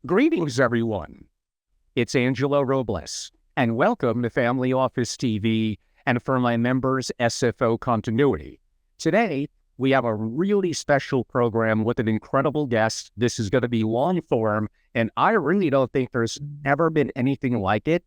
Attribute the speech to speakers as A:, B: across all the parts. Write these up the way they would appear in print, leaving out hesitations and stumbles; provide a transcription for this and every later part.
A: Greetings, everyone. It's Angelo Robles, and welcome to Family Office TV and for my members' SFO continuity. Today, we have a really special program with an incredible guest. This is going to be long form, and I really don't think there's ever been anything like it,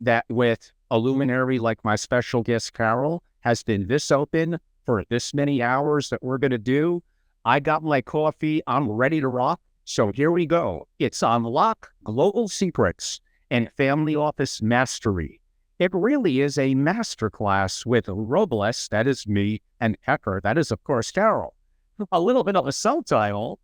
A: that with a luminary like my special guest, Carol, has been this open for this many hours that we're going to do. I got my coffee. I'm ready to rock. So here we go. It's Unlock Global Secrets and Family Office Mastery. It really is a masterclass with Robles, that is me, and Pepper, that is, of course, Carol. A little bit of a subtitle,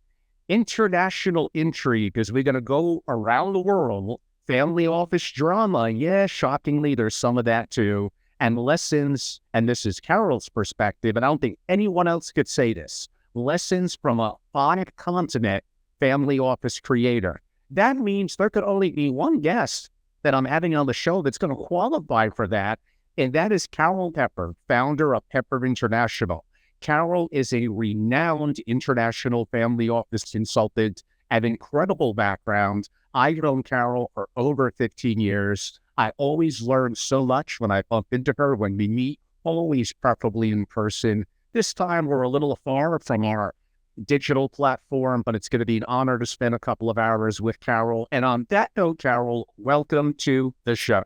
A: International Intrigue, because we're going to go around the world. Family Office Drama, yeah, shockingly, there's some of that too. And lessons, and this is Carol's perspective, and I don't think anyone else could say this, lessons from a 5-continent family office creator. That means there could only be one guest that I'm having on the show that's going to qualify for that, and that is Carol Pepper, founder of Pepper International. Carol is a renowned international family office consultant, an incredible background. I've known Carol for over 15 years. I always learn so much when I bump into her, when we meet, always preferably in person. This time we're a little far from our digital platform, but it's going to be an honor to spend a couple of hours with Carol. And on that note, Carol, welcome to the show.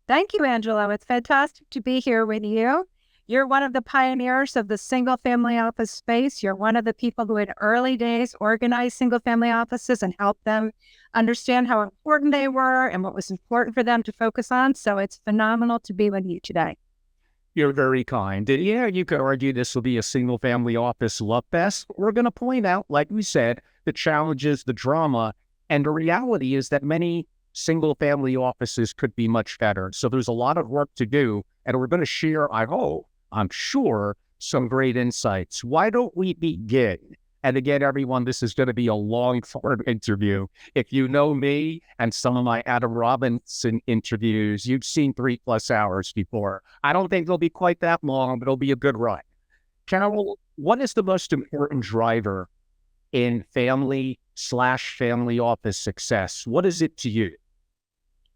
B: Thank you, Angelo. It's fantastic to be here with you. You're one of the pioneers of the single family office space. You're one of the people who in early days organized single family offices and helped them understand how important they were and what was important for them to focus on. So it's phenomenal to be with you today.
A: You're very kind. And yeah, you could argue this will be a single family office love fest. We're going to point out, like we said, the challenges, the drama, and the reality is that many single family offices could be much better. So there's a lot of work to do, and we're going to share, I hope, I'm sure, some great insights. Why don't we begin? And again, everyone, this is going to be a long-form interview. If you know me and some of my Adam Robinson interviews, you've seen 3+ hours before. I don't think they'll be quite that long, but it'll be a good ride. Carol, what is the most important driver in family/family office success? What is it to you?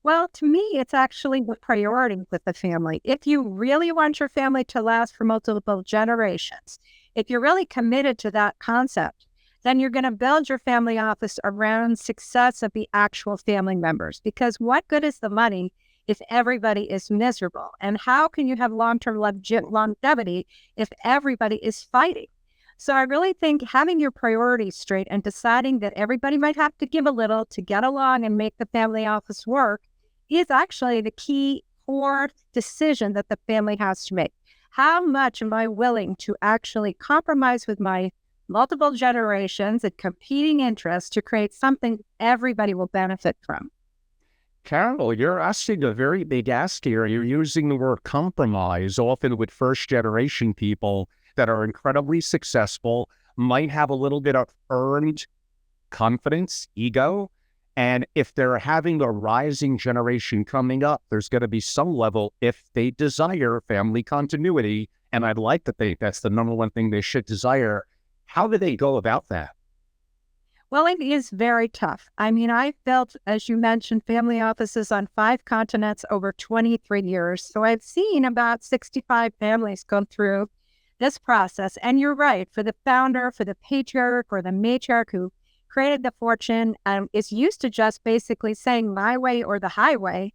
B: Well, to me, it's actually the priority with the family. If you really want your family to last for multiple generations, if you're really committed to that concept, then you're going to build your family office around success of the actual family members. Because what good is the money if everybody is miserable? And how can you have long-term longevity if everybody is fighting? So I really think having your priorities straight and deciding that everybody might have to give a little to get along and make the family office work is actually the key core decision that the family has to make. How much am I willing to actually compromise with my multiple generations and competing interests to create something everybody will benefit from?
A: Carol, you're asking a very big ask here. You're using the word compromise, often with first-generation people that are incredibly successful, might have a little bit of earned confidence, ego. And if they're having a rising generation coming up, there's going to be some level, if they desire family continuity, and I'd like to think that's the number one thing they should desire. How do they go about that?
B: Well, it is very tough. I mean, I've built, as you mentioned, family offices on 5 continents over 23 years. So I've seen about 65 families go through this process. And you're right, for the founder, for the patriarch or the matriarch who created the fortune is used to just basically saying my way or the highway.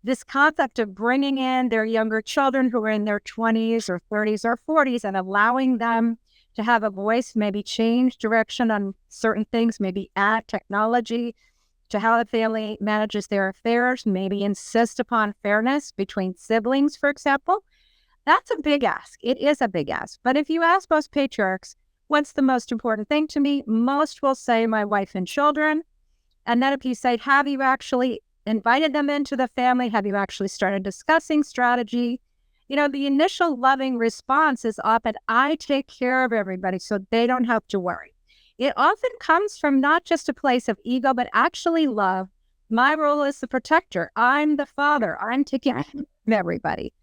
B: This concept of bringing in their younger children who are in their 20s or 30s or 40s and allowing them to have a voice, maybe change direction on certain things, maybe add technology to how the family manages their affairs, maybe insist upon fairness between siblings, for example. That's a big ask. It is a big ask. But if you ask most patriarchs, what's the most important thing to me? Most will say my wife and children. And then if you say, have you actually invited them into the family? Have you actually started discussing strategy? You know, the initial loving response is often, I take care of everybody so they don't have to worry. It often comes from not just a place of ego, but actually love. My role is the protector. I'm the father. I'm taking care of everybody.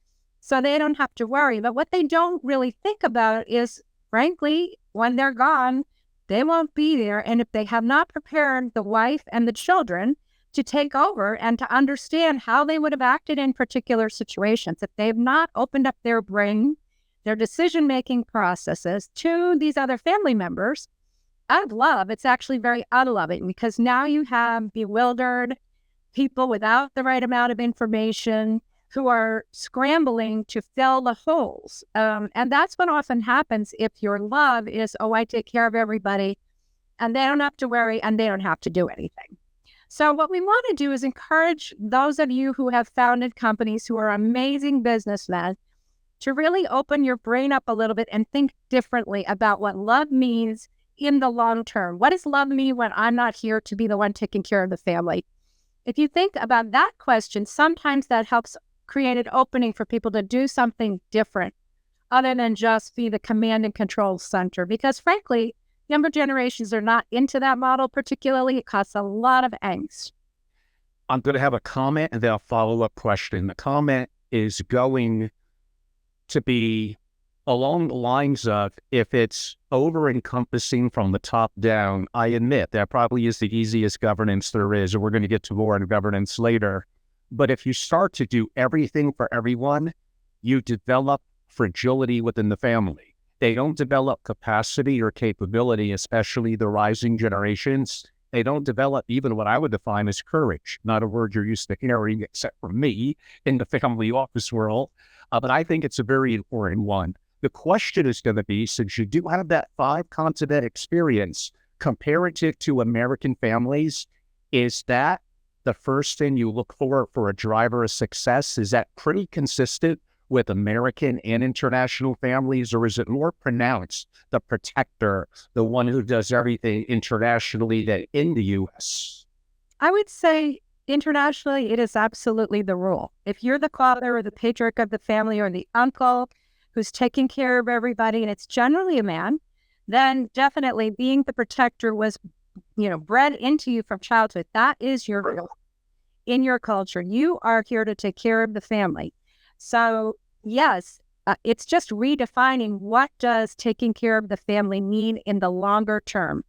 B: so they don't have to worry. But what they don't really think about is, frankly, when they're gone, they won't be there. And if they have not prepared the wife and the children to take over and to understand how they would have acted in particular situations, if they've not opened up their brain, their decision-making processes to these other family members, out of love, it's actually very unloving, because now you have bewildered people without the right amount of information who are scrambling to fill the holes. And that's what often happens if your love is, oh, I take care of everybody and they don't have to worry and they don't have to do anything. So what we want to do is encourage those of you who have founded companies, who are amazing businessmen, to really open your brain up a little bit and think differently about what love means in the long term. What does love mean when I'm not here to be the one taking care of the family? If you think about that question, sometimes that helps create an opening for people to do something different other than just be the command and control center. Because frankly, younger generations are not into that model particularly. It causes a lot of angst.
A: I'm going to have a comment and then a follow-up question. The comment is going to be along the lines of, if it's over-encompassing from the top down, I admit that probably is the easiest governance there is, and we're going to get to more on governance later. But if you start to do everything for everyone, you develop fragility within the family. They don't develop capacity or capability, especially the rising generations. They don't develop even what I would define as courage, not a word you're used to hearing except from me in the family office world. But I think it's a very important one. The question is going to be, since you do have that 5-continent experience comparative to American families, is that the first thing you look for a driver of success? Is that pretty consistent with American and international families, or is it more pronounced, the protector, the one who does everything internationally that in the U.S.?
B: I would say internationally, it is absolutely the rule. If you're the father or the patriarch of the family or the uncle who's taking care of everybody, and it's generally a man, then definitely being the protector was, bred into you from childhood. That is your role in your culture. You are here to take care of the family. So yes, it's just redefining what does taking care of the family mean in the longer term.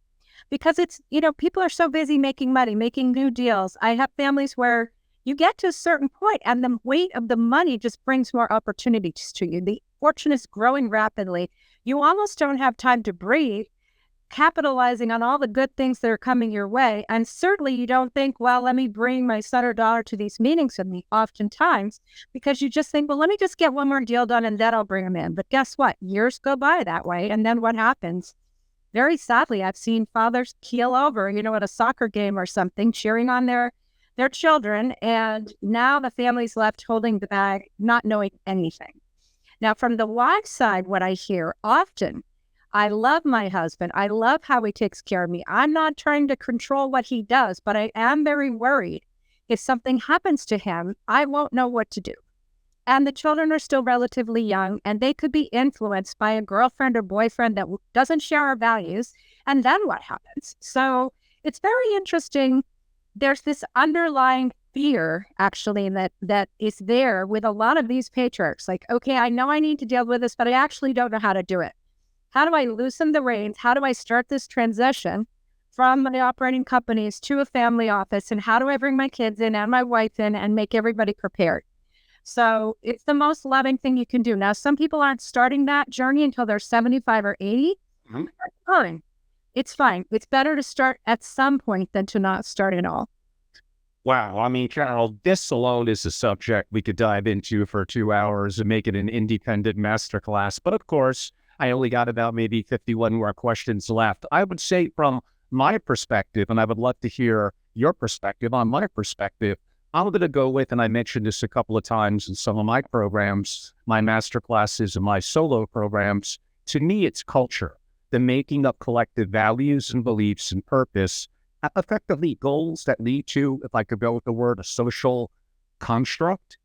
B: Because it's, people are so busy making money, making new deals. I have families where you get to a certain point and the weight of the money just brings more opportunities to you. The fortune is growing rapidly. You almost don't have time to breathe, capitalizing on all the good things that are coming your way. And certainly you don't think, well, let me bring my son or daughter to these meetings with me oftentimes, because you just think, well, let me just get one more deal done and then I'll bring them in. But guess what? Years go by that way. And then what happens? Very sadly, I've seen fathers keel over, at a soccer game or something, cheering on their children. And now the family's left holding the bag, not knowing anything. Now, from the wife side, what I hear often, I love my husband. I love how he takes care of me. I'm not trying to control what he does, but I am very worried. If something happens to him, I won't know what to do. And the children are still relatively young, and they could be influenced by a girlfriend or boyfriend that doesn't share our values. And then what happens? So it's very interesting. There's this underlying fear, actually, that is there with a lot of these patriarchs. Like, okay, I know I need to deal with this, but I actually don't know how to do it. How do I loosen the reins? How do I start this transition from my operating companies to a family office? And how do I bring my kids in and my wife in and make everybody prepared? So it's the most loving thing you can do. Now, some people aren't starting that journey until they're 75 or 80. Mm-hmm. That's fine. It's fine. It's better to start at some point than to not start at all.
A: Wow. I mean, Carol, this alone is a subject we could dive into for 2 hours and make it an independent masterclass. But of course, I only got about maybe 51 more questions left. I would say from my perspective, and I would love to hear your perspective on my perspective, I'm going to go with, and I mentioned this a couple of times in some of my programs, my masterclasses and my solo programs. To me, it's culture, the making of collective values and beliefs and purpose, effectively goals that lead to, if I could go with the word, a social construct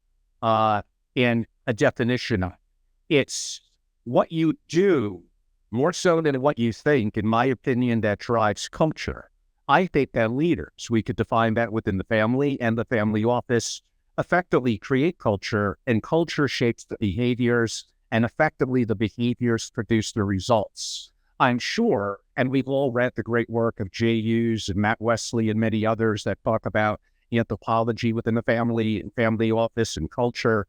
A: and a definition of it. It's what you do more so than what you think, in my opinion, that drives culture. I think that leaders, we could define that within the family and the family office, effectively create culture, and culture shapes the behaviors, and effectively the behaviors produce the results. I'm sure, and we've all read the great work of Jay Hughes and Matt Wesley and many others that talk about anthropology within the family and family office and culture.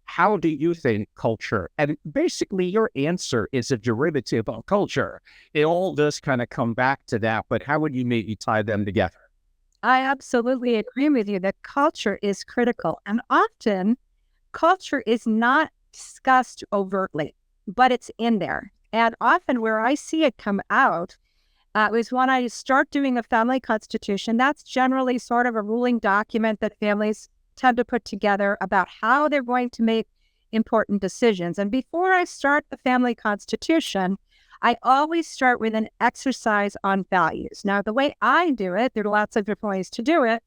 A: How do you think culture, and basically your answer is a derivative of culture. It all does kind of come back to that, but how would you maybe tie them together?
B: I absolutely agree with you that culture is critical. And often culture is not discussed overtly, but it's in there. And often where I see it come out is when I start doing a family constitution. That's generally sort of a ruling document that families tend to put together about how they're going to make important decisions. And before I start the family constitution, I always start with an exercise on values. Now, the way I do it, there are lots of different ways to do it.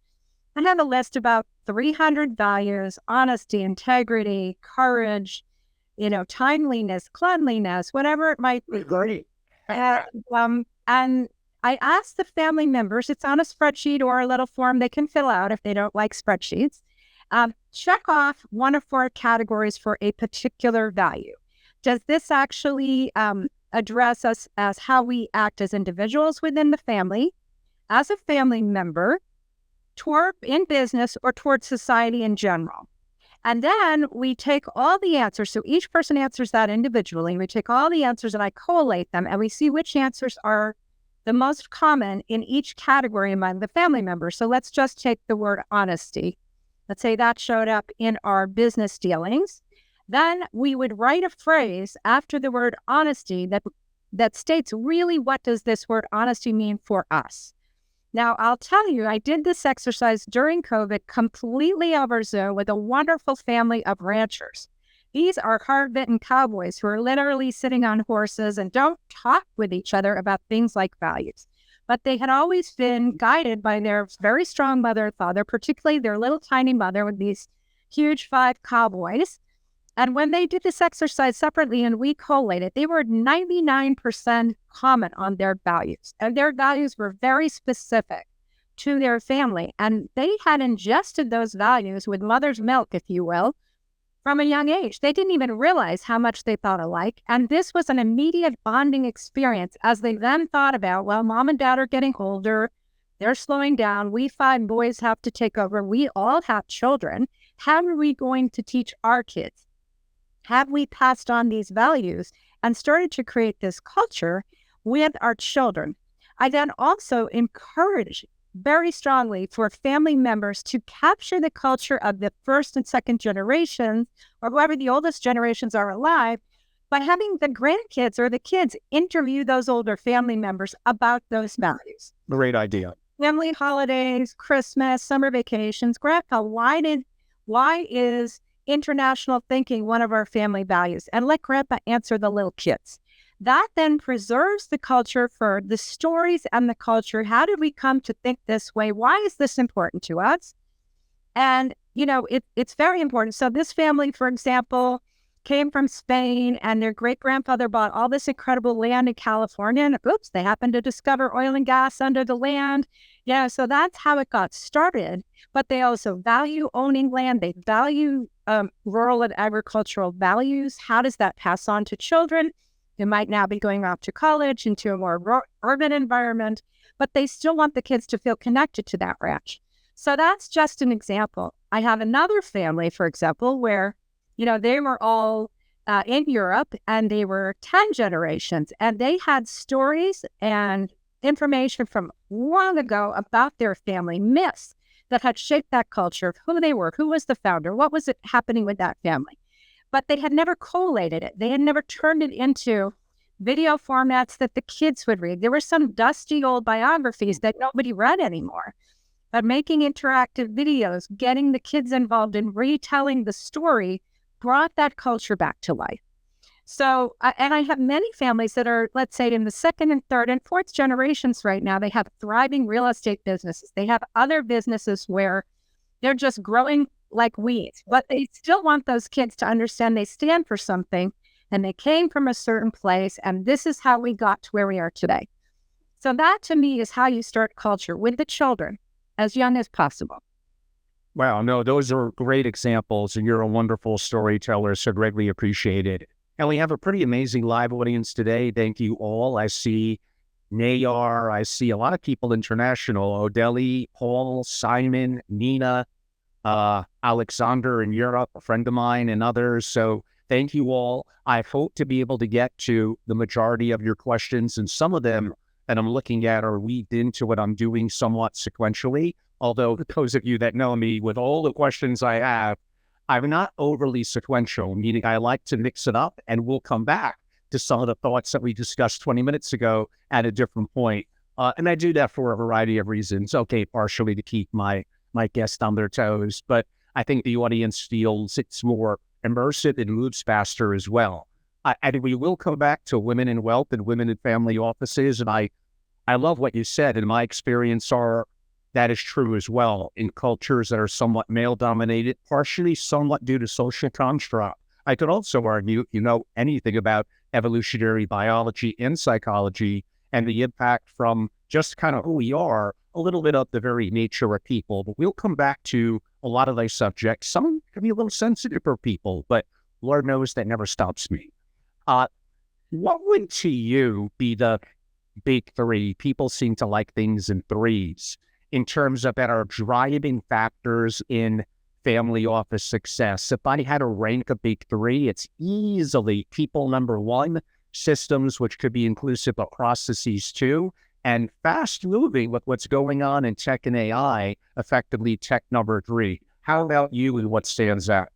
B: I have a list about 300 values: honesty, integrity, courage, timeliness, cleanliness, whatever it might be.
A: Great.
B: And I ask the family members, it's on a spreadsheet or a little form they can fill out if they don't like spreadsheets. Check off one of 4 categories for a particular value. Does this actually address us as how we act as individuals within the family, as a family member, toward in business, or towards society in general? And then we take all the answers. So each person answers that individually. We take all the answers and I collate them, and we see which answers are the most common in each category among the family members. So let's just take the word honesty. Let's say that showed up in our business dealings. Then we would write a phrase after the word honesty that states really what does this word honesty mean for us. Now, I'll tell you, I did this exercise during COVID completely over Zoom with a wonderful family of ranchers. These are hard-bitten cowboys who are literally sitting on horses and don't talk with each other about things like values. But they had always been guided by their very strong mother and father, particularly their little tiny mother with these huge 5 cowboys. And when they did this exercise separately and we collated, they were 99% common on their values. And their values were very specific to their family. And they had ingested those values with mother's milk, if you will, from a young age. They didn't even realize how much they thought alike. And this was an immediate bonding experience as they then thought about, well, mom and dad are getting older. They're slowing down. We 5 boys have to take over. We all have children. How are we going to teach our kids? Have we passed on these values and started to create this culture with our children? I then also encourage very strongly for family members to capture the culture of the first and second generations, or whoever the oldest generations are alive, by having the grandkids or the kids interview those older family members about those values.
A: Great idea.
B: Family holidays, Christmas, summer vacations. Grandpa, why is international thinking one of our family values? And let Grandpa answer the little kids. That then preserves the culture for the stories and the culture. How did we come to think this way? Why is this important to us? And, it's very important. So this family, for example, came from Spain, and their great-grandfather bought all this incredible land in California. And oops, they happened to discover oil and gas under the land. Yeah, so that's how it got started. But they also value owning land. They value rural and agricultural values. How does that pass on to children who might now be going off to college into a more urban environment, but they still want the kids to feel connected to that ranch? So that's just an example. I have another family, for example, where, they were all in Europe, and they were 10 generations, and they had stories and information from long ago about their family, myths that had shaped that culture, who they were, who was the founder, what was it happening with that family. But they had never collated it. They had never turned it into video formats that the kids would read. There were some dusty old biographies that nobody read anymore. But making interactive videos, getting the kids involved in retelling the story, brought that culture back to life. So, and I have many families that are, let's say, in the second and third and fourth generations right now. They have thriving real estate businesses. They have other businesses where they're just growing like weeds, but they still want those kids to understand they stand for something and they came from a certain place, and this is how we got to where we are today. So that, to me, is how you start culture with the children as young as possible.
A: Wow, no, those are great examples, and you're a wonderful storyteller, so greatly appreciated. And we have a pretty amazing live audience today. Thank you all. I see Nayar, I see a lot of people international, Odeli, Paul, Simon, Nina, Alexander in Europe, a friend of mine, and others. So thank you all. I hope to be able to get to the majority of your questions, and some of them that I'm looking at are weaved into what I'm doing somewhat sequentially. Although those of you that know me, with all the questions I have, I'm not overly sequential, meaning I like to mix it up, and we'll come back to some of the thoughts that we discussed 20 minutes ago at a different point. And I do that for a variety of reasons. Okay, partially to keep my guests on their toes, but I think the audience feels it's more immersive and moves faster as well. And we will come back to women in wealth and women in family offices. And I love what you said. In my experience, that is true as well in cultures that are somewhat male dominated, partially somewhat due to social construct. I could also argue, you know, anything about evolutionary biology and psychology and the impact from just kind of who we are, a little bit of the very nature of people. But we'll come back to a lot of those subjects. Some can be a little sensitive for people, but Lord knows that never stops me. What would to you be the big three? People seem to like things in threes in terms of that are driving factors in family office success. If I had to rank a big three, it's easily people number one, systems, which could be inclusive of processes too, and fast moving with what's going on in tech and AI, effectively tech number three. How about you and what stands out?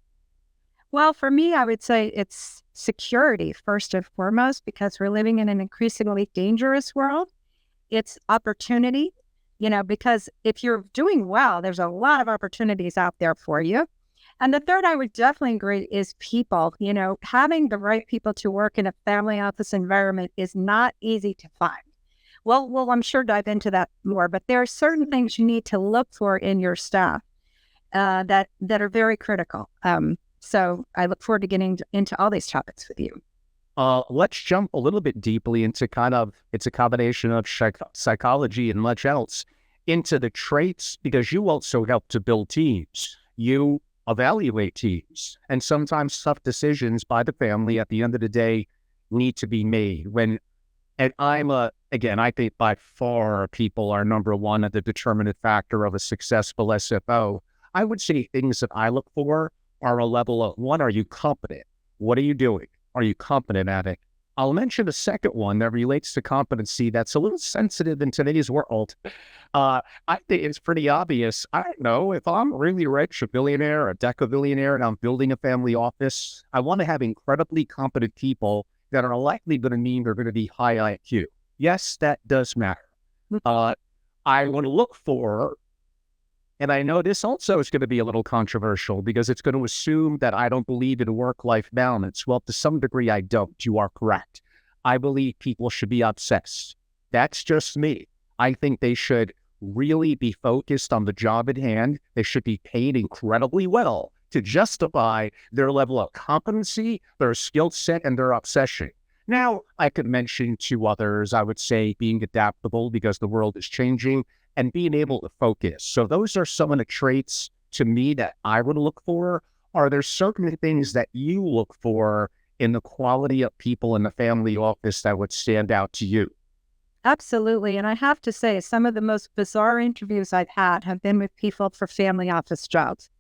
B: Well, for me, I would say it's security first and foremost, because we're living in an increasingly dangerous world. It's opportunity, you know, because if you're doing well, there's a lot of opportunities out there for you. And the third, I would definitely agree, is people. You know, having the right people to work in a family office environment is not easy to find. Well, I'm sure dive into that more, but there are certain things you need to look for in your staff that are very critical. So I look forward to getting into all these topics with you.
A: Let's jump a little bit deeply into it's a combination of psychology and much else, into the traits, because you also help to build teams. You evaluate teams, and sometimes tough decisions by the family at the end of the day need to be made. And again, I think by far people are number one at the determinant factor of a successful SFO. I would say things that I look for are a level of, one, are you competent? What are you doing? Are you competent at it? I'll mention a second one that relates to competency that's a little sensitive in today's world. I think it's pretty obvious. I don't know, if I'm really rich, a billionaire, a decabillionaire, and I'm building a family office, I want to have incredibly competent people that are likely going to mean they're going to be high IQ. Yes, that does matter. I want to look for, and I know this also is going to be a little controversial because it's going to assume that I don't believe in work-life balance. Well, to some degree, I don't. You are correct. I believe people should be obsessed. That's just me. I think they should really be focused on the job at hand. They should be paid incredibly well to justify their level of competency, their skill set, and their obsession. Now, I could mention two others. I would say being adaptable because the world is changing, and being able to focus. So those are some of the traits to me that I would look for. Are there certain things that you look for in the quality of people in the family office that would stand out to you?
B: Absolutely. And I have to say, some of the most bizarre interviews I've had have been with people for family office jobs.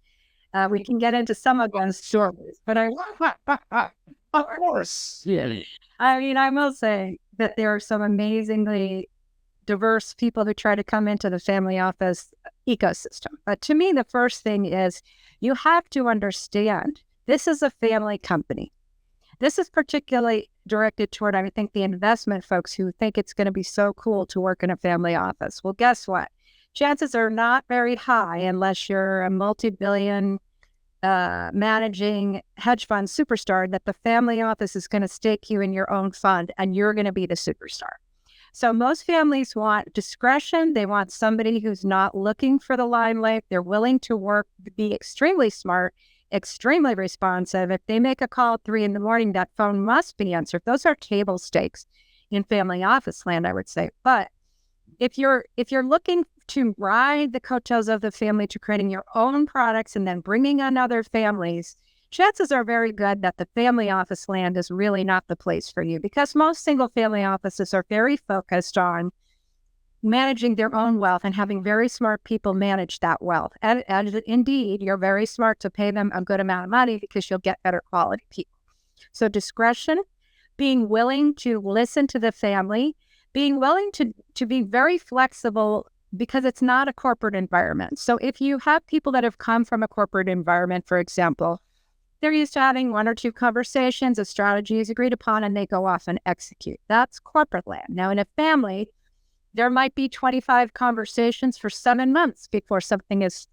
B: We can get into some of those stories, but
A: of course. Yeah.
B: I mean, I will say that there are some amazingly diverse people who try to come into the family office ecosystem. But to me, the first thing is you have to understand this is a family company. This is particularly directed toward, I think, the investment folks who think it's going to be so cool to work in a family office. Well, guess what? Chances are not very high unless you're a multi-billion managing hedge fund superstar that the family office is going to stake you in your own fund and you're going to be the superstar. So most families want discretion. They want somebody who's not looking for the limelight. They're willing to work, be extremely smart, extremely responsive. If they make a call at 3 a.m, that phone must be answered. Those are table stakes in family office land, I would say. But if you're looking to ride the coattails of the family to creating your own products and then bringing on other families, chances are very good that the family office land is really not the place for you, because most single family offices are very focused on managing their own wealth and having very smart people manage that wealth. And indeed, you're very smart to pay them a good amount of money because you'll get better quality people. So discretion, being willing to listen to the family, being willing to be very flexible, because it's not a corporate environment. So if you have people that have come from a corporate environment, for example, they're used to having one or two conversations, a strategy is agreed upon, and they go off and execute. That's corporate land. Now, in a family, there might be 25 conversations for 7 months before something is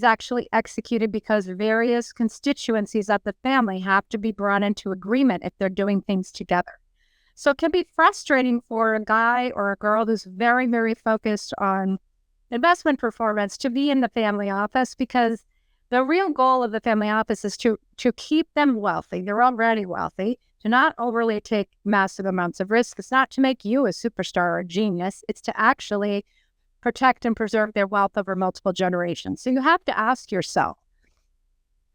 B: actually executed, because various constituencies of the family have to be brought into agreement if they're doing things together. So it can be frustrating for a guy or a girl who's very, very focused on investment performance to be in the family office, because the real goal of the family office is to keep them wealthy. They're already wealthy, to not overly take massive amounts of risk. It's not to make you a superstar or a genius. It's to actually protect and preserve their wealth over multiple generations. So you have to ask yourself,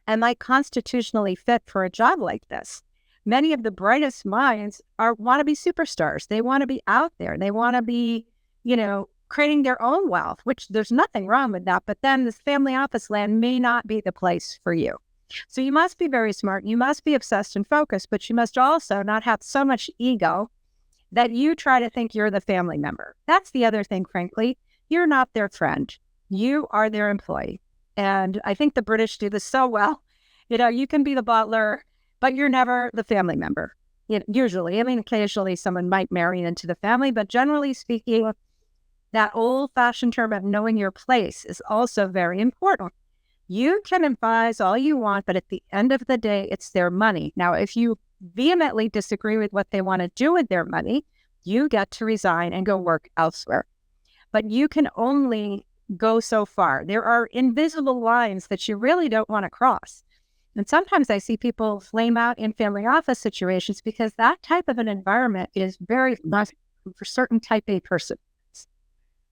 B: am I constitutionally fit for a job like this? Many of the brightest minds want to be superstars. They want to be out there. They want to be, creating their own wealth, which there's nothing wrong with that. But then this family office land may not be the place for you. So you must be very smart. You must be obsessed and focused, but you must also not have so much ego that you try to think you're the family member. That's the other thing, frankly. You're not their friend. You are their employee. And I think the British do this so well. You can be the butler, but you're never the family member. Usually, occasionally someone might marry into the family, but generally speaking, that old-fashioned term of knowing your place is also very important. You can advise all you want, but at the end of the day, it's their money. Now, if you vehemently disagree with what they want to do with their money, you get to resign and go work elsewhere. But you can only go so far. There are invisible lines that you really don't want to cross. And sometimes I see people flame out in family office situations because that type of an environment is very much for certain type A person.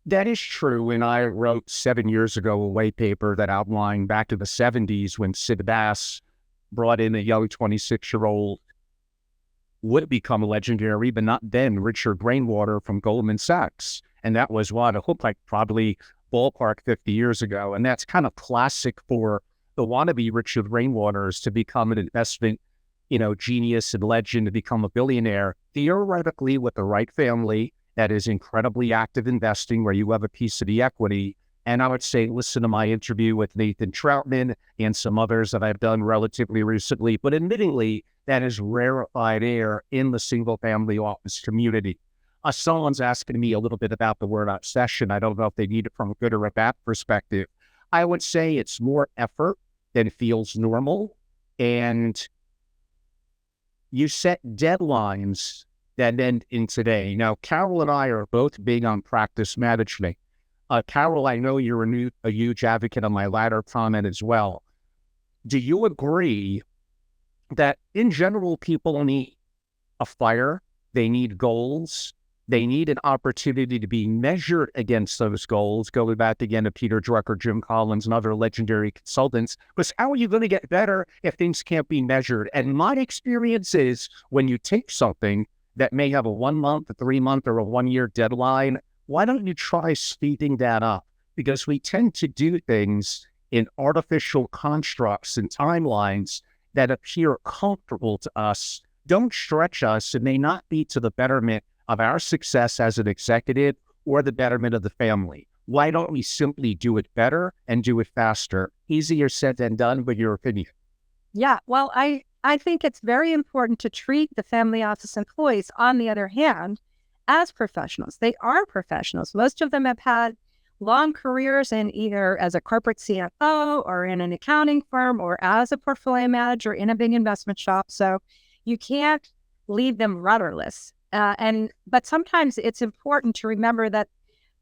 A: That is true. And I wrote 7 years ago a white paper that outlined back to the 70s when Sid Bass brought in a young 26-year-old, would become legendary, but not then, Richard Rainwater from Goldman Sachs. And that was what it looked like probably ballpark 50 years ago. And that's kind of classic for the wannabe Richard Rainwaters to become an investment, genius and legend, to become a billionaire, theoretically with the right family that is incredibly active investing, where you have a piece of the equity. And I would say, listen to my interview with Nathan Troutman and some others that I've done relatively recently. But admittingly, that is rarefied air in the single family office community. Someone's asking me a little bit about the Wordup session. I don't know if they need it from a good or a bad perspective. I would say it's more effort than feels normal. And you set deadlines that end in today. Now, Carol and I are both big on practice management. Carol, I know you're a huge advocate of my latter comment as well. Do you agree that in general, people need a fire, they need goals, they need an opportunity to be measured against those goals, going back again to Peter Drucker, Jim Collins, and other legendary consultants, because how are you going to get better if things can't be measured? And my experience is when you take something that may have a 1 month, a 3 month, or a 1 year deadline, why don't you try speeding that up? Because we tend to do things in artificial constructs and timelines that appear comfortable to us, don't stretch us, and may not be to the betterment of our success as an executive or the betterment of the family. Why don't we simply do it better and do it faster? Easier said than done, but your opinion.
B: Yeah, well, I think it's very important to treat the family office employees, on the other hand, as professionals. They are professionals. Most of them have had long careers in either as a corporate CFO or in an accounting firm or as a portfolio manager in a big investment shop. So you can't leave them rudderless. But sometimes it's important to remember that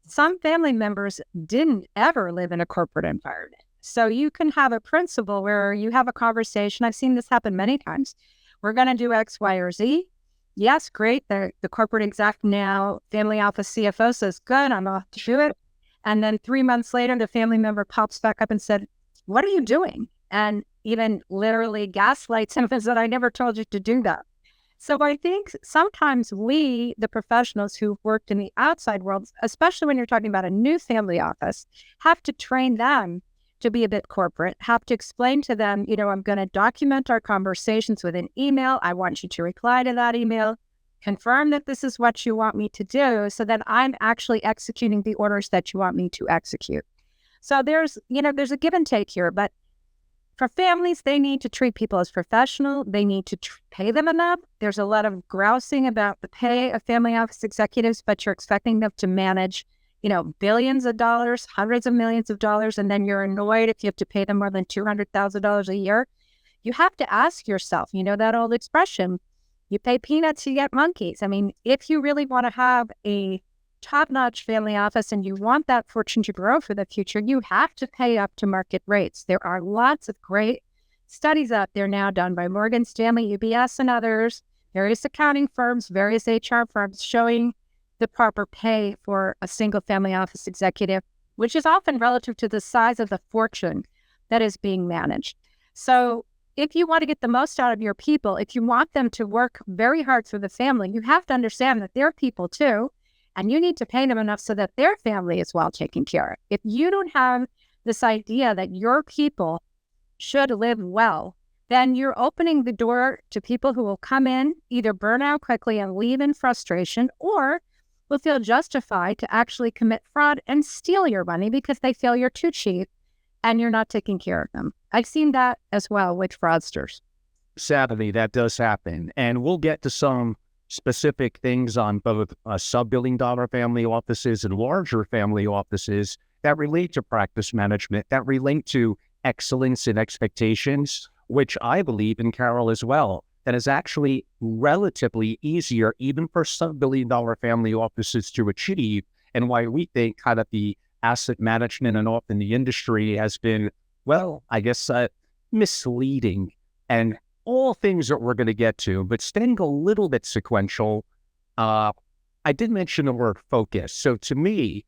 B: some family members didn't ever live in a corporate environment. So you can have a principle where you have a conversation. I've seen this happen many times. We're going to do X, Y, or Z. Yes, great. The corporate exec now, family office CFO says, good, I'm off to do it. And then 3 months later, the family member pops back up and said, "What are you doing?" And even literally gaslights him and said, "I never told you to do that." So I think sometimes we, the professionals who've worked in the outside world, especially when you're talking about a new family office, have to train them to be a bit corporate, have to explain to them, I'm going to document our conversations with an email. I want you to reply to that email, confirm that this is what you want me to do so that I'm actually executing the orders that you want me to execute. So there's a give and take here, but for families, they need to treat people as professional. They need to pay them enough. There's a lot of grousing about the pay of family office executives, but you're expecting them to manage, billions of dollars, hundreds of millions of dollars, and then you're annoyed if you have to pay them more than $200,000 a year. You have to ask yourself, that old expression, you pay peanuts, you get monkeys. I mean, if you really want to have a top-notch family office and you want that fortune to grow for the future, you have to pay up to market rates. There are lots of great studies out there now done by Morgan Stanley, UBS, and others, various accounting firms, various HR firms showing the proper pay for a single family office executive, which is often relative to the size of the fortune that is being managed. So if you want to get the most out of your people, if you want them to work very hard for the family, you have to understand that they're people too. And you need to pay them enough so that their family is well taken care of. If you don't have this idea that your people should live well, then you're opening the door to people who will come in, either burn out quickly and leave in frustration, or will feel justified to actually commit fraud and steal your money because they feel you're too cheap and you're not taking care of them. I've seen that as well with fraudsters.
A: Sadly, that does happen. And we'll get to some specific things on both sub-billion-dollar family offices and larger family offices that relate to practice management, that relate to excellence and expectations, which I believe in, Carol, as well, that is actually relatively easier even for sub-billion-dollar family offices to achieve, and why we think kind of the asset management and often the industry has been, misleading and all things that we're going to get to, but staying a little bit sequential. I did mention the word focus. So to me,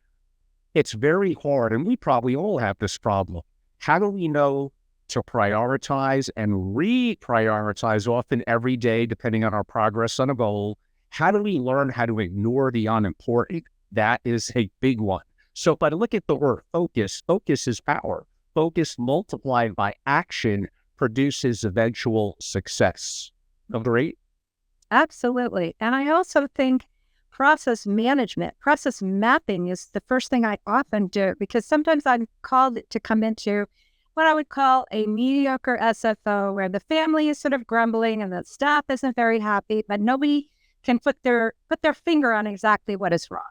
A: it's very hard, and we probably all have this problem. How do we know to prioritize and reprioritize often every day, depending on our progress on a goal? How do we learn how to ignore the unimportant? That is a big one. So if I look at the word focus, focus is power. Focus multiplied by action produces eventual success. Agree?
B: Absolutely. And I also think process management, process mapping is the first thing I often do, because sometimes I'm called to come into what I would call a mediocre SFO, where the family is sort of grumbling and the staff isn't very happy, but nobody can put their finger on exactly what is wrong.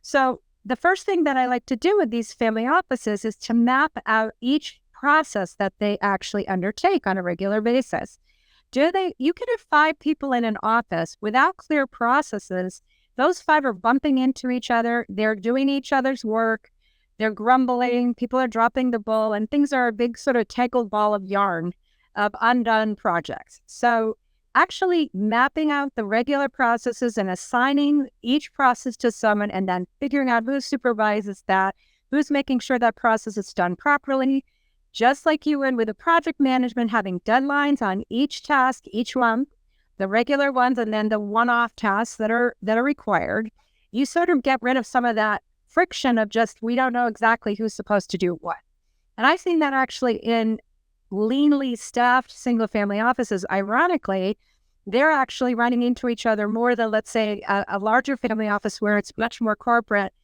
B: So the first thing that I like to do with these family offices is to map out each process that they actually undertake on a regular basis. You can have 5 people in an office without clear processes. Those 5 are bumping into each other. They're doing each other's work. They're grumbling. People are dropping the ball, and things are a big sort of tangled ball of yarn of undone projects. So actually mapping out the regular processes and assigning each process to someone, and then figuring out who supervises that, who's making sure that process is done properly. Just like you would with a project management, having deadlines on each task each month, the regular ones, and then the one-off tasks that are required. You sort of get rid of some of that friction of just, we don't know exactly who's supposed to do what. And I've seen that actually in leanly staffed single-family offices. Ironically, they're actually running into each other more than, let's say, a larger family office where it's much more corporate,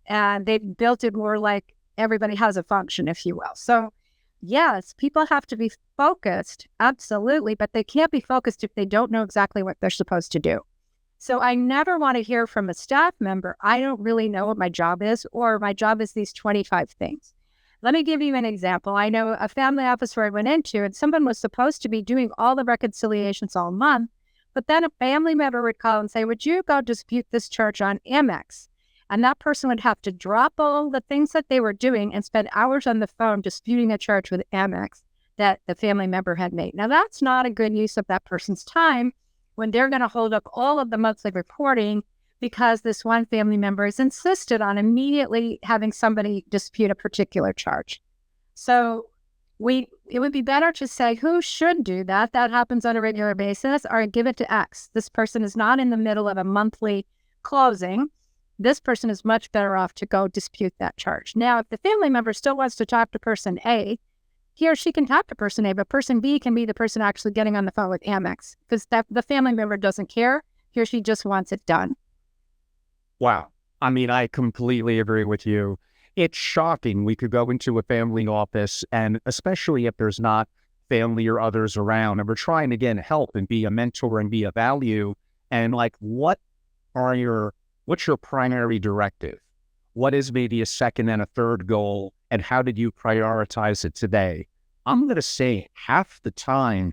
B: and they've built it more like everybody has a function, if you will. So yes, people have to be focused, absolutely, but they can't be focused if they don't know exactly what they're supposed to do. So I never want to hear from a staff member, I don't really know what my job is, or my job is these 25 things. Let me give you an example. I know a family office where I went into, and someone was supposed to be doing all the reconciliations all month, but then a family member would call and say, would you go dispute this charge on Amex? And that person would have to drop all the things that they were doing and spend hours on the phone disputing a charge with Amex that the family member had made. Now, that's not a good use of that person's time when they're going to hold up all of the monthly reporting because this one family member has insisted on immediately having somebody dispute a particular charge. So it would be better to say who should do that. That happens on a regular basis, or give it to X. This person is not in the middle of a monthly closing. This person is much better off to go dispute that charge. Now, if the family member still wants to talk to person A, he or she can talk to person A, but person B can be the person actually getting on the phone with Amex, because the family member doesn't care. He or she just wants it done.
A: Wow. I mean, I completely agree with you. It's shocking. We could go into a family office, and especially if there's not family or others around, and we're trying to, again, help and be a mentor and be a value. And like, what's your primary directive? What is maybe a second and a third goal? And how did you prioritize it today? I'm going to say half the time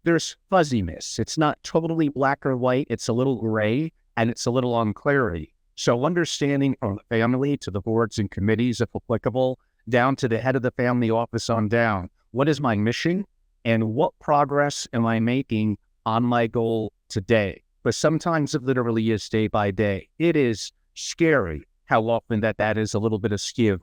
A: there's fuzziness. It's not totally black or white. It's a little gray, and it's a little unclarity. So understanding from the family to the boards and committees, if applicable, down to the head of the family office on down. What is my mission, and what progress am I making on my goal today? But sometimes it literally is day by day. It is scary how often that is a little bit askew.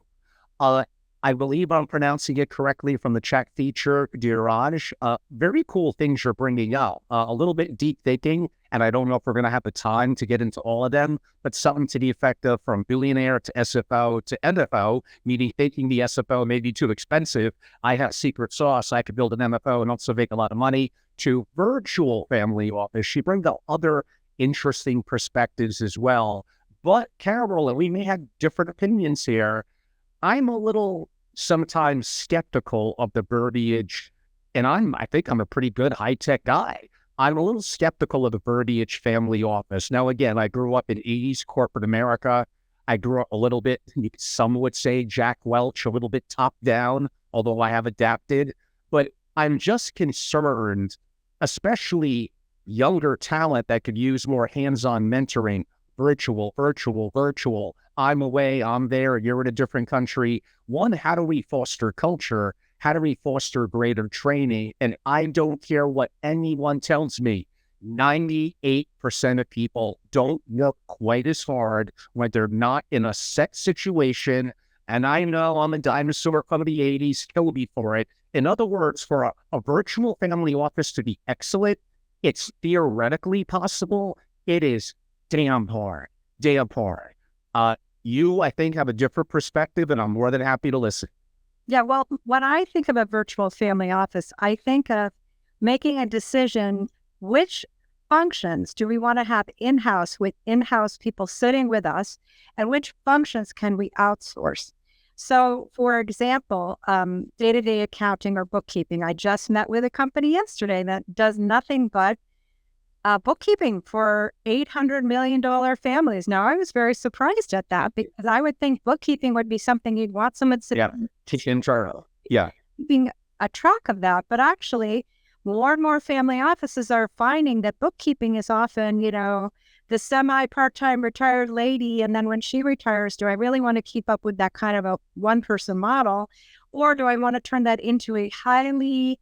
A: I believe I'm pronouncing it correctly from the chat feature, Diraj. Very cool things you're bringing up. A little bit deep thinking, and I don't know if we're going to have the time to get into all of them, but something to the effect of from billionaire to SFO to NFO, meaning thinking the SFO may be too expensive. I have secret sauce. I could build an MFO and also make a lot of money, to virtual family office. She brings out other interesting perspectives as well. But Carol, and we may have different opinions here, I'm a little sometimes skeptical of the verbiage, and I think I'm a pretty good high-tech guy. I'm a little skeptical of the verbiage family office. Now, again, I grew up in 80s corporate America. I grew up a little bit, some would say Jack Welch, a little bit top-down, although I have adapted. But I'm just concerned, especially younger talent that could use more hands-on mentoring, virtual. I'm away, I'm there, you're in a different country. One, how do we foster culture? How do we foster greater training? And I don't care what anyone tells me, 98% of people don't work quite as hard when they're not in a set situation. And I know I'm a dinosaur from the 80s, kill me for it. In other words, for a virtual family office to be excellent, it's theoretically possible. It is damn hard. You, I think, have a different perspective, and I'm more than happy to listen.
B: Yeah, well, when I think of a virtual family office, I think of making a decision, which functions do we want to have in-house with in-house people sitting with us, and which functions can we outsource? So, for example, day-to-day accounting or bookkeeping. I just met with a company yesterday that does nothing but bookkeeping for $800 million families. Now, I was very surprised at that, because I would think bookkeeping would be something you'd want someone to
A: teach internal. Yeah.
B: Keeping a track of that. But actually, more and more family offices are finding that bookkeeping is often, the semi-part-time retired lady. And then when she retires, do I really want to keep up with that kind of a one-person model? Or do I want to turn that into a highly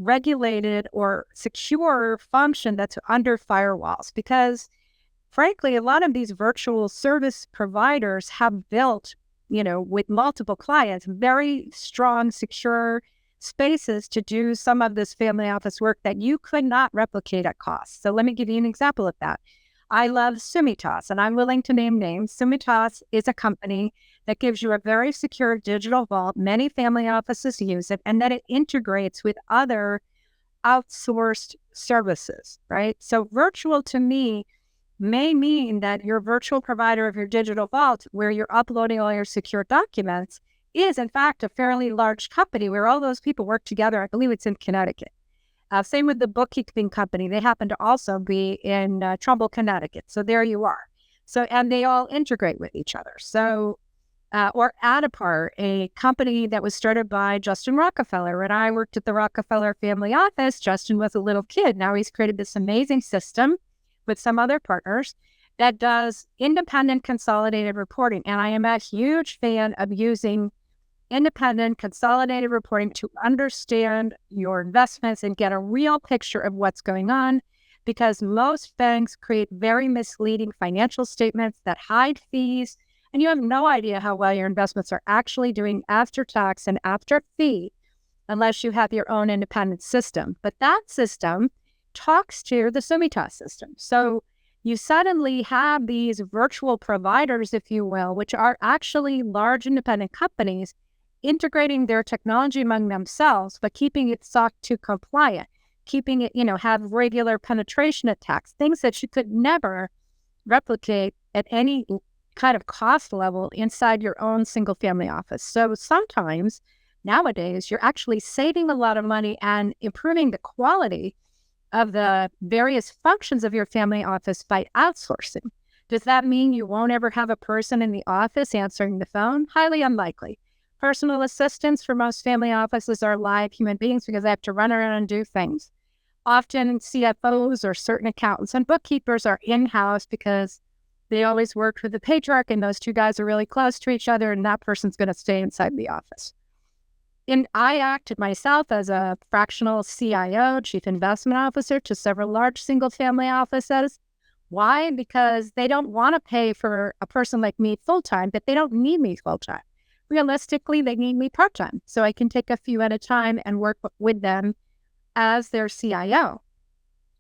B: regulated or secure function that's under firewalls? Because frankly, a lot of these virtual service providers have built, with multiple clients, very strong, secure spaces to do some of this family office work that you could not replicate at cost. So let me give you an example of that. I love Sumitas, and I'm willing to name names. Sumitas is a company that gives you a very secure digital vault. Many family offices use it, and that it integrates with other outsourced services, right? So virtual to me may mean that your virtual provider of your digital vault, where you're uploading all your secure documents, is in fact a fairly large company where all those people work together. I believe it's in Connecticut. Same with the bookkeeping company. They happen to also be in Trumbull, Connecticut. So there you are. So, and they all integrate with each other. So, or Adapar, a company that was started by Justin Rockefeller. When I worked at the Rockefeller family office, Justin was a little kid. Now he's created this amazing system with some other partners that does independent consolidated reporting. And I am a huge fan of using independent consolidated reporting to understand your investments and get a real picture of what's going on. because most banks create very misleading financial statements that hide fees, and you have no idea how well your investments are actually doing after tax and after fee unless you have your own independent system. But that system talks to the Sumitas system. So you suddenly have these virtual providers, if you will, which are actually large independent companies integrating their technology among themselves, but keeping it SOC 2 compliant, keeping it, have regular penetration attacks, things that you could never replicate at any kind of cost level inside your own single family office. So sometimes nowadays, you're actually saving a lot of money and improving the quality of the various functions of your family office by outsourcing. Does that mean you won't ever have a person in the office answering the phone? Highly unlikely. Personal assistants for most family offices are live human beings because they have to run around and do things. Often CFOs or certain accountants and bookkeepers are in-house because they always worked with the patriarch and those two guys are really close to each other and that person's going to stay inside the office. And I acted myself as a fractional CIO, Chief Investment Officer, to several large single-family offices. Why? Because they don't want to pay for a person like me full-time, but they don't need me full-time. Realistically, they need me part-time, so I can take a few at a time and work with them as their CIO,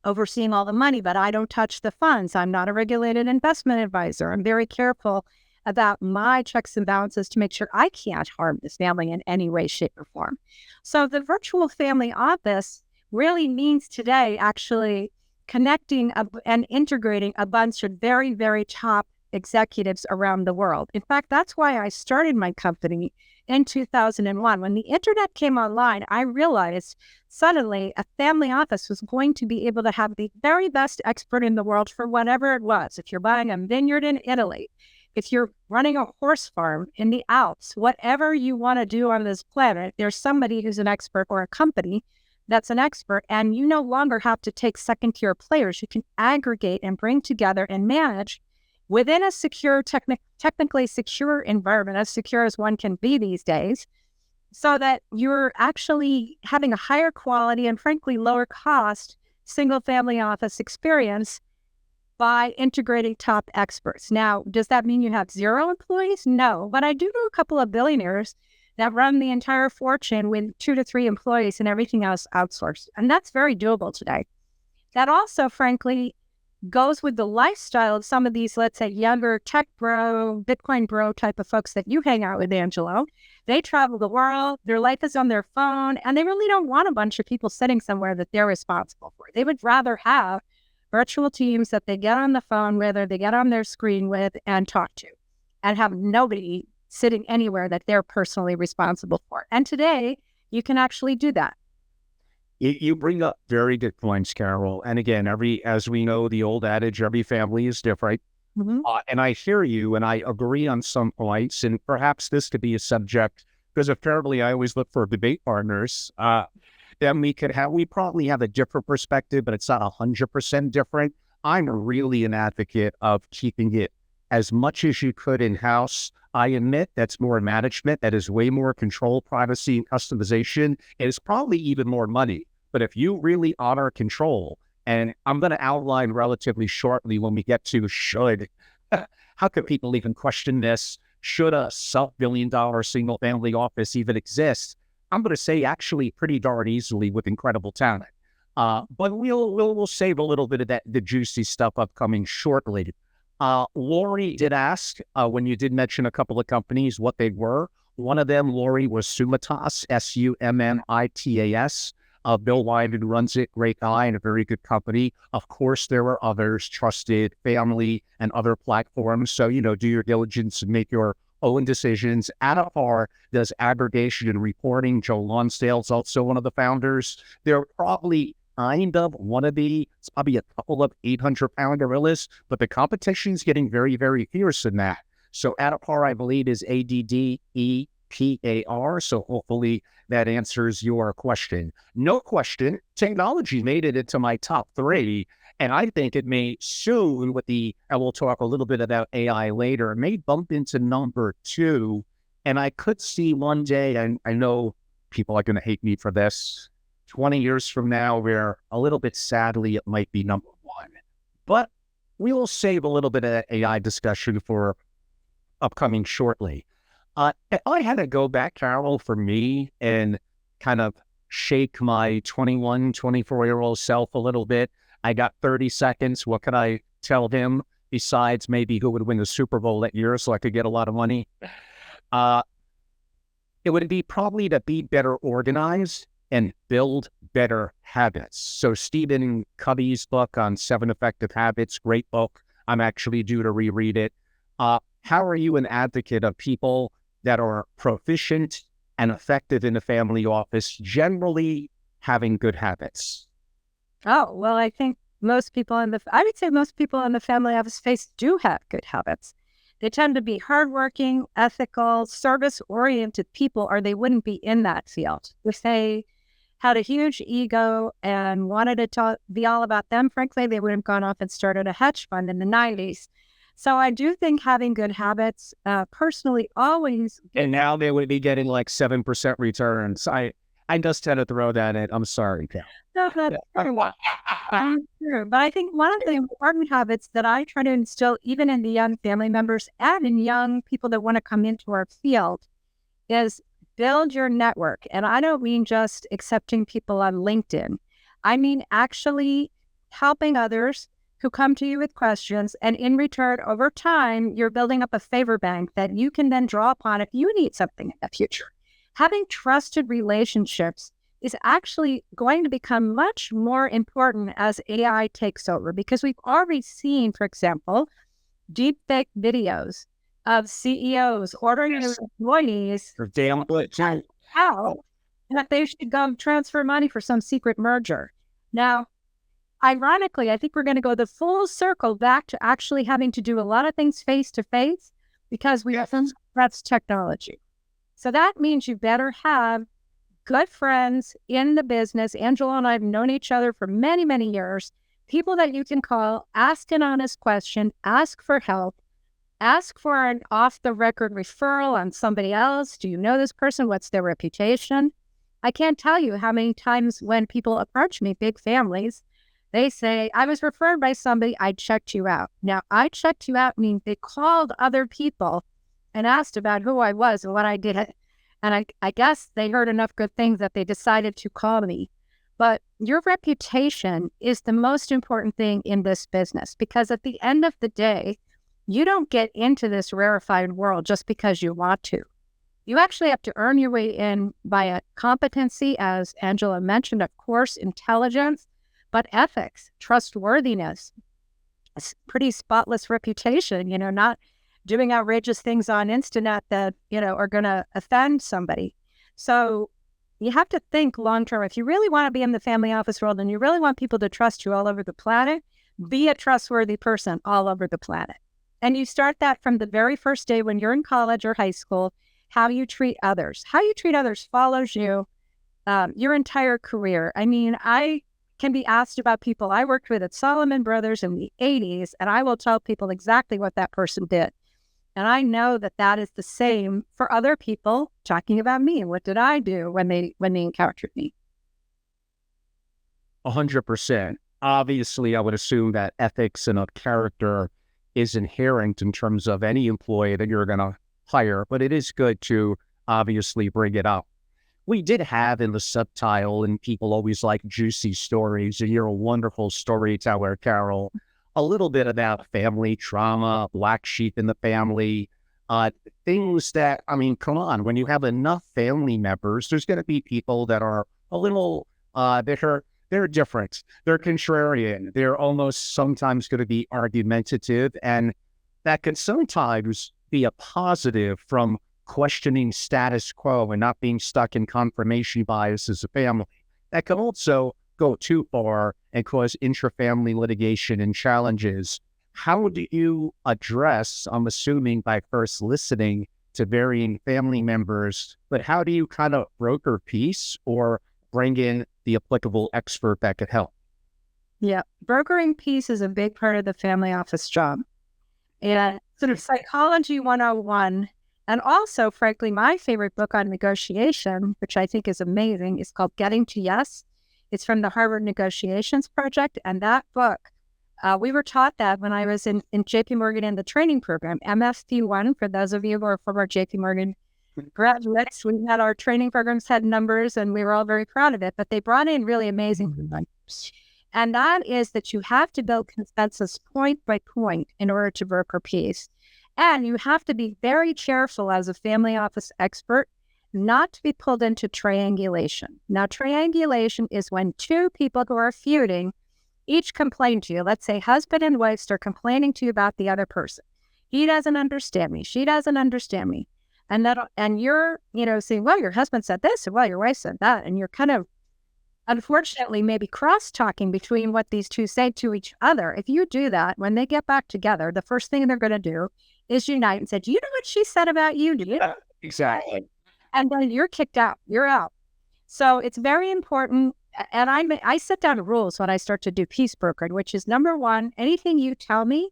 B: overseeing all the money, but I don't touch the funds. I'm not a regulated investment advisor. I'm very careful about my checks and balances to make sure I can't harm this family in any way, shape, or form. So the virtual family office really means today actually connecting and integrating a bunch of very, very top executives around the world. In fact, that's why I started my company in 2001. When the internet came online, I realized suddenly a family office was going to be able to have the very best expert in the world for whatever it was. If you're buying a vineyard in Italy, if you're running a horse farm in the Alps, whatever you want to do on this planet, there's somebody who's an expert or a company that's an expert, and you no longer have to take second-tier players. You can aggregate and bring together and manage within a secure, technically secure environment, as secure as one can be these days, so that you're actually having a higher quality and frankly lower cost single-family office experience by integrating top experts. Now, does that mean you have zero employees? No, but I do know a couple of billionaires that run the entire fortune with 2 to 3 employees and everything else outsourced. And that's very doable today. That also, frankly, goes with the lifestyle of some of these, let's say, younger tech bro, Bitcoin bro type of folks that you hang out with, Angelo. They travel the world, their life is on their phone, and they really don't want a bunch of people sitting somewhere that they're responsible for. They would rather have virtual teams that they get on the phone with or they get on their screen with and talk to, and have nobody sitting anywhere that they're personally responsible for. And today, you can actually do that.
A: You bring up very good points, Carol. And again, as we know, the old adage, every family is different.
B: Mm-hmm.
A: And I hear you, and I agree on some points. And perhaps this could be a subject, because apparently I always look for debate partners. Then we probably have a different perspective, but it's not 100% different. I'm really an advocate of keeping it as much as you could in-house. I admit that's more management, that is way more control, privacy, and customization, and it's probably even more money. But if you really honor control, and I'm going to outline relatively shortly when we get to should, how could people even question this? Should a sub-billion-dollar single-family office even exist? I'm going to say actually pretty darn easily with incredible talent. But we'll save a little bit of the juicy stuff upcoming shortly. Lori did ask, when you did mention a couple of companies, what they were. One of them, Lori, was Sumitas, Summitas. Bill Wyman runs it, great guy and a very good company. Of course, there are others, Trusted Family and other platforms. So, do your diligence and make your own decisions. Adapar does aggregation and reporting. Joe Lonsdale is also one of the founders. They're probably it's probably a couple of 800-pound gorillas, but the competition is getting very, very fierce in that. So Adapar, I believe, is ADDEPAR. So hopefully that answers your question. No question, technology made it into my top 3. And I think it may soon and we'll talk a little bit about AI later, it may bump into number 2. And I could see one day, and I know people are going to hate me for this, 20 years from now, where a little bit sadly, it might be number one. But we will save a little bit of AI discussion for upcoming shortly. If I had to go back, Carol, for me and kind of shake my 21, 24-year-old self a little bit, I got 30 seconds. What could I tell him besides maybe who would win the Super Bowl that year so I could get a lot of money? It would be probably to be better organized and build better habits. So Stephen Covey's book on 7 Effective Habits, great book. I'm actually due to reread it. How are you an advocate of people that are proficient and effective in the family office, generally having good habits?
B: Oh, well, I think I would say most people in the family office space do have good habits. They tend to be hardworking, ethical, service-oriented people, or they wouldn't be in that field. If they had a huge ego and wanted it to be all about them, frankly, they would have gone off and started a hedge fund in the 90s. So I do think having good habits, personally, always...
A: And now they would be getting like 7% returns. I just had to throw that in. I'm sorry, Cal.
B: No, that's true. But I think one of the important habits that I try to instill even in the young family members and in young people that want to come into our field is build your network. And I don't mean just accepting people on LinkedIn. I mean actually helping others who come to you with questions. And in return, over time, you're building up a favor bank that you can then draw upon if you need something in the future. Having trusted relationships is actually going to become much more important as AI takes over, because we've already seen, for example, deepfake videos of CEOs ordering their employees out that they should go transfer money for some secret merger. Now, ironically, I think we're going to go the full circle back to actually having to do a lot of things face to face because that's technology. So that means you better have good friends in the business. Angelo and I have known each other for many, many years. People that you can call, ask an honest question, ask for help, ask for an off-the-record referral on somebody else. Do you know this person? What's their reputation? I can't tell you how many times when people approach me, big families, they say, I was referred by somebody, I checked you out. Now, I checked you out means they called other people and asked about who I was and what I did. And I guess they heard enough good things that they decided to call me. But your reputation is the most important thing in this business, because at the end of the day, you don't get into this rarefied world just because you want to. You actually have to earn your way in by a competency, as Angela mentioned, of course, intelligence, but ethics, trustworthiness, a pretty spotless reputation, not doing outrageous things on Instanet that, are going to offend somebody. So you have to think long-term. If you really want to be in the family office world and you really want people to trust you all over the planet, be a trustworthy person all over the planet. And you start that from the very first day when you're in college or high school. How you treat others. How you treat others follows you your entire career. I mean, I can be asked about people I worked with at Solomon Brothers in the 80s, and I will tell people exactly what that person did. And I know that that is the same for other people talking about me. What did I do when they encountered me?
A: 100%. Obviously, I would assume that ethics and of character is inherent in terms of any employee that you're going to hire, but it is good to obviously bring it up. We did have in the subtitle, and people always like juicy stories, and you're a wonderful storyteller, Carol, a little bit about family trauma, black sheep in the family, things that, come on, when you have enough family members, there's going to be people that are a little, they're different. They're contrarian. They're almost sometimes going to be argumentative, and that can sometimes be a positive from questioning status quo and not being stuck in confirmation bias as a family. That can also go too far and cause intra-family litigation and challenges. How do you address, I'm assuming by first listening to varying family members, but how do you kind of broker peace or bring in the applicable expert that could help?
B: Yeah, brokering peace is a big part of the family office job. And sort of psychology 101, and also, frankly, my favorite book on negotiation, which I think is amazing, is called Getting to Yes. It's from the Harvard Negotiations Project. And that book We were taught that when I was in JP Morgan in the training program, MFP1, for those of you who are former JP Morgan graduates, we had our training programs had numbers and we were all very proud of it, but they brought in really amazing numbers. And that is that you have to build consensus point by point in order to broker peace. And you have to be very careful as a family office expert not to be pulled into triangulation. Now, triangulation is when two people who are feuding each complain to you. Let's say husband and wife start complaining to you about the other person. He doesn't understand me. She doesn't understand me. And you're, saying, well, your husband said this, and well, your wife said that. And you're kind of, unfortunately, maybe cross-talking between what these two say to each other. If you do that, when they get back together, the first thing they're going to do is unite and say, do you know what she said about you? Do you?
A: Exactly.
B: And then you're kicked out. You're out. So it's very important. And I set down rules when I start to do peace brokering, which is number one, anything you tell me,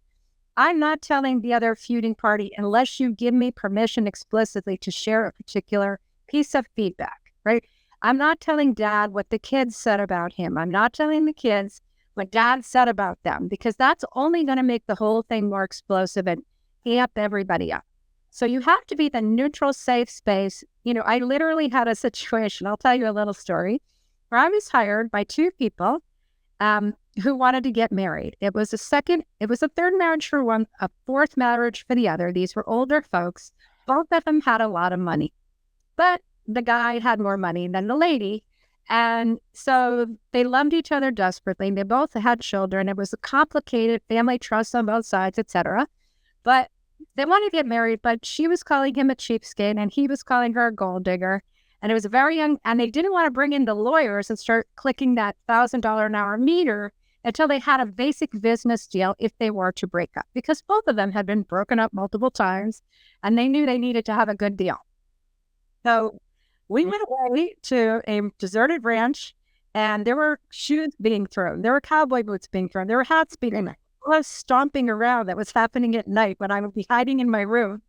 B: I'm not telling the other feuding party unless you give me permission explicitly to share a particular piece of feedback, right? I'm not telling dad what the kids said about him. I'm not telling the kids what dad said about them, because that's only going to make the whole thing more explosive and amp everybody up. So you have to be the neutral, safe space. I literally had a situation, I'll tell you a little story, where I was hired by two people who wanted to get married. It was a third marriage for one, a fourth marriage for the other. These were older folks. Both of them had a lot of money, but the guy had more money than the lady. And so they loved each other desperately. They both had children. It was a complicated family trust on both sides, etc. But they wanted to get married, but she was calling him a cheapskate and he was calling her a gold digger. And it was very young, and they didn't want to bring in the lawyers and start clicking that $1,000 an hour meter until they had a basic business deal if they were to break up, because both of them had been broken up multiple times and they knew they needed to have a good deal. So we went away to a deserted ranch, and there were shoes being thrown. There were cowboy boots being thrown. There were hats being thrown. I was stomping around. That was happening at night when I would be hiding in my room.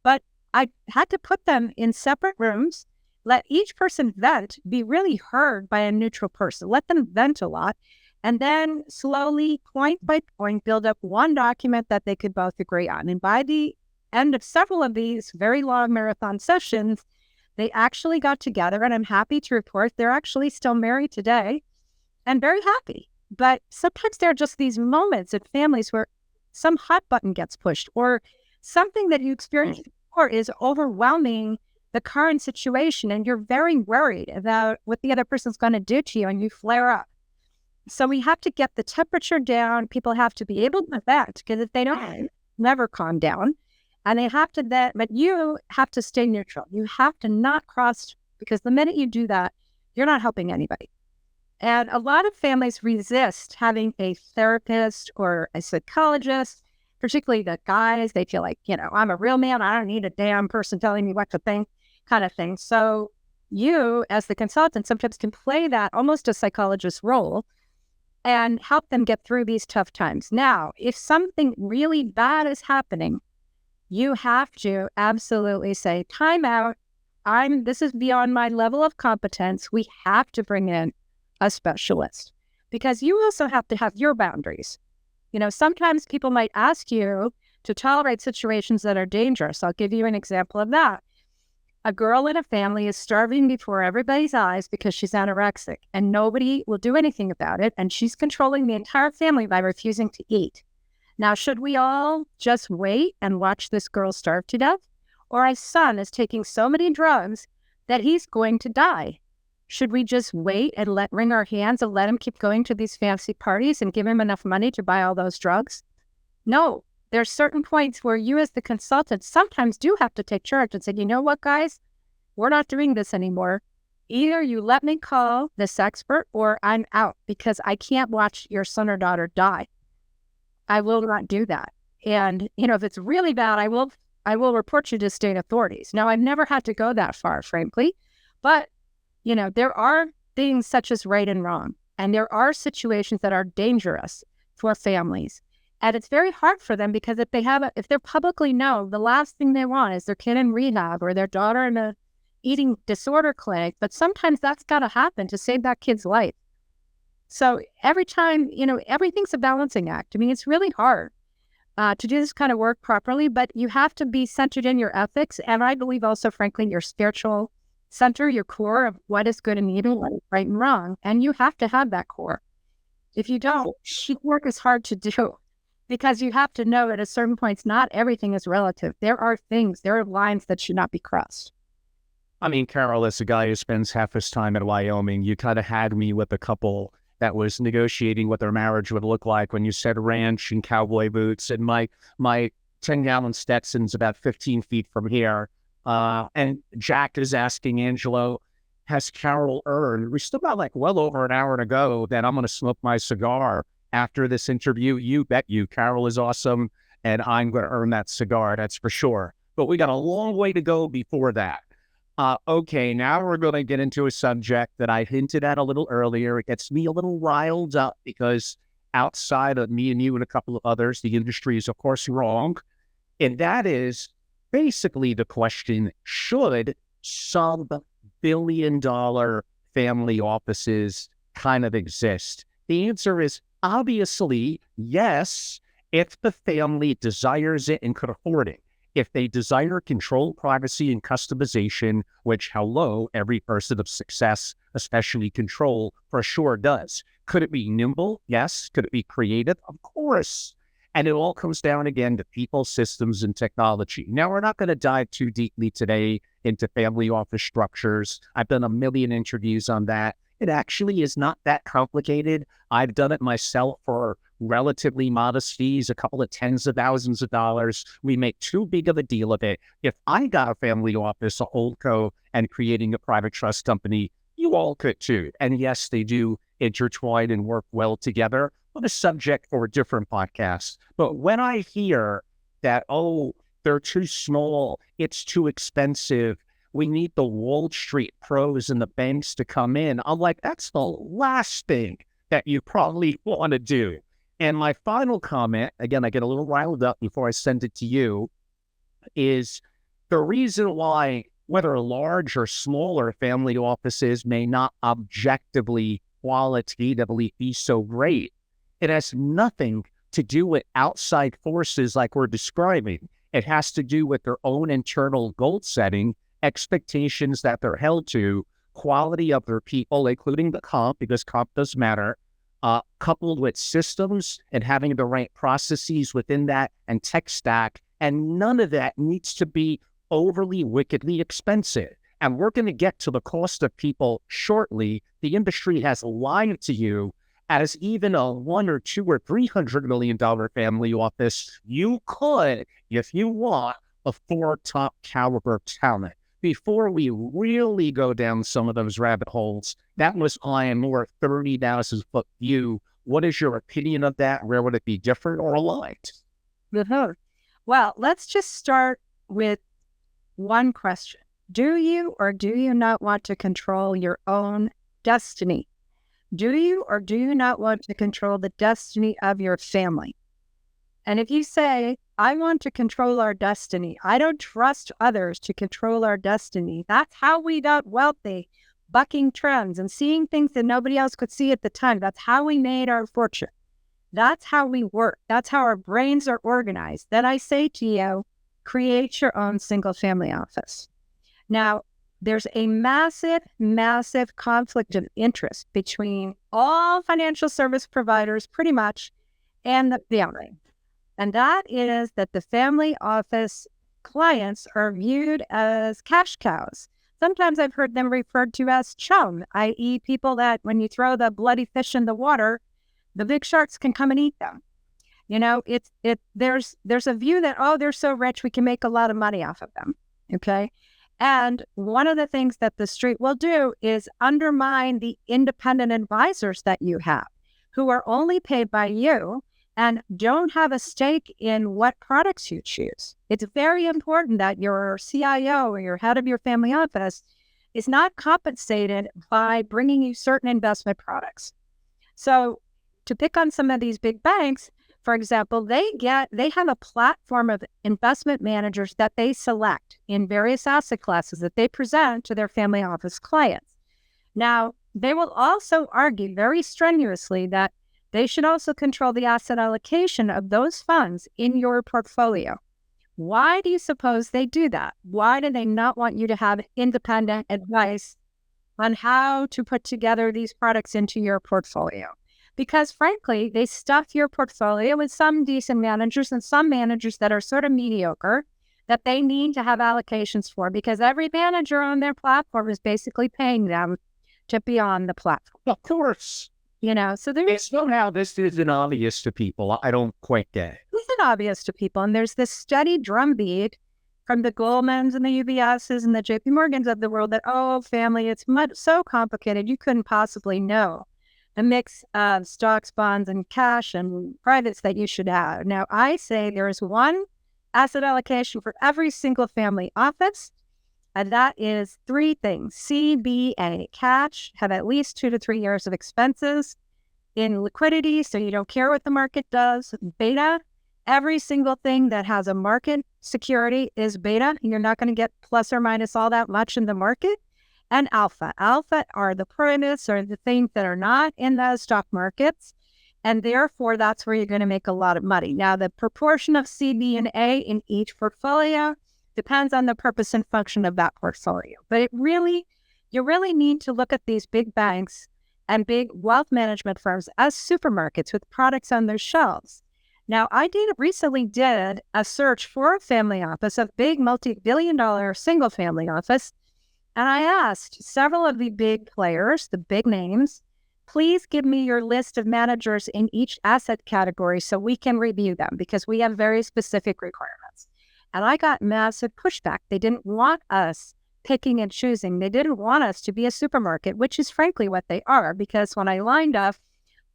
B: But I had to put them in separate rooms, let each person vent, be really heard by a neutral person, let them vent a lot, and then slowly, point by point, build up one document that they could both agree on. And by the end of several of these very long marathon sessions, they actually got together, and I'm happy to report they're actually still married today and very happy. But sometimes there are just these moments in families where some hot button gets pushed, or something that you experienced before is overwhelming the current situation, and you're very worried about what the other person's going to do to you, and you flare up. So we have to get the temperature down. People have to be able to vent, because if they don't, never calm down. And they have to then, but you have to stay neutral. You have to not cross, because the minute you do that, you're not helping anybody. And a lot of families resist having a therapist or a psychologist, particularly the guys. They feel like, I'm a real man. I don't need a damn person telling me what to think, kind of thing. So you, as the consultant, sometimes can play that almost a psychologist role and help them get through these tough times. Now, if something really bad is happening, you have to absolutely say, time out. This is beyond my level of competence. We have to bring in a specialist, because you also have to have your boundaries. Sometimes people might ask you to tolerate situations that are dangerous. I'll give you an example of that. A girl in a family is starving before everybody's eyes because she's anorexic, and nobody will do anything about it. And she's controlling the entire family by refusing to eat. Now, should we all just wait and watch this girl starve to death? Or our son is taking so many drugs that he's going to die. Should we just wait and wring our hands and let him keep going to these fancy parties and give him enough money to buy all those drugs? No, there's certain points where you as the consultant sometimes do have to take charge and say, you know what, guys, we're not doing this anymore. Either you let me call this expert or I'm out, because I can't watch your son or daughter die. I will not do that. And, if it's really bad, I will report you to state authorities. Now, I've never had to go that far, frankly, but there are things such as right and wrong, and there are situations that are dangerous for families. And it's very hard for them, because if they're publicly known, the last thing they want is their kid in rehab or their daughter in a eating disorder clinic. But sometimes that's got to happen to save that kid's life. So every time, everything's a balancing act. I mean, it's really hard to do this kind of work properly, but you have to be centered in your ethics. And I believe also, frankly, your spiritual center, your core of what is good and evil, what is right and wrong. And you have to have that core. If you don't, work is hard to do because you have to know at a certain point, not everything is relative. There are lines that should not be crossed.
A: I mean, Carol, as a guy who spends half his time in Wyoming, you kind of had me with a couple that was negotiating what their marriage would look like when you said ranch and cowboy boots. And my 10-gallon Stetson's about 15 feet from here. And Jack is asking Angelo, has Carol earned? We still got well over an hour to go. Then I'm going to smoke my cigar after this interview. You bet you. Carol is awesome. And I'm going to earn that cigar. That's for sure. But we got a long way to go before that. Okay, now we're going to get into a subject that I hinted at a little earlier. It gets me a little riled up because outside of me and you and a couple of others, the industry is, of course, wrong. And that is basically the question, should sub-billion-dollar family offices kind of exist? The answer is obviously yes, if the family desires it and could afford it. If they desire control, privacy, and customization, which, hello, every person of success, especially control, for sure does. Could it be nimble? Yes. Could it be creative? Of course. And it all comes down again to people, systems, and technology. Now, we're not going to dive too deeply today into family office structures. I've done a million interviews on that. It actually is not that complicated. I've done it myself for relatively modest fees, a couple of tens of thousands of dollars. We make too big of a deal of it. If I got a family office, a holdco, and creating a private trust company, you all could too. And yes, they do intertwine and work well together. But a subject for a different podcast. But when I hear that, oh, they're too small, it's too expensive, we need the Wall Street pros and the banks to come in, I'm like, that's the last thing that you probably want to do. And my final comment, again, I get a little riled up before I send it to you, is the reason why whether large or smaller family offices may not objectively, qualitatively be so great, it has nothing to do with outside forces like we're describing. It has to do with their own internal goal setting, expectations that they're held to, quality of their people, including the comp, because comp does matter, coupled with systems and having the right processes within that and tech stack. And none of that needs to be overly wickedly expensive. And we're going to get to the cost of people shortly. The industry has lied to you as even a $100 or $200 or $300 million family office, you could, if you want, afford top caliber talent. Before we really go down some of those rabbit holes, that was on a more 30,000 foot view. What is your opinion of that? Where would it be different or aligned?
B: Well, let's just start with one question. Do you or do you not want to control your own destiny? Do you or do you not want to control the destiny of your family? And if you say, I want to control our destiny, I don't trust others to control our destiny, that's how we got wealthy, bucking trends and seeing things that nobody else could see at the time. That's how we made our fortune. That's how we work. That's how our brains are organized. Then I say to you, create your own single family office. Now, there's a massive, massive conflict of interest between all financial service providers, pretty much, and the family. And that is that the family office clients are viewed as cash cows. Sometimes I've heard them referred to as chum, i.e. people that when you throw the bloody fish in the water, the big sharks can come and eat them. You know, there's a view that, oh, they're so rich, we can make a lot of money off of them, okay? And one of the things that the street will do is undermine the independent advisors that you have, who are only paid by you and don't have a stake in what products you choose. It's very important that your CIO or your head of your family office is not compensated by bringing you certain investment products. So to pick on some of these big banks, for example, they have a platform of investment managers that they select in various asset classes that they present to their family office clients. Now, They will also argue very strenuously that they should also control the asset allocation of those funds in your portfolio. Why do you suppose they do that? Why do they not want you to have independent advice on how to put together these products into your portfolio? Because frankly, they stuff your portfolio with some decent managers and some managers that are sort of mediocre that they need to have allocations for, because every manager on their platform is basically paying them to be on the platform.
A: Of course.
B: So there's
A: Somehow this isn't obvious to people. I don't quite get it.
B: This is obvious to people. And there's this steady drumbeat from the Goldmans and the UBSs and the JP Morgans of the world that, oh, family, it's so complicated. You couldn't possibly know the mix of stocks, bonds, and cash and privates that you should have. Now, I say there is one asset allocation for every single family office, and that is three things. CBA, cash, have at least 2 to 3 years of expenses in liquidity, so you don't care what the market does. Beta, every single thing that has a market security is beta. You're not going to get plus or minus all that much in the market. And alpha. Alpha are the privates or the things that are not in the stock markets. And therefore, that's where you're going to make a lot of money. Now, the proportion of C, B, and A in each portfolio depends on the purpose and function of that portfolio. But you really need to look at these big banks and big wealth management firms as supermarkets with products on their shelves. Now, I recently did a search for a family office, a big multi-billion-dollar single-family office, and I asked several of the big players, the big names, please give me your list of managers in each asset category so we can review them, because we have very specific requirements. And I got massive pushback. They didn't want us picking and choosing. They didn't want us to be a supermarket, which is frankly what they are, because when I lined up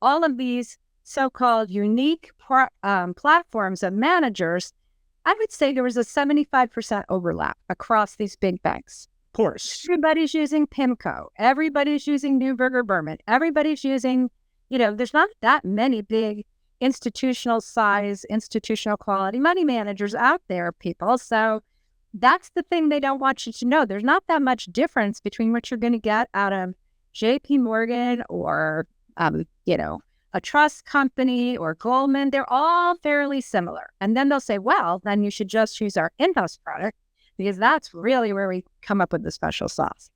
B: all of these so-called unique platforms of managers, I would say there was a 75% overlap across these big banks.
A: Of course.
B: Everybody's using PIMCO. Everybody's using Neuberger Berman. Everybody's using, there's not that many big institutional size, institutional quality money managers out there, people. So that's the thing they don't want you to know. There's not that much difference between what you're going to get out of JP Morgan or, a trust company or Goldman. They're all fairly similar. And then they'll say, well, then you should just use our in-house product, because that's really where we come up with the special sauce.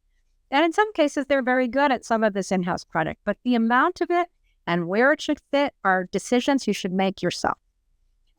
B: And in some cases, they're very good at some of this in-house product, but the amount of it and where it should fit are decisions you should make yourself.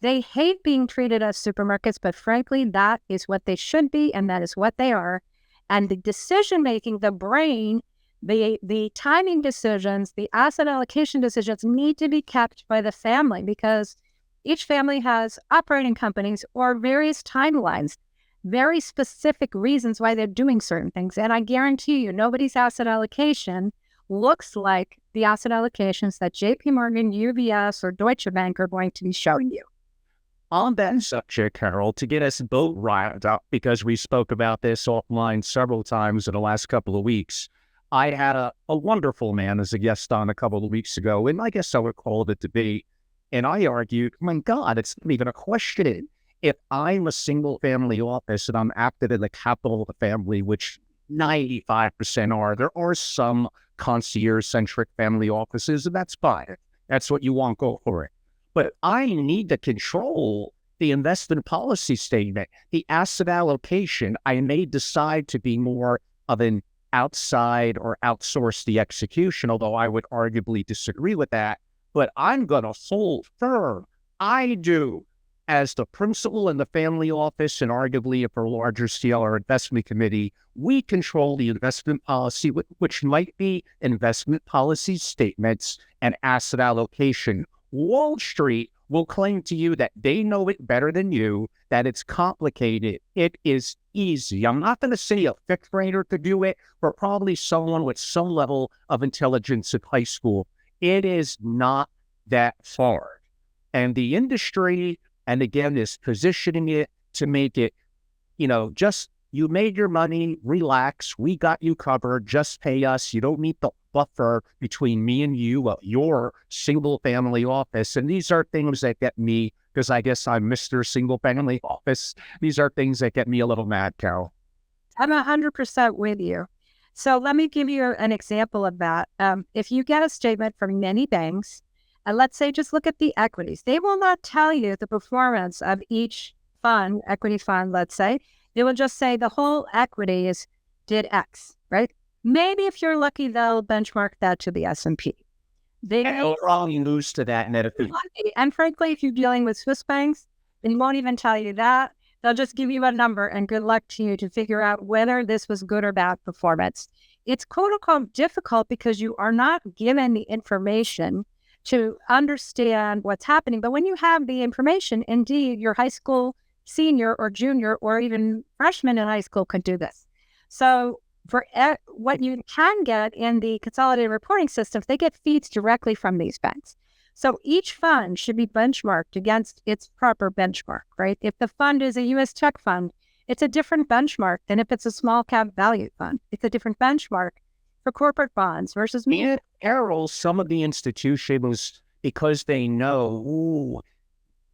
B: They hate being treated as supermarkets, but frankly, that is what they should be, and that is what they are. And the decision-making, the brain, the timing decisions, the asset allocation decisions need to be kept by the family, because each family has operating companies or various timelines, very specific reasons why they're doing certain things. And I guarantee you, nobody's asset allocation looks like the asset allocations that JP Morgan, UBS, or Deutsche Bank are going to be showing you.
A: On that subject, Carol, to get us both riled up, because we spoke about this offline several times in the last couple of weeks, I had a wonderful man as a guest on a couple of weeks ago, and I guess I would call it a debate. And I argued, my God, it's not even a question. If I'm a single family office and I'm active in the capital of the family, which 95% are, there are some concierge-centric family offices, and that's fine. That's what you want, go for it. But I need to control the investment policy statement, the asset allocation. I may decide to be more of an outside or outsource the execution, although I would arguably disagree with that. But I'm going to hold firm. I do, as the principal in the family office, and arguably if a larger scale or investment committee, we control the investment policy, which might be investment policy statements and asset allocation. Wall Street will claim to you that they know it better than you, that it's complicated. It is easy. I'm not going to say a fifth grader could do it, but probably someone with some level of intelligence in high school. It is not that hard. And the industry, and again, is positioning it to make it, just you made your money, relax, we got you covered, just pay us. You don't need the buffer between me and you, your single family office. And these are things that get me, because I guess I'm Mr. Single Family Office. These are things that get me a little mad, Carol.
B: I'm 100% with you. So let me give you an example of that. If you get a statement from many banks, and let's say just look at the equities, they will not tell you the performance of each fund, equity fund, let's say. They will just say the whole equities did X, right? Maybe if you're lucky, they'll benchmark that to the S&P. They
A: And we're all used to that net.
B: And frankly, if you're dealing with Swiss banks, they won't even tell you that. They'll just give you a number and good luck to you to figure out whether this was good or bad performance. It's quote unquote difficult because you are not given the information to understand what's happening. But when you have the information, indeed, your high school senior or junior or even freshman in high school could do this. So for what you can get in the consolidated reporting systems, they get feeds directly from these banks. So each fund should be benchmarked against its proper benchmark, right? If the fund is a U.S. tech fund, it's a different benchmark than if it's a small cap value fund. It's a different benchmark for corporate bonds versus
A: And Errol, some of the institutions, because they know,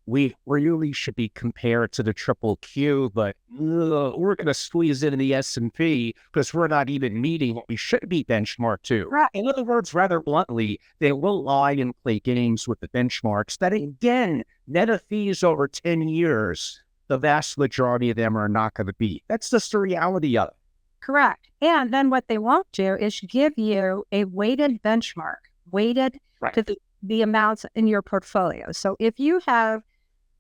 A: we really should be compared to the triple Q, but we're going to squeeze into the S&P because we're not even meeting what we should be benchmarked to.
B: Right.
A: In other words, rather bluntly, they will lie and play games with the benchmarks that, again, net of fees over 10 years, the vast majority of them are not going to beat. That's just the reality of it.
B: Correct. And then what they won't do is give you a weighted benchmark, weighted to the amounts in your portfolio. So if you have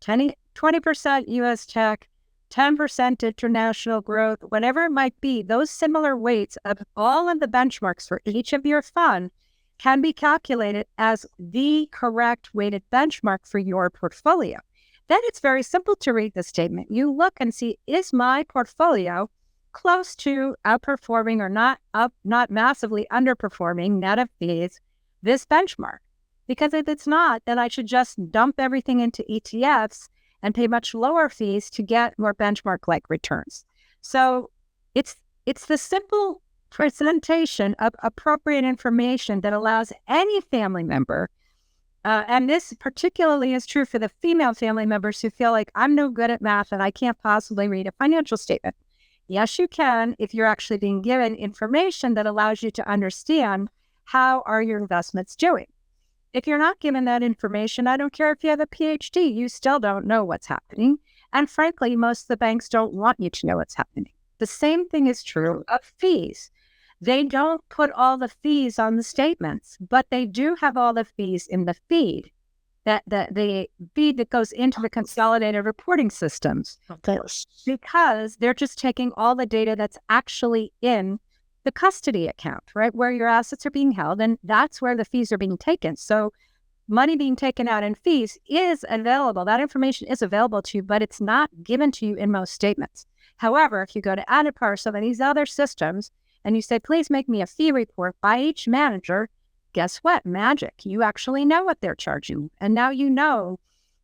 B: 20% U.S. tech, 10% international growth, whatever it might be, those similar weights of all of the benchmarks for each of your fund can be calculated as the correct weighted benchmark for your portfolio. Then it's very simple to read the statement. You look and see, is my portfolio close to outperforming or not massively underperforming net of fees, this benchmark? Because if it's not, then I should just dump everything into ETFs and pay much lower fees to get more benchmark-like returns. So it's the simple presentation of appropriate information that allows any family member, and this particularly is true for the female family members who feel like I'm no good at math and I can't possibly read a financial statement. Yes, you can if you're actually being given information that allows you to understand how are your investments doing. If you're not given that information, I don't care if you have a PhD, you still don't know what's happening. And frankly, most of the banks don't want you to know what's happening. The same thing is true of fees. They don't put all the fees on the statements, but they do have all the fees in the feed, the feed that goes into the consolidated reporting systems.
A: Of course.
B: Because they're just taking all the data that's actually in the custody account, right, where your assets are being held, and that's where the fees are being taken. So money being taken out in fees is available. That information is available to you, but it's not given to you in most statements. However, if you go to Anapar, some of these other systems, and you say, please make me a fee report by each manager, guess what? Magic. You actually know what they're charging. And now you know,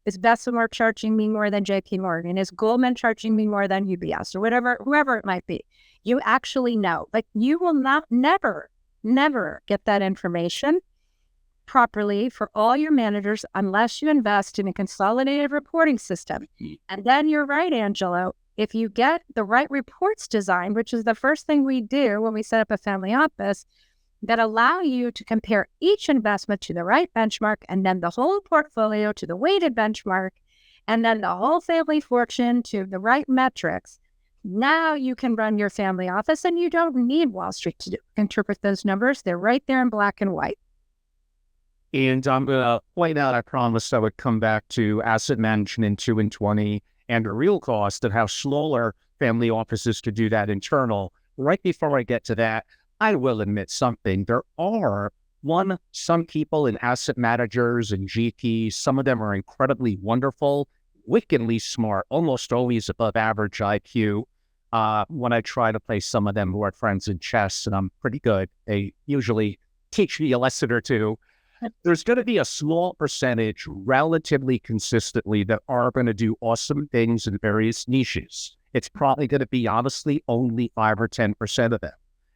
B: is Bessemer charging me more than JP Morgan? Is Goldman charging me more than UBS or whoever it might be? You actually know, but you will never get that information properly for all your managers unless you invest in a consolidated reporting system. And then you're right, Angelo, if you get the right reports designed, which is the first thing we do when we set up a family office, that allow you to compare each investment to the right benchmark and then the whole portfolio to the weighted benchmark and then the whole family fortune to the right metrics. Now you can run your family office and you don't need Wall Street to interpret those numbers. They're right there in black and white.
A: And I'm going to point out, I promised I would come back to asset management 2 and 20 and the real cost of how smaller family offices could do that internal. Right before I get to that, I will admit something. There are some people in asset managers and GPs, some of them are incredibly wonderful, wickedly smart, almost always above average IQ. When I try to play some of them who are friends in chess, and I'm pretty good, they usually teach me a lesson or two. There's going to be a small percentage relatively consistently that are going to do awesome things in various niches. It's probably going to be, honestly, only 5 or 10% of them.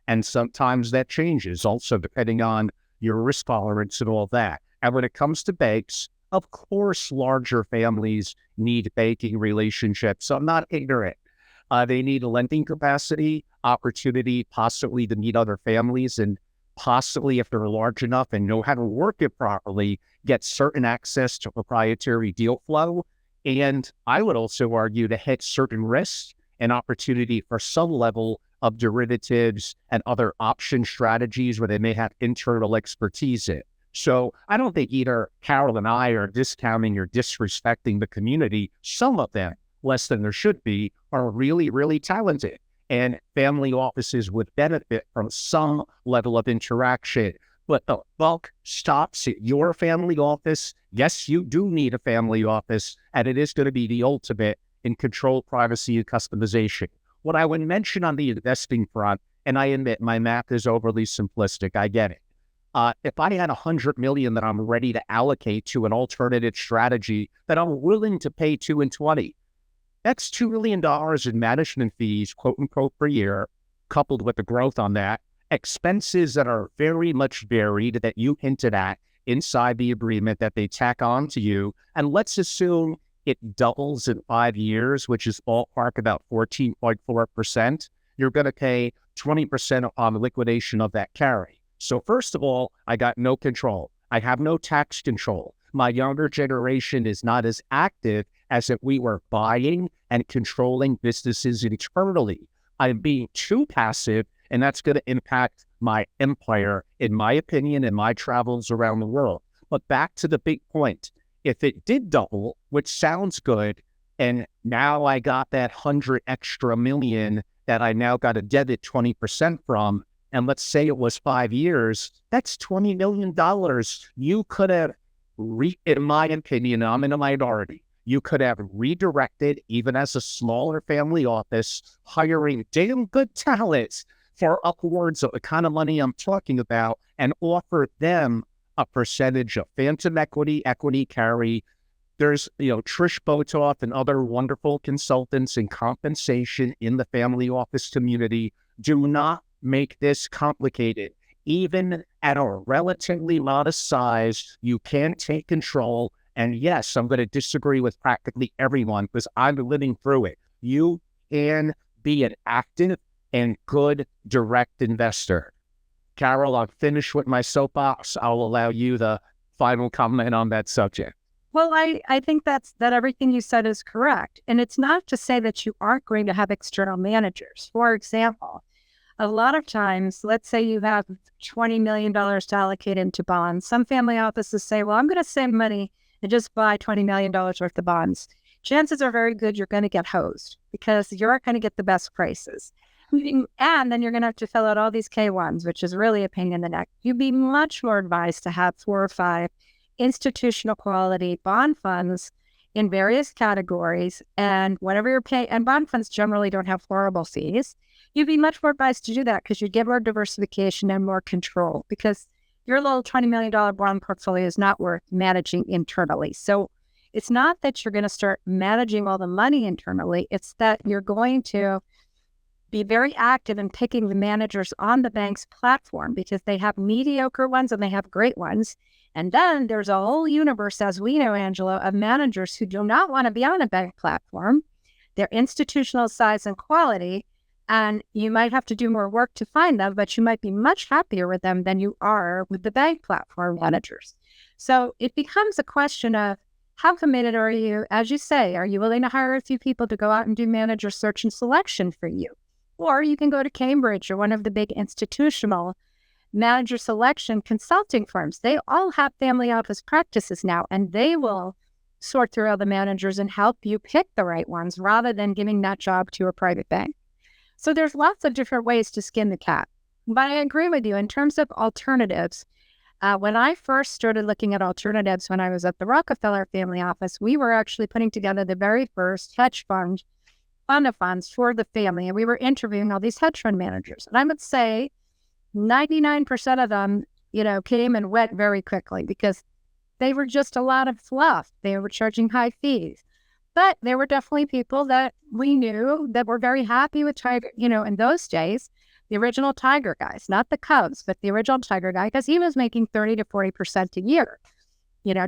A: And sometimes that changes also depending on your risk tolerance and all that. And when it comes to banks, of course, larger families need banking relationships. So I'm not ignorant. They need a lending capacity, opportunity, possibly to meet other families, and possibly, if they're large enough and know how to work it properly, get certain access to proprietary deal flow. And I would also argue to hedge certain risks and opportunity for some level of derivatives and other option strategies where they may have internal expertise in. So I don't think either Carol and I are discounting or disrespecting the community. Some of them, less than there should be, are really, really talented. And family offices would benefit from some level of interaction. But the buck stops at your family office. Yes, you do need a family office, and it is going to be the ultimate in control, privacy, and customization. What I would mention on the investing front, and I admit my math is overly simplistic, I get it. If I had $100 million that I'm ready to allocate to an alternative strategy that I'm willing to pay 2 and 20, that's $2 million in management fees, quote unquote, per year, coupled with the growth on that. Expenses that are very much varied that you hinted at inside the agreement that they tack on to you. And let's assume it doubles in 5 years, which is ballpark about 14.4%. You're going to pay 20% upon liquidation of that carry. So first of all, I got no control. I have no tax control. My younger generation is not as active as if we were buying and controlling businesses internally. I'm being too passive, and that's going to impact my empire, in my opinion, in my travels around the world. But back to the big point. If it did double, which sounds good, and now I got that 100 extra million that I now got to debit 20% from, and let's say it was 5 years, that's $20 million. You could have, in my opinion, I'm in a minority, you could have redirected, even as a smaller family office, hiring damn good talent for upwards of the kind of money I'm talking about, and offer them a percentage of phantom equity carry. There's, Trish Botoff and other wonderful consultants in compensation in the family office community. Do not make this complicated. Even at a relatively modest size, you can take control. And yes, I'm going to disagree with practically everyone because I'm living through it. You can be an active and good direct investor. Carol, I'm finished with my soapbox. I'll allow you the final comment on that subject.
B: Well, I think that everything you said is correct. And it's not to say that you aren't going to have external managers. For example, a lot of times, let's say you have $20 million to allocate into bonds. Some family offices say, well, I'm going to save money and just buy $20 million worth of bonds. Chances are very good you're going to get hosed because you're going to get the best prices. And then you're going to have to fill out all these K1s, which is really a pain in the neck. You'd be much more advised to have 4 or 5 institutional quality bond funds in various categories, and whatever you're paying, and bond funds generally don't have horrible fees. You'd be much more advised to do that because you get more diversification and more control, because your little $20 million bond portfolio is not worth managing internally. So it's not that you're going to start managing all the money internally. It's that you're going to be very active in picking the managers on the bank's platform, because they have mediocre ones and they have great ones. And then there's a whole universe, as we know, Angelo, of managers who do not want to be on a bank platform. They're institutional size and quality, and you might have to do more work to find them, but you might be much happier with them than you are with the bank platform managers. So it becomes a question of how committed are you? As you say, are you willing to hire a few people to go out and do manager search and selection for you? Or you can go to Cambridge or one of the big institutional manager selection consulting firms. They all have family office practices now, and they will sort through all the managers and help you pick the right ones rather than giving that job to a private bank. So there's lots of different ways to skin the cat. But I agree with you in terms of alternatives. When I first started looking at alternatives when I was at the Rockefeller family office, we were actually putting together the very first hedge fund of funds for the family, and we were interviewing all these hedge fund managers. And I would say 99% of them, came and went very quickly because they were just a lot of fluff. They were charging high fees. But there were definitely people that we knew that were very happy with Tiger, in those days, the original Tiger guys, not the Cubs, but the original Tiger guy, because he was making 30 to 40% a year.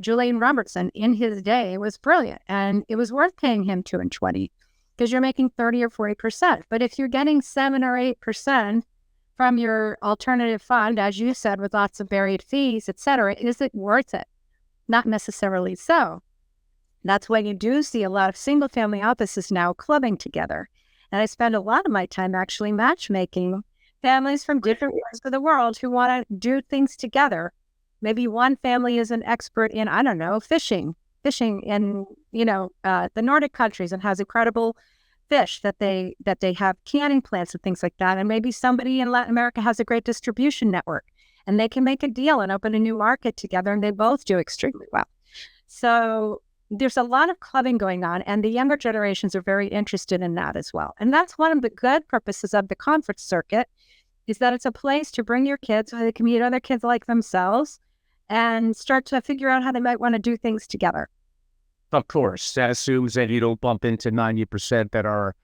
B: Julian Robertson in his day was brilliant, and it was worth paying him 2 and 20. because you're making 30 or 40%. But if you're getting 7 or 8% from your alternative fund, as you said, with lots of buried fees, et cetera, is it worth it? Not necessarily so. That's why you do see a lot of single family offices now clubbing together. And I spend a lot of my time actually matchmaking families from different parts of the world who want to do things together. Maybe one family is an expert in, I don't know, fishing in, the Nordic countries and has incredible fish that they have canning plants and things like that. And maybe somebody in Latin America has a great distribution network and they can make a deal and open a new market together, and they both do extremely well. So there's a lot of clubbing going on, and the younger generations are very interested in that as well. And that's one of the good purposes of the conference circuit, is that it's a place to bring your kids where they can meet other kids like themselves and start to figure out how they might want to do things together.
A: Of course, that assumes that you don't bump into 90% that are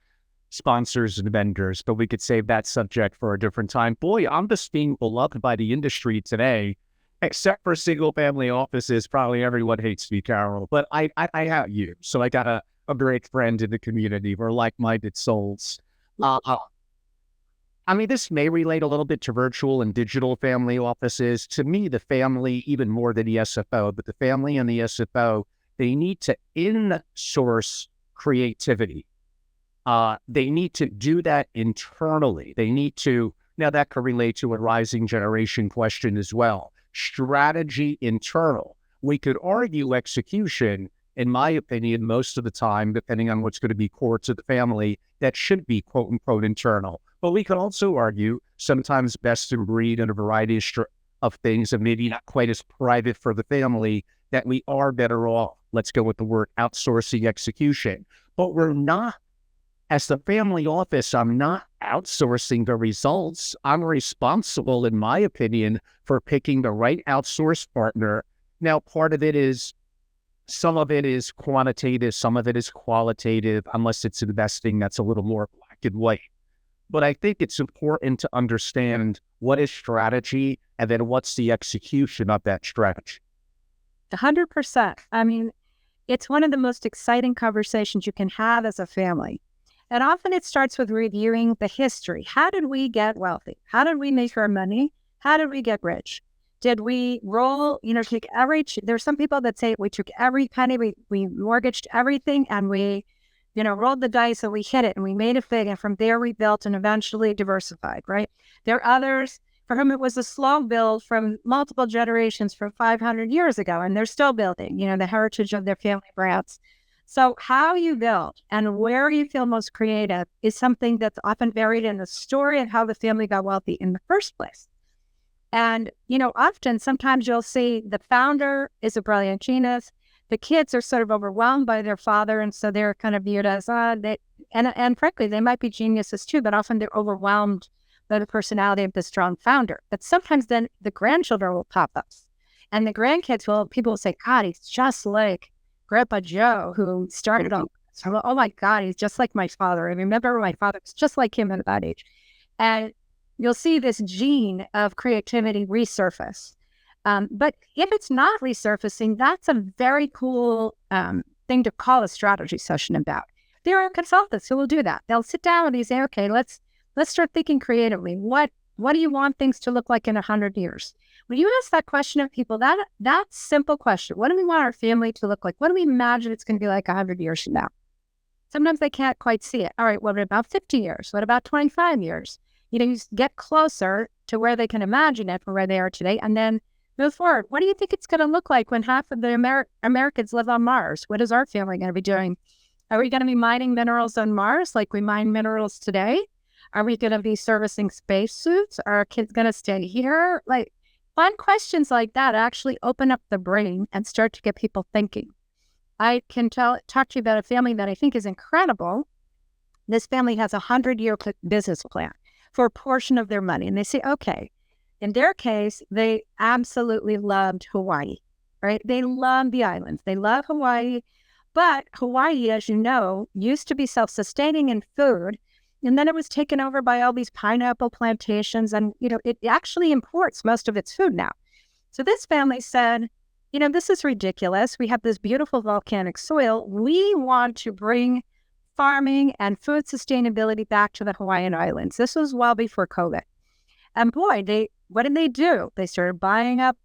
A: sponsors and vendors, but we could save that subject for a different time. Boy, I'm just being beloved by the industry today, except for single family offices. Probably everyone hates me, Carol, but I have you. So I got a great friend in the community. We're like-minded souls. This may relate a little bit to virtual and digital family offices. To me, the family, even more than the SFO, but the family and the SFO, they need to in-source creativity. They need to do that internally. They need to, now that could relate to a rising generation question as well. Strategy internal. We could argue execution, in my opinion, most of the time, depending on what's going to be core to the family, that should be quote unquote internal. But we could also argue sometimes best in breed and a variety of things, and maybe not quite as private for the family, that we are better off, let's go with the word, outsourcing execution. But we're not, as the family office, I'm not outsourcing the results. I'm responsible, in my opinion, for picking the right outsource partner. Now, part of it is, some of it is quantitative, some of it is qualitative, unless it's investing that's a little more black and white. But I think it's important to understand what is strategy and then what's the execution of that strategy.
B: 100%. It's one of the most exciting conversations you can have as a family. And often it starts with reviewing the history. How did we get wealthy? How did we make our money? How did we get rich? Did we roll, there's some people that say we took every penny, we mortgaged everything, and we, rolled the dice and we hit it and we made it big. And from there we built and eventually diversified, right? There are others for whom it was a slow build from multiple generations from 500 years ago, and they're still building, the heritage of their family brands. So how you build and where you feel most creative is something that's often buried in the story of how the family got wealthy in the first place. And, often, sometimes you'll see the founder is a brilliant genius. The kids are sort of overwhelmed by their father, and so they're kind of viewed as, and frankly, they might be geniuses too, but often they're overwhelmed by the personality of the strong founder. But sometimes then the grandchildren will pop up, and the grandkids people will say, God, he's just like Grandpa Joe, who started on, oh my God, he's just like my father. I remember my father was just like him at that age. And you'll see this gene of creativity resurface. But if it's not resurfacing, that's a very cool thing to call a strategy session about. There are consultants who will do that. They'll sit down with you and say, okay, let's start thinking creatively. What do you want things to look like in 100 years? When you ask that question of people, that simple question, what do we want our family to look like? What do we imagine it's going to be like 100 years from now? Sometimes they can't quite see it. All right, what about 50 years? What about 25 years? You get closer to where they can imagine it from where they are today, and then move forward. What do you think it's going to look like when half of the Americans live on Mars? What is our family going to be doing? Are we going to be mining minerals on Mars like we mine minerals today? Are we going to be servicing spacesuits? Are our kids going to stay here? Fun questions like that actually open up the brain and start to get people thinking. I can talk to you about a family that I think is incredible. This family has a 100-year business plan for a portion of their money. And they say, okay, in their case, they absolutely loved Hawaii, right? They love the islands. They love Hawaii. But Hawaii, as you know, used to be self-sustaining in food. And then it was taken over by all these pineapple plantations. And, it actually imports most of its food now. So this family said, this is ridiculous. We have this beautiful volcanic soil. We want to bring farming and food sustainability back to the Hawaiian Islands. This was well before COVID. And boy, what did they do? They started buying up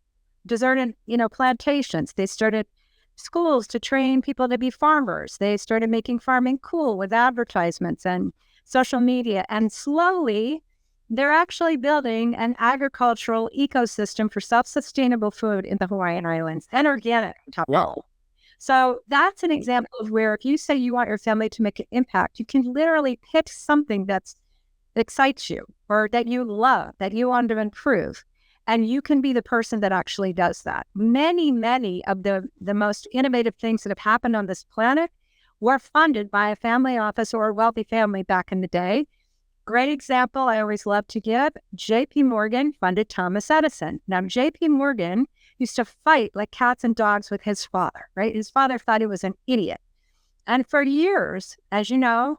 B: deserted, plantations. They started schools to train people to be farmers. They started making farming cool with advertisements and social media. And slowly, they're actually building an agricultural ecosystem for self-sustainable food in the Hawaiian Islands and organic.
A: Wow.
B: So that's an example of where if you say you want your family to make an impact, you can literally pick something that excites you or that you love, that you want to improve. And you can be the person that actually does that. Many, many of the most innovative things that have happened on this planet were funded by a family office or a wealthy family back in the day. Great example I always love to give, J.P. Morgan funded Thomas Edison. Now, J.P. Morgan used to fight like cats and dogs with his father, right? His father thought he was an idiot. And for years, as you know,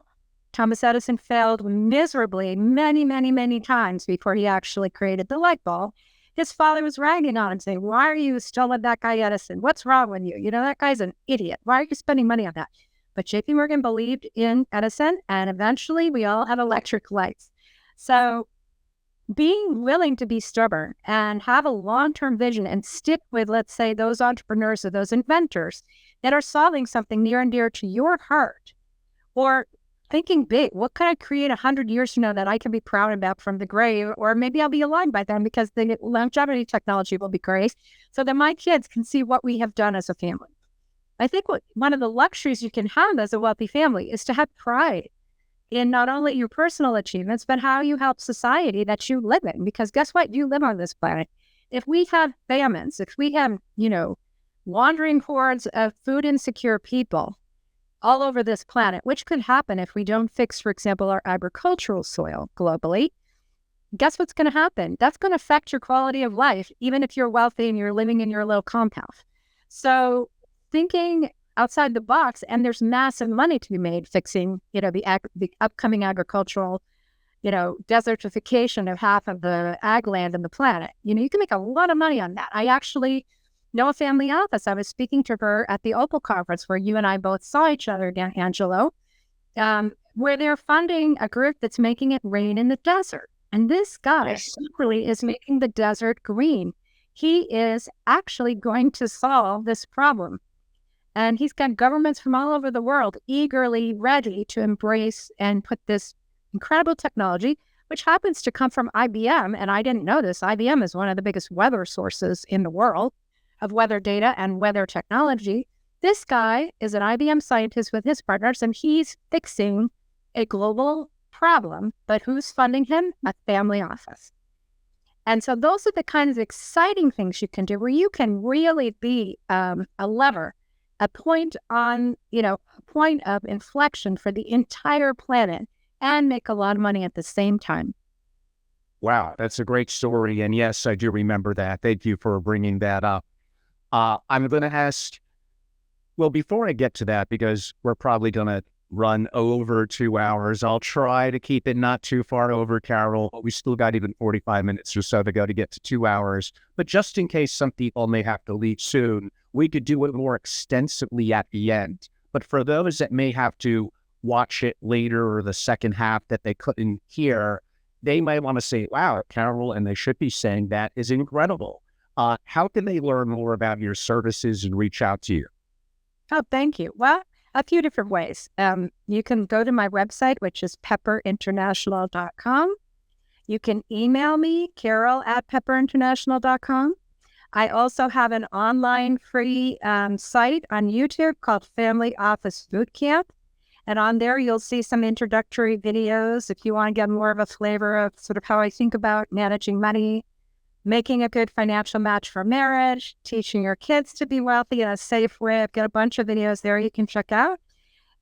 B: Thomas Edison failed miserably many, many, many times before he actually created the light bulb. His father was ragging on him, saying, why are you still with that guy Edison? What's wrong with you? That guy's an idiot. Why are you spending money on that? But J.P. Morgan believed in Edison, and eventually we all had electric lights. So being willing to be stubborn and have a long-term vision and stick with, let's say, those entrepreneurs or those inventors that are solving something near and dear to your heart, or thinking big, what can I create 100 years from now that I can be proud about from the grave? Or maybe I'll be alive by then because the longevity technology will be great so that my kids can see what we have done as a family. I think one of the luxuries you can have as a wealthy family is to have pride in not only your personal achievements, but how you help society that you live in. Because guess what? You live on this planet. If we have famines, if we have, wandering hordes of food insecure people all over this planet, which could happen if we don't fix, for example, our agricultural soil globally, guess what's going to happen? That's going to affect your quality of life, even if you're wealthy and you're living in your little compound. So thinking outside the box, and there's massive money to be made fixing, the upcoming agricultural, desertification of half of the ag land on the planet. You can make a lot of money on that. I actually know a family office. I was speaking to her at the Opal conference where you and I both saw each other again, Angelo, where they're funding a group that's making it rain in the desert. And this guy really is making the desert green. He is actually going to solve this problem. And he's got governments from all over the world eagerly ready to embrace and put this incredible technology, which happens to come from IBM. And I didn't know this. IBM is one of the biggest weather sources in the world of weather data and weather technology. This guy is an IBM scientist with his partners, and he's fixing a global problem. But who's funding him? A family office. And so those are the kinds of exciting things you can do where you can really be a lever, a point on, a point of inflection for the entire planet and make a lot of money at the same time.
A: Wow, that's a great story. And yes, I do remember that. Thank you for bringing that up. I'm going to ask, well, before I get to that, because we're probably going to run over 2 hours, I'll try to keep it not too far over, Carol. We still got even 45 minutes or so to go to get to 2 hours. But just in case some people may have to leave soon, we could do it more extensively at the end. But for those that may have to watch it later or the second half that they couldn't hear, they might want to say, wow, Carol, and they should be saying that is incredible. How can they learn more about your services and reach out to you?
B: Oh, thank you. Well, a few different ways. You can go to my website, which is pepperinternational.com. You can email me, carol@pepperinternational.com. I also have an online free site on YouTube called Family Office Bootcamp. And on there, you'll see some introductory videos if you want to get more of a flavor of sort of how I think about managing money, making a good financial match for marriage, teaching your kids to be wealthy in a safe way. I've got a bunch of videos there you can check out.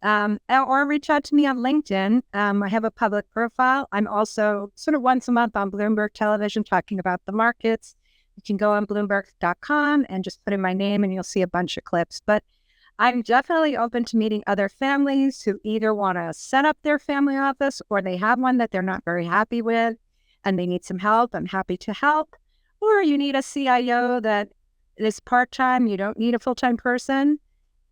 B: Or reach out to me on LinkedIn. I have a public profile. I'm also sort of once a month on Bloomberg Television talking about the markets. You can go on Bloomberg.com and just put in my name and you'll see a bunch of clips. But I'm definitely open to meeting other families who either want to set up their family office or they have one that they're not very happy with and they need some help. I'm happy to help. Or you need a CIO that is part-time, you don't need a full-time person,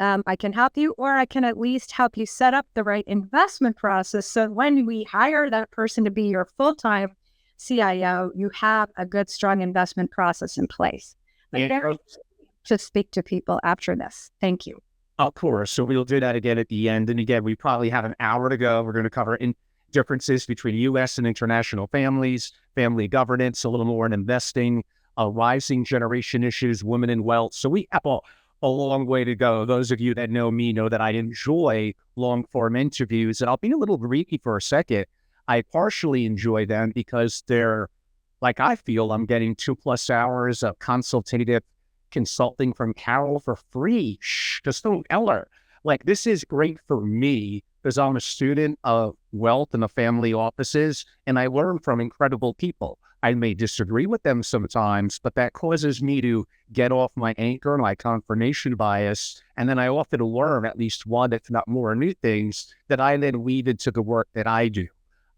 B: I can help you, or I can at least help you set up the right investment process. So when we hire that person to be your full-time CIO, you have a good, strong investment process in place. But very to speak to people after this. Thank you.
A: Of course. So we'll do that again at the end. And again, we probably have an hour to go. We're going to cover differences between U.S. and international families, family governance, a little more in investing, rising generation issues, women in wealth. So we have a long way to go. Those of you that know me know that I enjoy long-form interviews. And I'll be a little greedy for a second. I partially enjoy them because they're, like, I feel I'm getting 2+ hours of consultative consulting from Carol for free. Shh, just don't tell her. Like, this is great for me because I'm a student of wealth and the family offices, and I learn from incredible people. I may disagree with them sometimes, but that causes me to get off my anchor, my confirmation bias, and then I often learn at least one, if not more, new things that I then weave into the work that I do.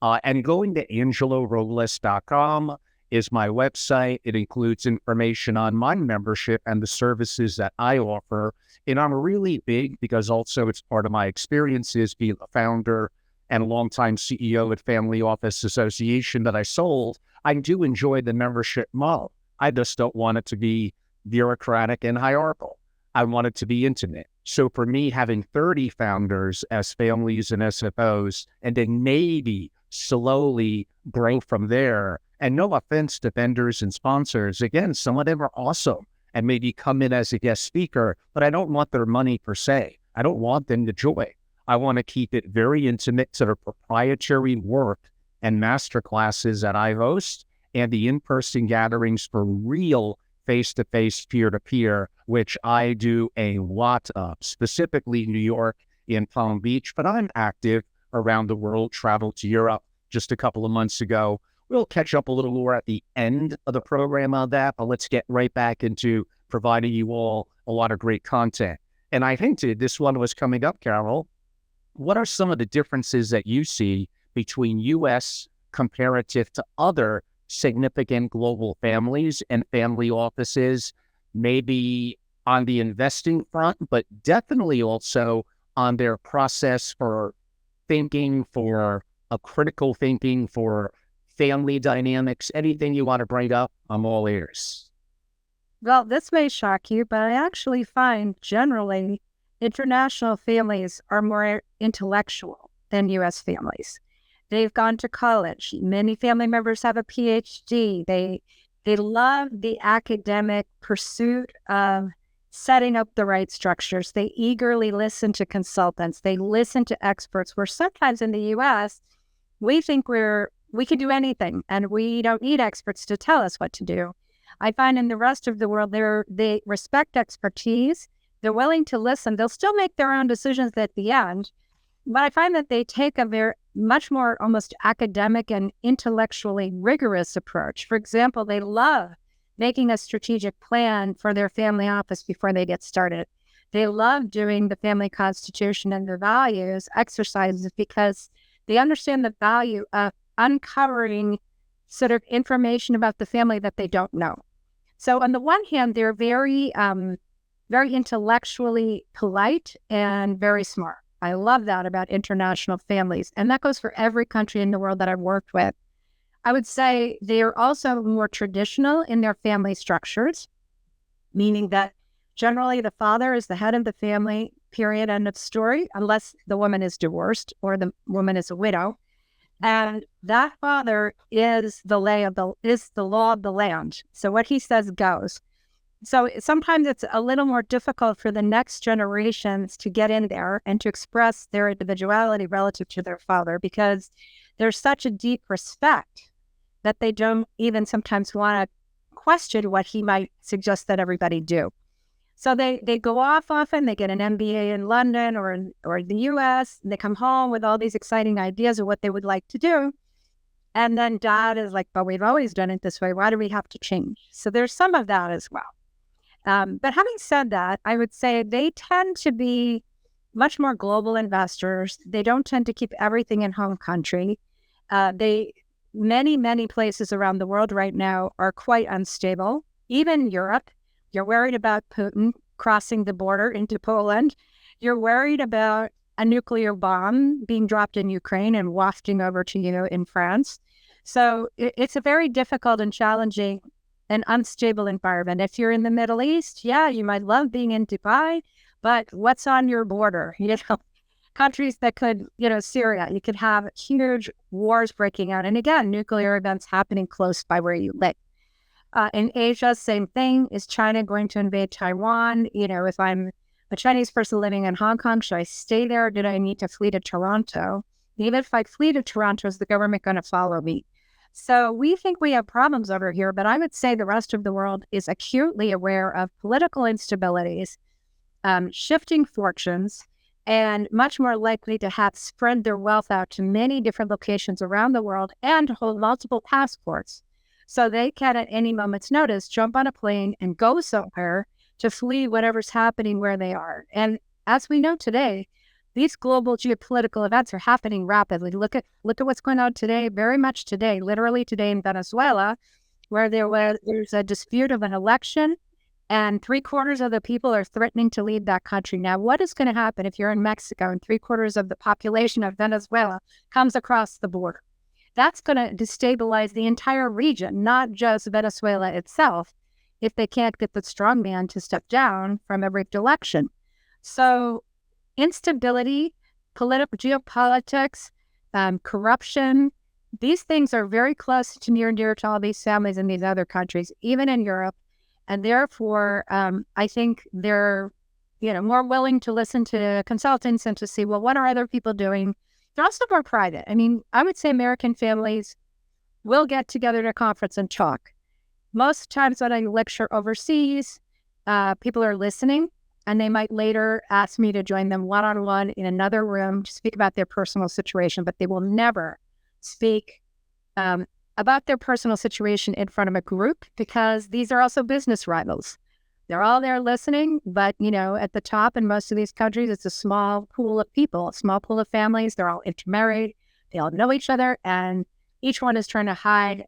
A: And going to angelorobles.com is my website. It includes information on my membership and the services that I offer. And I'm really big because also it's part of my experiences being a founder and a longtime CEO at Family Office Association that I sold. I do enjoy the membership model. I just don't want it to be bureaucratic and hierarchical. I want it to be intimate. So for me, having 30 founders as families and SFOs, and then maybe slowly grow from there. And no offense to vendors and sponsors. Again, some of them are awesome and maybe come in as a guest speaker, but I don't want their money per se. I don't want them to join. I want to keep it very intimate to the proprietary work and masterclasses that I host and the in-person gatherings for real face-to-face, peer-to-peer, which I do a lot of, specifically New York and Palm Beach, but I'm active around the world, traveled to Europe just a couple of months ago. We'll catch up a little more at the end of the program on that, but let's get right back into providing you all a lot of great content. And I hinted this one was coming up, Carol. What are some of the differences that you see between U.S. comparative to other significant global families and family offices, maybe on the investing front, but definitely also on their process for thinking, for a critical thinking, for family dynamics, anything you want to bring up, I'm all ears.
B: Well, this may shock you, but I actually find generally international families are more intellectual than U.S. families. They've gone to college. Many family members have a PhD. They love the academic pursuit of setting up the right structures. They eagerly listen to consultants. They listen to experts, where sometimes in the U.S., we think we can do anything and we don't need experts to tell us what to do. I find in the rest of the world, they respect expertise. They're willing to listen. They'll still make their own decisions at the end. But I find that they take a much more almost academic and intellectually rigorous approach. For example, they love making a strategic plan for their family office before they get started. They love doing the family constitution and the values exercises because they understand the value of uncovering sort of information about the family that they don't know. So on the one hand, they're very intellectually polite and very smart. I love that about international families. And that goes for every country in the world that I've worked with. I would say they're also more traditional in their family structures, meaning that generally the father is the head of the family, period, end of story, unless the woman is divorced or the woman is a widow. And that father is the law of the land. So what he says goes. So sometimes it's a little more difficult for the next generations to get in there and to express their individuality relative to their father because there's such a deep respect that they don't even sometimes want to question what he might suggest that everybody do. So they go off often, they get an MBA in London or the US, and they come home with all these exciting ideas of what they would like to do. And then dad is like, but we've always done it this way. Why do we have to change? So there's some of that as well. But having said that, I would say they tend to be much more global investors. They don't tend to keep everything in home country. Many places around the world right now are quite unstable. Even Europe, you're worried about Putin. crossing the border into Poland. You're worried about a nuclear bomb being dropped in Ukraine and wafting over to you in France. So it's a very difficult and challenging and unstable environment. If you're in the Middle East, yeah, you might love being in Dubai, but what's on your border? Countries that could, Syria, you could have huge wars breaking out. And again, nuclear events happening close by where you live. In Asia, same thing. Is China going to invade Taiwan? If I'm a Chinese person living in Hong Kong, should I stay there? Or did I need to flee to Toronto? Even if I flee to Toronto, is the government going to follow me? So we think we have problems over here, but I would say the rest of the world is acutely aware of political instabilities, shifting fortunes, and much more likely to have spread their wealth out to many different locations around the world and hold multiple passports. So they can, at any moment's notice, jump on a plane and go somewhere to flee whatever's happening where they are. And as we know today, these global geopolitical events are happening rapidly. Look at what's going on today, very much today, literally today in Venezuela, where there's a dispute of an election, and 3/4 of the people are threatening to leave that country. Now, what is going to happen if you're in Mexico and 3/4 of the population of Venezuela comes across the border? That's going to destabilize the entire region, not just Venezuela itself, if they can't get the strongman to step down from every election. So instability, geopolitics, corruption, these things are very close to near and dear to all these families in these other countries, even in Europe. And therefore, I think they're, more willing to listen to consultants and to see, well, what are other people doing? They're also more private. I mean, I would say American families will get together at a conference and talk. Most times when I lecture overseas, people are listening, and they might later ask me to join them one-on-one in another room to speak about their personal situation, but they will never speak about their personal situation in front of a group, because these are also business rivals. They're all there listening, but, at the top in most of these countries, it's a small pool of people, a small pool of families. They're all intermarried. They all know each other, and each one is trying to hide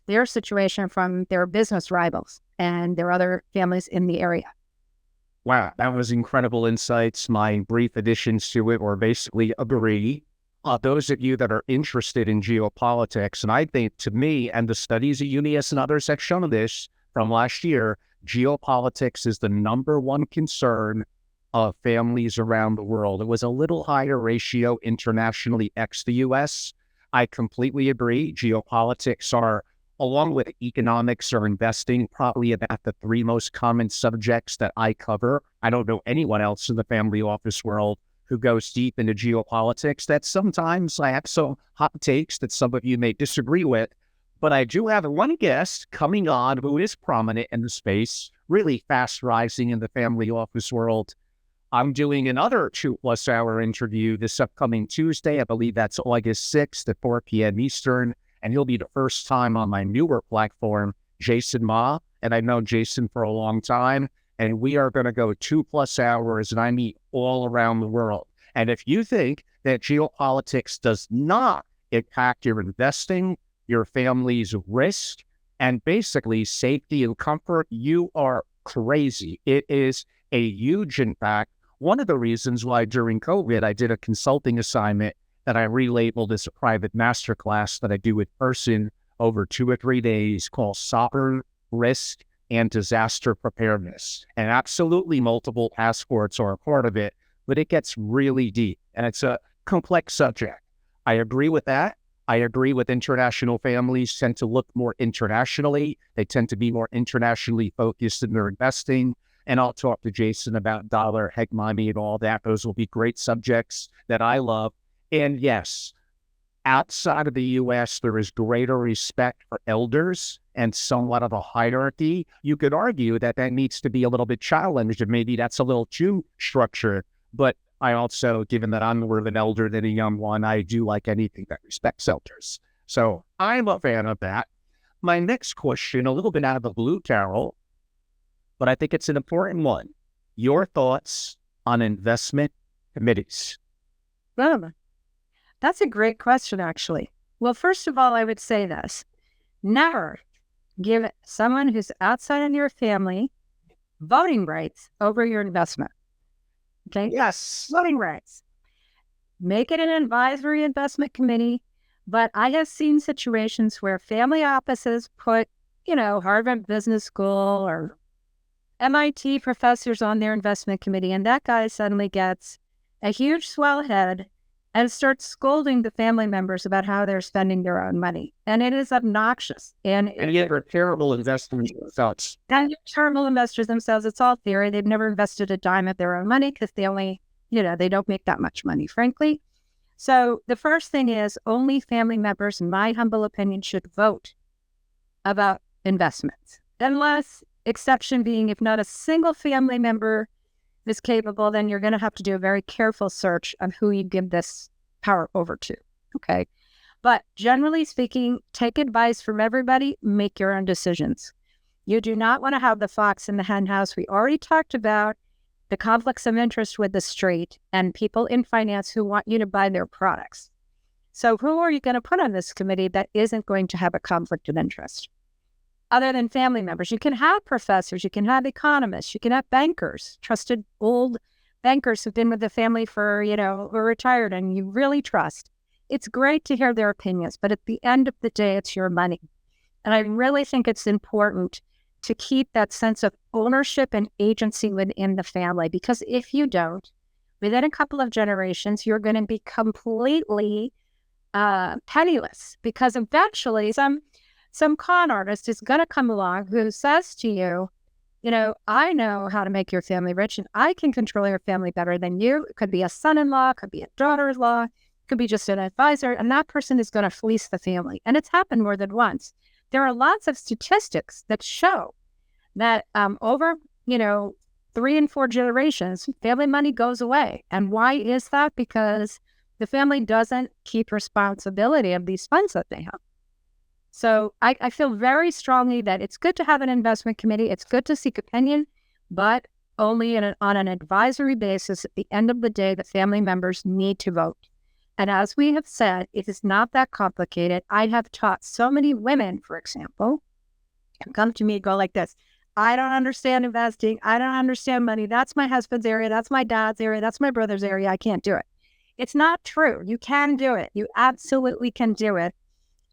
B: their situation from their business rivals and their other families in the area.
A: Wow, that was incredible insights. My brief additions to it were basically agree. Those of you that are interested in geopolitics, and I think, to me, and the studies at UNIS and others have shown this from last year, geopolitics is the number one concern of families around the world. It was a little higher ratio internationally ex the US. I completely agree. Geopolitics are, along with economics or investing, probably about the three most common subjects that I cover. I don't know anyone else in the family office world who goes deep into geopolitics. That sometimes I have some hot takes that some of you may disagree with, but I do have one guest coming on who is prominent in the space, really fast rising in the family office world. I'm doing another 2+ hour interview this upcoming Tuesday. I believe that's August 6th at 4 p.m. Eastern. And he'll be the first time on my newer platform, Jason Ma. And I've known Jason for a long time. And we are going to go 2+ hours, and I meet all around the world. And if you think that geopolitics does not impact your investing, your family's risk, and basically safety and comfort, you are crazy. It is a huge impact. One of the reasons why during COVID, I did a consulting assignment that I relabeled as a private masterclass that I do in person over 2 or 3 days, called Sovereign Risk and Disaster Preparedness. And absolutely multiple passports are a part of it, but it gets really deep, and it's a complex subject. I agree with that. I agree with international families tend to look more internationally. They tend to be more internationally focused in their investing. And I'll talk to Jason about dollar hegemony and all that. Those will be great subjects that I love. And yes, outside of the U.S., there is greater respect for elders and somewhat of a hierarchy. You could argue that that needs to be a little bit challenged, and maybe that's a little too structured. But I also, given that I'm more of an elder than a young one, I do like anything that respects elders. So I'm a fan of that. My next question, a little bit out of the blue, Carol, but I think it's an important one. Your thoughts on investment committees?
B: That's a great question, actually. Well, first of all, I would say this. Never give someone who's outside of your family voting rights over your investment. Okay?
A: Yes.
B: Voting rights. Make it an advisory investment committee. But I have seen situations where family offices put, Harvard Business School or MIT professors on their investment committee, and that guy suddenly gets a huge swell head and starts scolding the family members about how they're spending their own money. And it is obnoxious. And
A: yet they're terrible investors themselves.
B: And they're terrible investors themselves. It's all theory. They've never invested a dime of their own money because they only, they don't make that much money, frankly. So the first thing is only family members, in my humble opinion, should vote about investments. Unless, exception being, if not a single family member is capable, then you're going to have to do a very careful search on who you give this power over to. Okay. But generally speaking, take advice from everybody, make your own decisions. You do not want to have the fox in the hen house. We already talked about the conflicts of interest with the street and people in finance who want you to buy their products. So who are you going to put on this committee that isn't going to have a conflict of interest? Other than family members, you can have professors, you can have economists, you can have bankers, trusted old bankers who've been with the family for, who are retired and you really trust. It's great to hear their opinions, but at the end of the day, it's your money. And I really think it's important to keep that sense of ownership and agency within the family, because if you don't, within a couple of generations, you're going to be completely penniless, because eventually some con artist is going to come along who says to you, I know how to make your family rich and I can control your family better than you. It could be a son-in-law, could be a daughter-in-law, could be just an advisor, and that person is going to fleece the family. And it's happened more than once. There are lots of statistics that show that over, 3 and 4 generations, family money goes away. And why is that? Because the family doesn't keep responsibility of these funds that they have. So I feel very strongly that it's good to have an investment committee. It's good to seek opinion, but only on an advisory basis. At the end of the day, the family members need to vote. And as we have said, it is not that complicated. I have taught so many women, for example, come to me and go like this: I don't understand investing. I don't understand money. That's my husband's area. That's my dad's area. That's my brother's area. I can't do it. It's not true. You can do it. You absolutely can do it.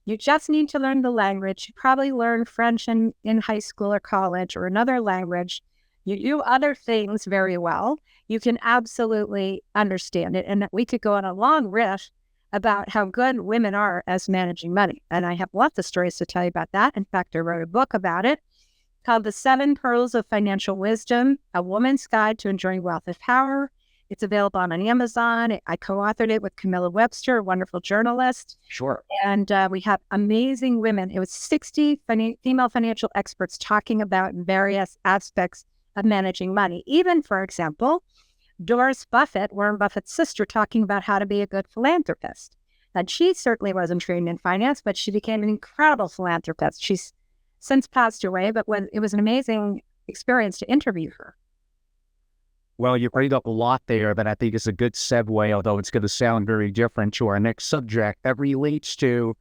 B: You just need to learn the language. You probably learn French in high school or college or another language. You do other things very well. You can absolutely understand it. And we could go on a long riff about how good women are as managing money. And I have lots of stories to tell you about that. In fact, I wrote a book about it called The 7 Pearls of Financial Wisdom, A Woman's Guide to Enjoying Wealth and Power. It's available on Amazon. I co-authored it with Camilla Webster, a wonderful journalist.
A: Sure.
B: And we have amazing women. It was 60 female financial experts talking about various aspects of managing money. Even, for example, Doris Buffett, Warren Buffett's sister, talking about how to be a good philanthropist. And she certainly wasn't trained in finance, but she became an incredible philanthropist. She's since passed away, but it was an amazing experience to interview her.
A: Well, you bring up a lot there that I think is a good segue, although it's going to sound very different, to our next subject that relates to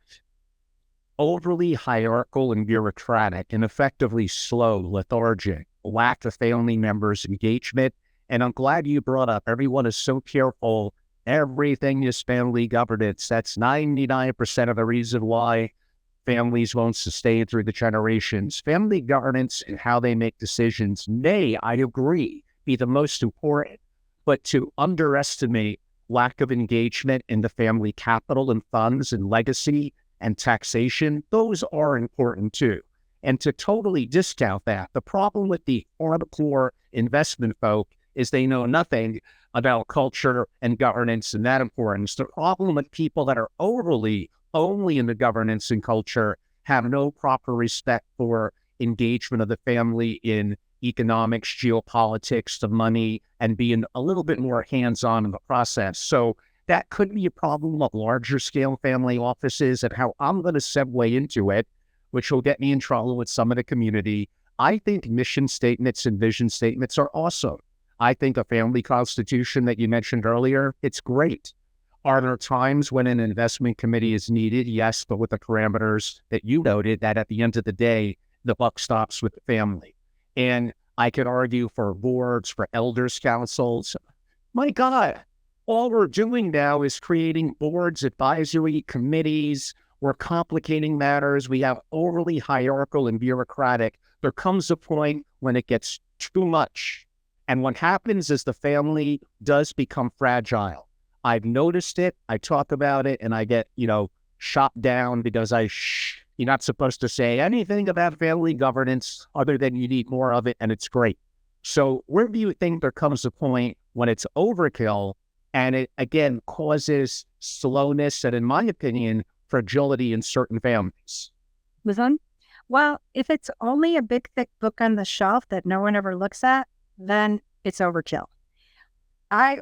A: overly hierarchical and bureaucratic and effectively slow, lethargic, lack of family members' engagement. And I'm glad you brought up, everyone is so careful. Everything is family governance. That's 99% of the reason why families won't sustain through the generations. Family governance and how they make decisions may, I agree, be the most important, but to underestimate lack of engagement in the family capital and funds and legacy and taxation, those are important too. And to totally discount that, the problem with the hardcore investment folk is they know nothing about culture and governance and that importance. The problem with people that are overly only in the governance and culture have no proper respect for engagement of the family in economics, geopolitics, the money, and being a little bit more hands-on in the process. So that could be a problem of larger scale family offices, and how I'm going to segue into it, which will get me in trouble with some of the community. I think mission statements and vision statements are awesome. I think a family constitution that you mentioned earlier, it's great. Are there times when an investment committee is needed? Yes, but with the parameters that you noted, that at the end of the day, the buck stops with the family. And I could argue for boards, for elders councils. My God, all we're doing now is creating boards, advisory committees. We're complicating matters. We have overly hierarchical and bureaucratic. There comes a point when it gets too much. And what happens is the family does become fragile. I've noticed it. I talk about it and I get, shot down because you're not supposed to say anything about family governance other than you need more of it and it's great. So where do you think there comes a point when it's overkill and it, again, causes slowness and, in my opinion, fragility in certain families?
B: Listen, well, if it's only a big, thick book on the shelf that no one ever looks at, then it's overkill.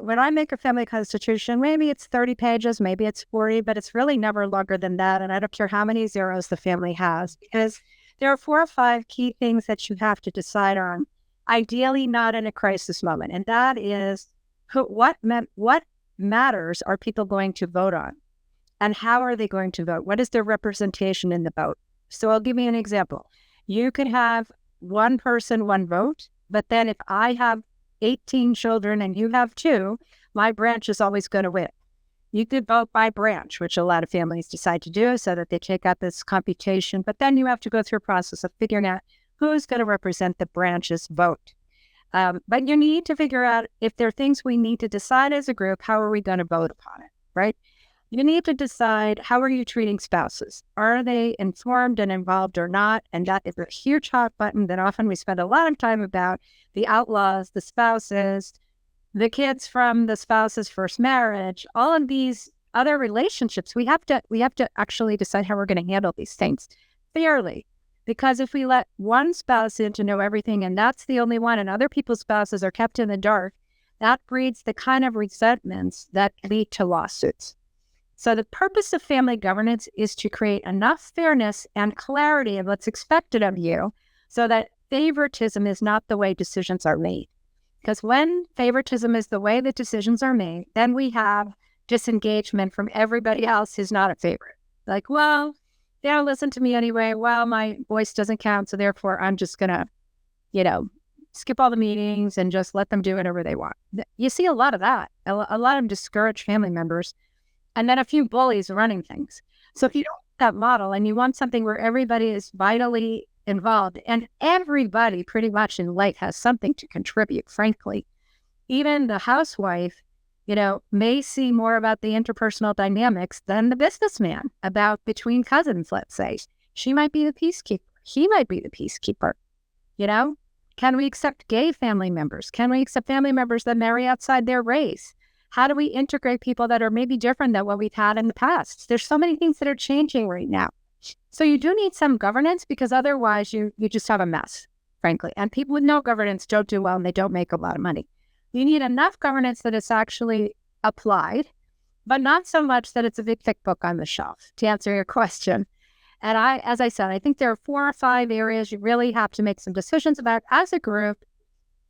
B: When I make a family constitution, maybe it's 30 pages, maybe it's 40, but it's really never longer than that. And I don't care how many zeros the family has, because there are 4 or 5 key things that you have to decide on, ideally not in a crisis moment. And that is what matters are people going to vote on? And how are they going to vote? What is their representation in the vote? So I'll give you an example. You could have one person, one vote, but then if I have 18 children and you have 2, my branch is always going to win. You could vote by branch, which a lot of families decide to do so that they take out this computation, but then you have to go through a process of figuring out who's going to represent the branch's vote. But you need to figure out if there are things we need to decide as a group, how are we going to vote upon it, right? You need to decide, how are you treating spouses? Are they informed and involved or not? And that is a huge hot button that often we spend a lot of time about: the outlaws, the spouses, the kids from the spouse's first marriage, all of these other relationships. We have to actually decide how we're going to handle these things fairly. Because if we let one spouse in to know everything and that's the only one, and other people's spouses are kept in the dark, that breeds the kind of resentments that lead to lawsuits. So the purpose of family governance is to create enough fairness and clarity of what's expected of you so that favoritism is not the way decisions are made. Because when favoritism is the way that decisions are made, then we have disengagement from everybody else who's not a favorite. Like, well, they don't listen to me anyway. Well, my voice doesn't count, so therefore I'm just going to, skip all the meetings and just let them do whatever they want. You see a lot of that. A lot of discouraged family members. And then a few bullies running things. So if you don't want that model and you want something where everybody is vitally involved, and everybody pretty much in life has something to contribute, frankly, even the housewife, may see more about the interpersonal dynamics than the businessman about between cousins, let's say. She might be the peacekeeper. He might be the peacekeeper. Can we accept gay family members? Can we accept family members that marry outside their race? How do we integrate people that are maybe different than what we've had in the past? There's so many things that are changing right now. So you do need some governance, because otherwise you just have a mess, frankly. And people with no governance don't do well and they don't make a lot of money. You need enough governance that it's actually applied, but not so much that it's a big, thick book on the shelf, to answer your question. And as I said, I think there are 4 or 5 areas you really have to make some decisions about as a group.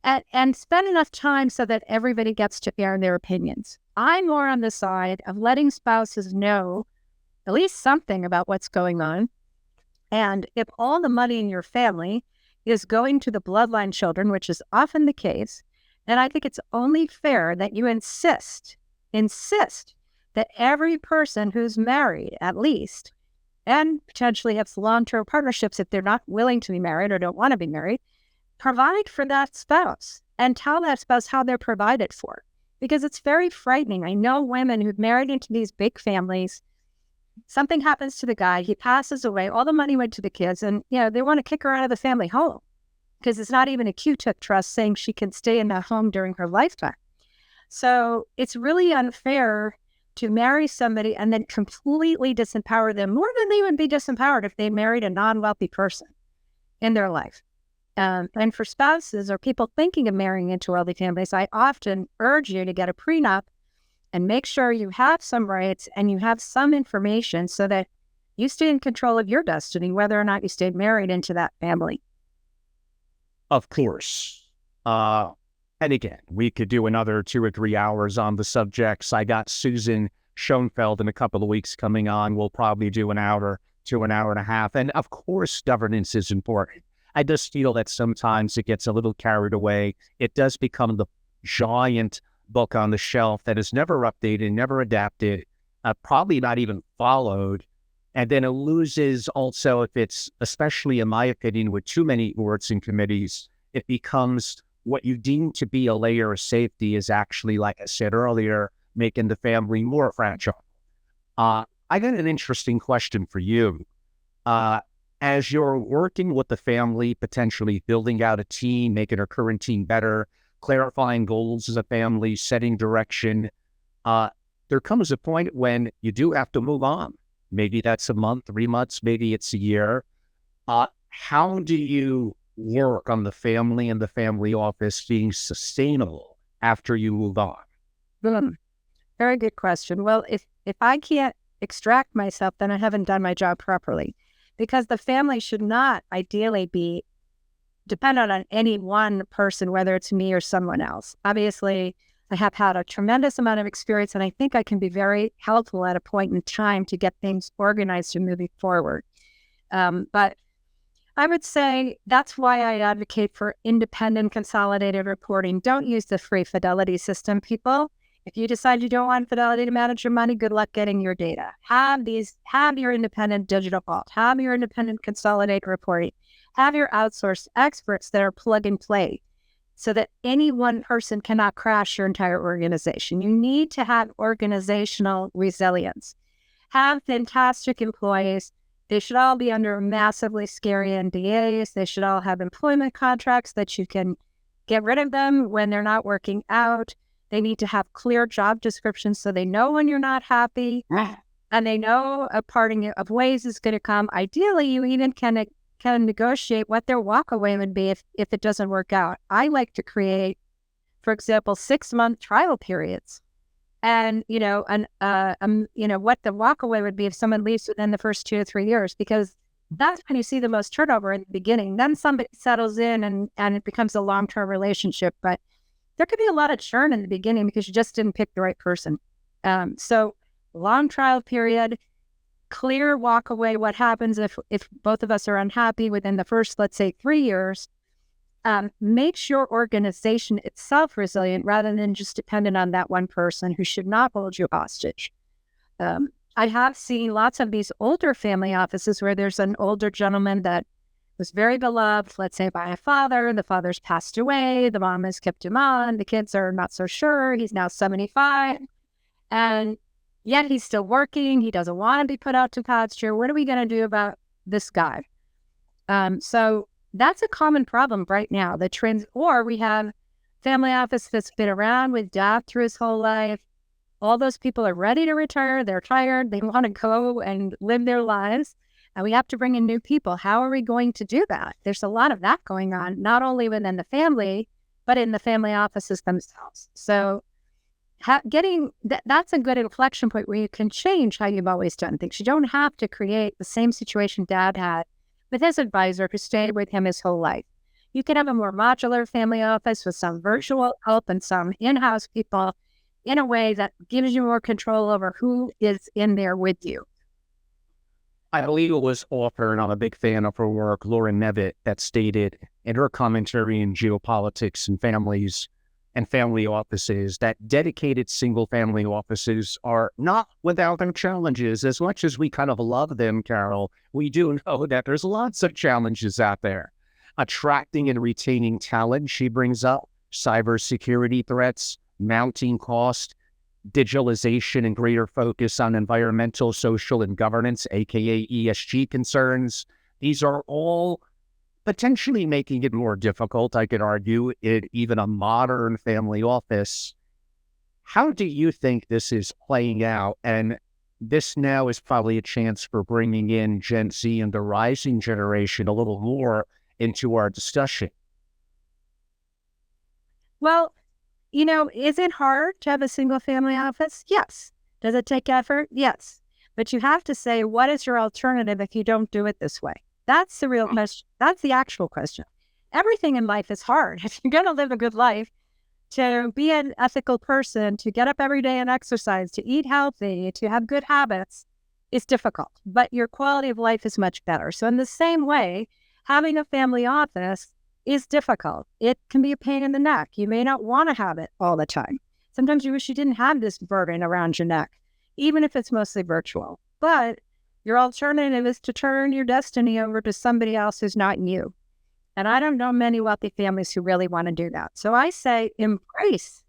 B: And spend enough time so that everybody gets to air their opinions. I'm more on the side of letting spouses know at least something about what's going on. And if all the money in your family is going to the bloodline children, which is often the case, then I think it's only fair that you insist that every person who's married, at least, and potentially has long-term partnerships if they're not willing to be married or don't want to be married, provide for that spouse and tell that spouse how they're provided for. Because it's very frightening. I know women who've married into these big families, something happens to the guy, he passes away, all the money went to the kids, and they want to kick her out of the family home because it's not even a Q-tip trust saying she can stay in that home during her lifetime. So it's really unfair to marry somebody and then completely disempower them, more than they would be disempowered if they married a non-wealthy person in their life. And for spouses or people thinking of marrying into wealthy families, I often urge you to get a prenup and make sure you have some rights and you have some information so that you stay in control of your destiny, whether or not you stayed married into that family.
A: Of course. And again, we could do another 2 or 3 hours on the subjects. I got Susan Schoenfeld in a couple of weeks coming on. We'll probably do an hour to an hour and a half. And of course, governance is important. I just feel that sometimes it gets a little carried away. It does become the giant book on the shelf that is never updated, never adapted, probably not even followed. And then it loses also, if it's, especially in my opinion, with too many boards and committees, it becomes what you deem to be a layer of safety is actually, like I said earlier, making the family more fragile. I got an interesting question for you. As you're working with the family, potentially building out a team, making our current team better, clarifying goals as a family, setting direction, there comes a point when you do have to move on. Maybe that's a month, 3 months, maybe it's a year. How do you work on the family and the family office being sustainable after you move on?
B: Very good question. Well, if I can't extract myself, then I haven't done my job properly, because the family should not ideally be dependent on any one person, whether it's me or someone else. Obviously, I have had a tremendous amount of experience, and I think I can be very helpful at a point in time to get things organized and moving forward. But I would say that's why I advocate for independent consolidated reporting. Don't use the free Fidelity system, people. If you decide you don't want Fidelity to manage your money, good luck getting your data. Have your independent digital vault, have your independent consolidated reporting, have your outsourced experts that are plug and play so that any one person cannot crash your entire organization. You need to have organizational resilience. Have fantastic employees. They should all be under massively scary NDAs. They should all have employment contracts that you can get rid of them when they're not working out. They need to have clear job descriptions so they know when you're not happy, and they know a parting of ways is going to come. Ideally, you even can negotiate what their walkaway would be if it doesn't work out. I like to create, for example, 6-month trial periods, and what the walkaway would be if someone leaves within the first 2 to 3 years, because that's when you see the most turnover in the beginning. Then somebody settles in and it becomes a long-term relationship, but there could be a lot of churn in the beginning because you just didn't pick the right person. So long trial period, clear walk away. What happens if both of us are unhappy within the first, let's say, 3 years? Makes your organization itself resilient rather than just dependent on that one person who should not hold you hostage. I have seen lots of these older family offices where there's an older gentleman that was very beloved, let's say by a father. The father's passed away. The mom has kept him on. The kids are not so sure. He's now 75. And yet he's still working. He doesn't want to be put out to pasture. What are we going to do about this guy? So that's a common problem right now. Or we have family office that's been around with dad through his whole life. All those people are ready to retire. They're tired. They want to go and live their lives. And we have to bring in new people. How are we going to do that? There's a lot of that going on, not only within the family, but in the family offices themselves. So that's a good inflection point where you can change how you've always done things. You don't have to create the same situation dad had with his advisor who stayed with him his whole life. You can have a more modular family office with some virtual help and some in-house people in a way that gives you more control over who is in there with you.
A: I believe it was author, and I'm a big fan of her work, Lauren Nevitt, that stated in her commentary in Geopolitics and Families and Family Offices that dedicated single-family offices are not without their challenges. As much as we kind of love them, Carol, we do know that there's lots of challenges out there. Attracting and retaining talent, she brings up, cybersecurity threats, mounting cost, digitalization and greater focus on environmental, social, and governance, aka ESG concerns. These are all potentially making it more difficult, I could argue, in even a modern family office. How do you think this is playing out? And this now is probably a chance for bringing in Gen Z and the rising generation a little more into our discussion.
B: Well, is it hard to have a single family office? Yes. Does it take effort? Yes. But you have to say, what is your alternative if you don't do it this way? That's the real question. That's the actual question. Everything in life is hard. If you're going to live a good life, to be an ethical person, to get up every day and exercise, to eat healthy, to have good habits, is difficult. But your quality of life is much better. So in the same way, having a family office is difficult. It can be a pain in the neck. You may not want to have it all the time. Sometimes you wish you didn't have this burden around your neck, even if it's mostly virtual. But your alternative is to turn your destiny over to somebody else who's not you. And I don't know many wealthy families who really want to do that. So I say embrace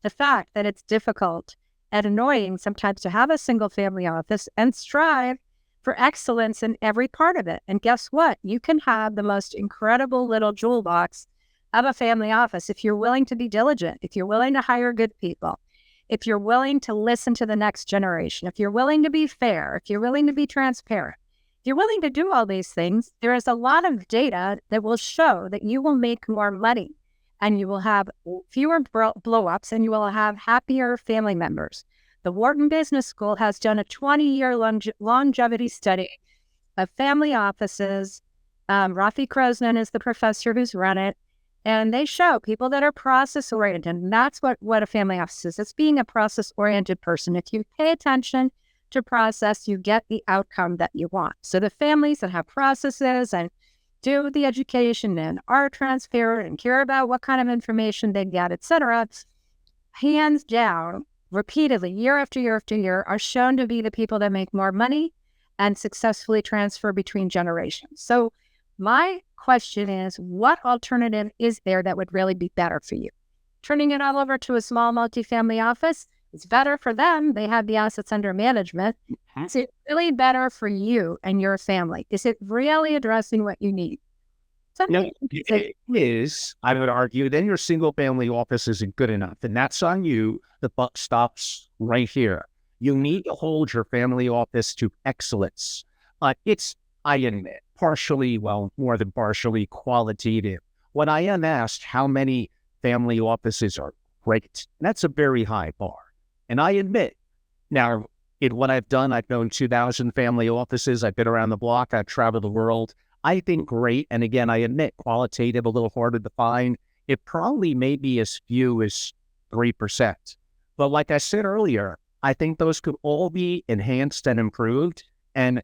B: the fact that it's difficult and annoying sometimes to have a single family office and strive for excellence in every part of it. And guess what? You can have the most incredible little jewel box of a family office if you're willing to be diligent, if you're willing to hire good people, if you're willing to listen to the next generation, if you're willing to be fair, if you're willing to be transparent. If you're willing to do all these things, there is a lot of data that will show that you will make more money and you will have fewer blow-ups and you will have happier family members. The Wharton Business School has done a 20-year longevity study of family offices. Rafi Krosnan is the professor who's run it. And they show people that are process-oriented. And that's what a family office is. It's being a process-oriented person. If you pay attention to process, you get the outcome that you want. So the families that have processes and do the education and are transparent and care about what kind of information they get, et cetera, hands down, repeatedly, year after year after year, are shown to be the people that make more money and successfully transfer between generations. So my question is, what alternative is there that would really be better for you? Turning it all over to a small multifamily office is better for them. They have the assets under management. Is it really better for you and your family? Is it really addressing what you need?
A: No, it is, I would argue, then your single family office isn't good enough. And that's on you. The buck stops right here. You need to hold your family office to excellence. It's, I admit, partially, well, more than partially qualitative. When I am asked how many family offices are great, that's a very high bar. And I admit, now, in what I've done, I've known 2,000 family offices. I've been around the block. I've traveled the world. I think great. And again, I admit qualitative, a little harder to find. It probably may be as few as 3%. But like I said earlier, I think those could all be enhanced and improved. And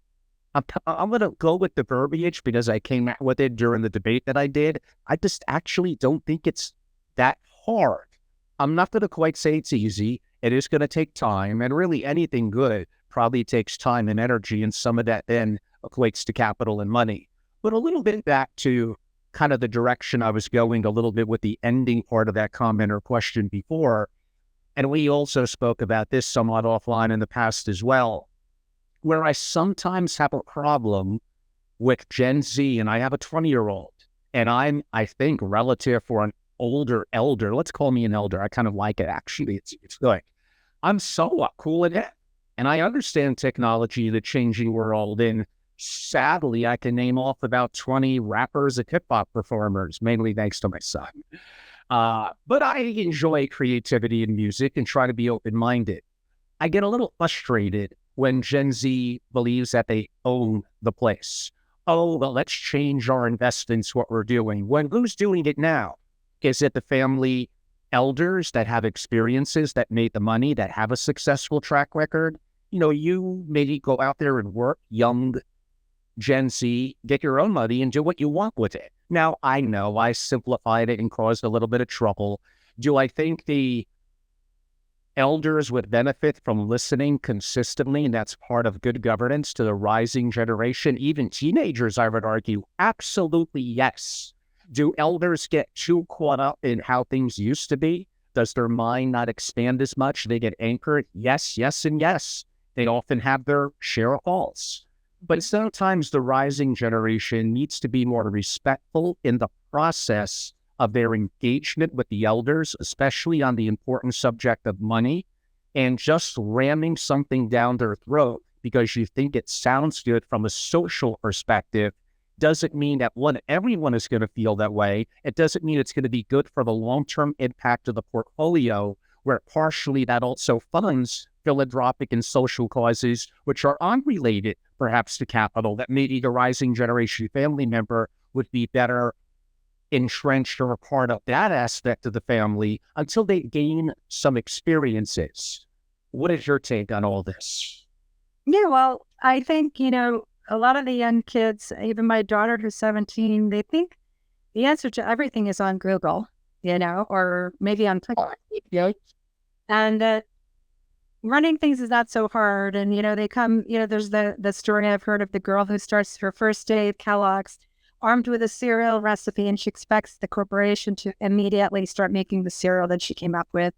A: I'm going to go with the verbiage because I came out with it during the debate that I did. I just actually don't think it's that hard. I'm not going to quite say it's easy. It is going to take time. And really anything good probably takes time and energy. And some of that then equates to capital and money. But a little bit back to kind of the direction I was going a little bit with the ending part of that comment or question before. And we also spoke about this somewhat offline in the past as well, where I sometimes have a problem with Gen Z, and I have a 20-year-old, and I think, relative for an older elder, let's call me an elder. I kind of like it, actually. It's good. I'm somewhat cool at it, and I understand technology, the changing world, and sadly, I can name off about 20 rappers and hip-hop performers, mainly thanks to my son. But I enjoy creativity in music and try to be open-minded. I get a little frustrated when Gen Z believes that they own the place. Oh, well, let's change our investments, what we're doing. When who's doing it now? Is it the family elders that have experiences, that made the money, that have a successful track record? You know, you maybe go out there and work, young Gen Z, get your own money and do what you want with it. Now, I know I simplified it and caused a little bit of trouble. Do I think the elders would benefit from listening consistently, and that's part of good governance to the rising generation, even teenagers, I would argue? Absolutely yes. Do elders get too caught up in how things used to be? Does their mind not expand as much? They get anchored? Yes, yes, and yes. They often have their share of faults. But sometimes the rising generation needs to be more respectful in the process of their engagement with the elders, especially on the important subject of money, and just ramming something down their throat because you think it sounds good from a social perspective doesn't mean that everyone is going to feel that way. It doesn't mean it's going to be good for the long-term impact of the portfolio, where partially that also funds philanthropic and social causes, which are unrelated perhaps to capital, that maybe the rising generation family member would be better entrenched or a part of that aspect of the family until they gain some experiences. What is your take on all this?
B: Yeah, well, I think, a lot of the young kids, even my daughter who's 17, they think the answer to everything is on Google, or maybe on TikTok. And running things is not so hard. And, they come, there's the story I've heard of the girl who starts her first day at Kellogg's armed with a cereal recipe, and she expects the corporation to immediately start making the cereal that she came up with.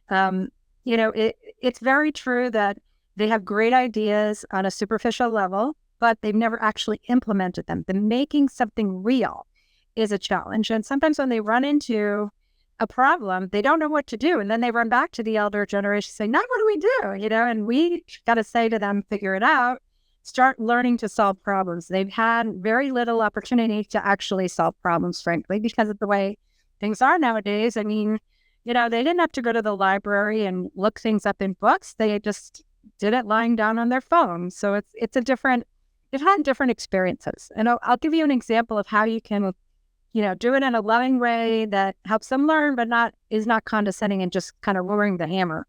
B: It's very true that they have great ideas on a superficial level, but they've never actually implemented them. The making something real is a challenge. And sometimes when they run into a problem, they don't know what to do. And then they run back to the elder generation saying, now what do we do? And we got to say to them, figure it out, start learning to solve problems. They've had very little opportunity to actually solve problems, frankly, because of the way things are nowadays. I mean, they didn't have to go to the library and look things up in books. They just did it lying down on their phone. So they've had different experiences. And I'll give you an example of how you can, do it in a loving way that helps them learn, but is not condescending and just kind of lowering the hammer.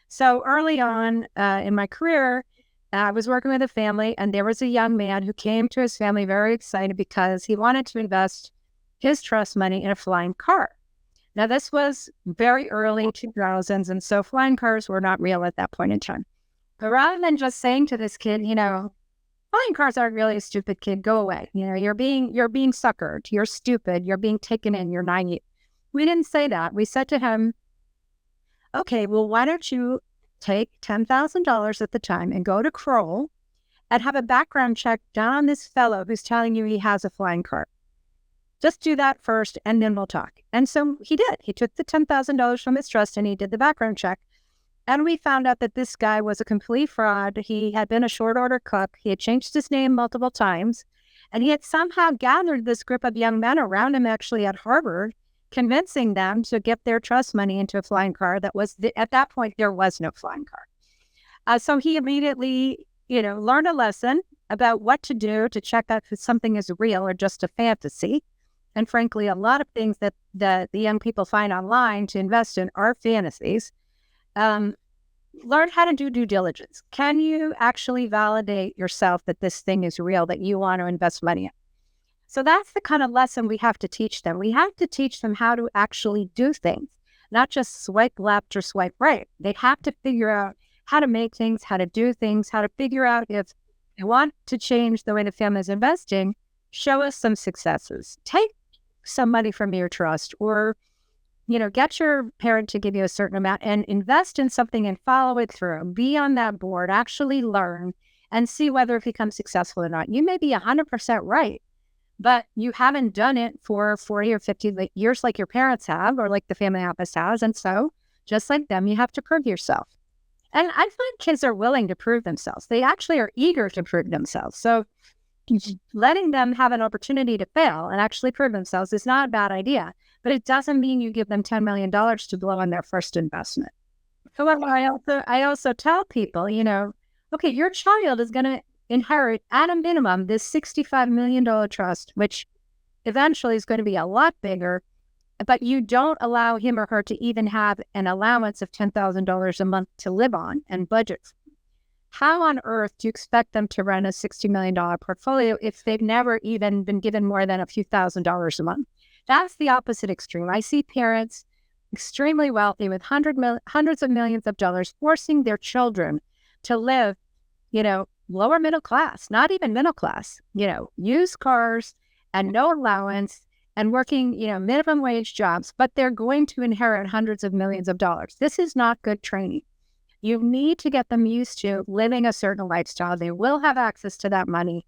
B: So early on in my career, I was working with a family, and there was a young man who came to his family very excited because he wanted to invest his trust money in a flying car. Now, this was very early 2000s, and so flying cars were not real at that point in time. But rather than just saying to this kid, flying cars aren't really a stupid, kid, go away. You're being suckered. You're stupid. You're being taken in. You're naive. We didn't say that. We said to him, okay, well, why don't you take $10,000 at the time and go to Kroll and have a background check done on this fellow who's telling you he has a flying car. Just do that first, and then we'll talk. And so he did. He took the $10,000 from his trust, and he did the background check. And we found out that this guy was a complete fraud. He had been a short order cook. He had changed his name multiple times. And he had somehow gathered this group of young men around him, actually at Harvard, convincing them to get their trust money into a flying car that was, at that point, there was no flying car. So he immediately, learned a lesson about what to do to check out if something is real or just a fantasy. And frankly, a lot of things that the young people find online to invest in are fantasies. Learn how to do due diligence. Can you actually validate yourself that this thing is real, that you want to invest money in? So that's the kind of lesson we have to teach them. We have to teach them how to actually do things, not just swipe left or swipe right. They have to figure out how to make things, how to do things, how to figure out if they want to change the way the family is investing, show us some successes. Take some money from your trust, or get your parent to give you a certain amount and invest in something and follow it through. Be on that board, actually learn and see whether it becomes successful or not. You may be 100% right, but you haven't done it for 40 or 50 years like your parents have, or like the family office has. And so just like them, you have to prove yourself. And I find kids are willing to prove themselves. They actually are eager to prove themselves. So letting them have an opportunity to fail and actually prove themselves is not a bad idea, but it doesn't mean you give them $10 million to blow on their first investment. However, I also tell people, okay, your child is going to inherit at a minimum this $65 million trust, which eventually is going to be a lot bigger, but you don't allow him or her to even have an allowance of $10,000 a month to live on and budget. How on earth do you expect them to run a $60 million portfolio if they've never even been given more than a few $1,000s a month? That's the opposite extreme. I see parents extremely wealthy with hundreds of millions of dollars forcing their children to live, lower middle class, not even middle class, used cars and no allowance and working, minimum wage jobs, but they're going to inherit hundreds of millions of dollars. This is not good training. You need to get them used to living a certain lifestyle. They will have access to that money.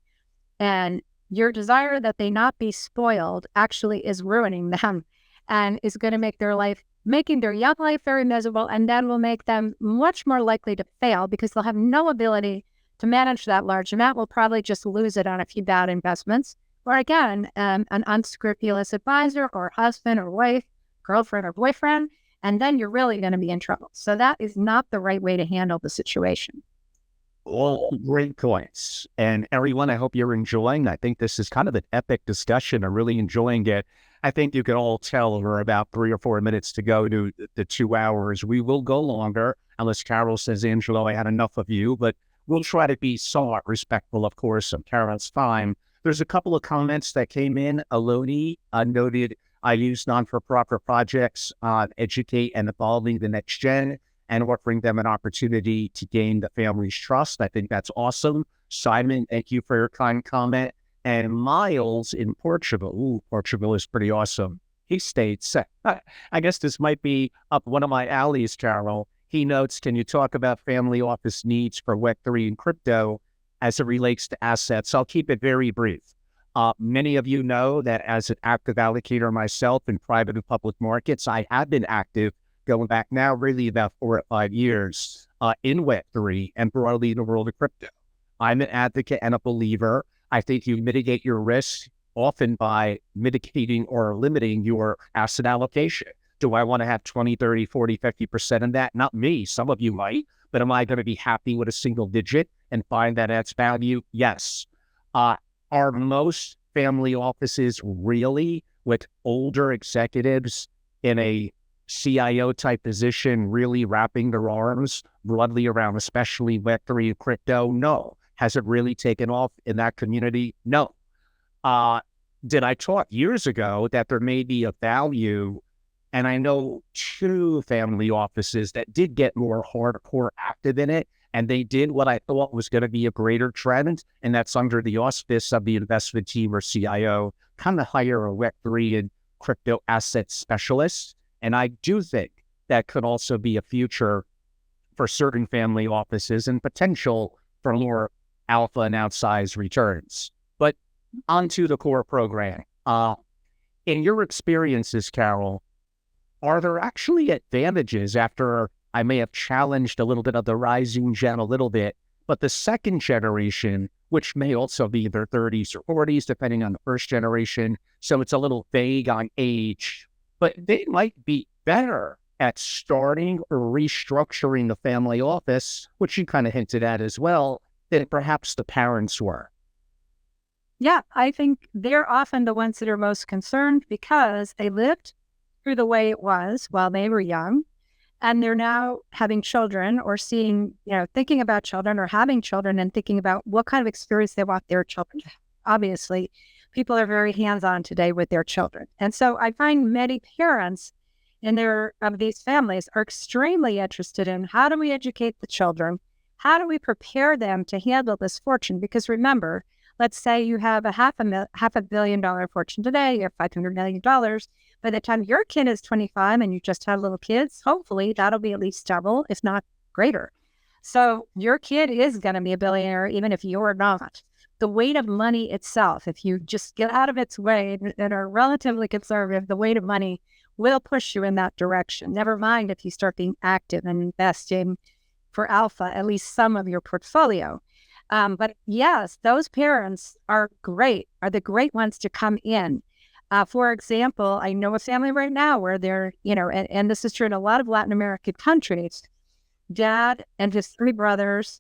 B: And your desire that they not be spoiled actually is ruining them and is going to making their young life very miserable, and then will make them much more likely to fail because they'll have no ability to manage that large amount. Will probably just lose it on a few bad investments. Or again, an unscrupulous advisor or husband or wife, girlfriend or boyfriend, and then you're really going to be in trouble. So that is not the right way to handle the situation.
A: All great points. And everyone, I hope you're enjoying. I think this is kind of an epic discussion. I'm really enjoying it. I think you can all tell we're about 3 or 4 minutes to go to the 2 hours. We will go longer unless Carol says, Angelo, I had enough of you, but we'll try to be somewhat respectful, of course, of Karen's time. There's a couple of comments that came in. Aloni noted, I use non-for-profit projects, educate and evolving the next gen and offering them an opportunity to gain the family's trust. I think that's awesome. Simon, thank you for your kind comment. And Miles in Portugal, Portugal is pretty awesome. He states, I guess this might be up one of my alleys, Carol. He notes, can you talk about family office needs for Web3 and crypto as it relates to assets? I'll keep it very brief. Many of you know that as an active allocator myself in private and public markets, I have been active going back now really about 4 or 5 years in Web3 and broadly in the world of crypto. I'm an advocate and a believer. I think you mitigate your risk often by mitigating or limiting your asset allocation. Do I want to have 20, 30, 40, 50% of that? Not me. Some of you might, but am I going to be happy with a single digit and find that adds value? Yes. Are most family offices really with older executives in a CIO type position really wrapping their arms broadly around, especially Web3 and crypto? No. Has it really taken off in that community? No. Did I talk years ago that there may be a value? And I know 2 family offices that did get more hardcore active in it. And they did what I thought was going to be a greater trend. And that's under the auspice of the investment team or CIO, kind of hire a Web3 and crypto asset specialist. And I do think that could also be a future for certain family offices and potential for more alpha and outsized returns. But onto the core program. In your experiences, Carol, are there actually advantages after I may have challenged a little bit of the rising gen a little bit, but the second generation, which may also be in their 30s or 40s, depending on the first generation, so it's a little vague on age, but they might be better at starting or restructuring the family office, which you kind of hinted at as well, than perhaps the parents were.
B: Yeah, I think they're often the ones that are most concerned because they lived through the way it was while they were young. And they're now having children or seeing, thinking about children or having children and thinking about what kind of experience they want their children to have. Obviously, people are very hands-on today with their children. And so I find many parents of these families are extremely interested in how do we educate the children? How do we prepare them to handle this fortune? Because remember, let's say you have a half a billion dollar fortune today, you have $500 million. By the time your kid is 25 and you just have little kids, hopefully that'll be at least double, if not greater. So your kid is going to be a billionaire, even if you're not. The weight of money itself, if you just get out of its way and are relatively conservative, the weight of money will push you in that direction. Never mind if you start being active and investing for alpha, at least some of your portfolio. But yes, those parents are the great ones to come in. For example, I know a family right now where they're, and this is true in a lot of Latin American countries, dad and his 3 brothers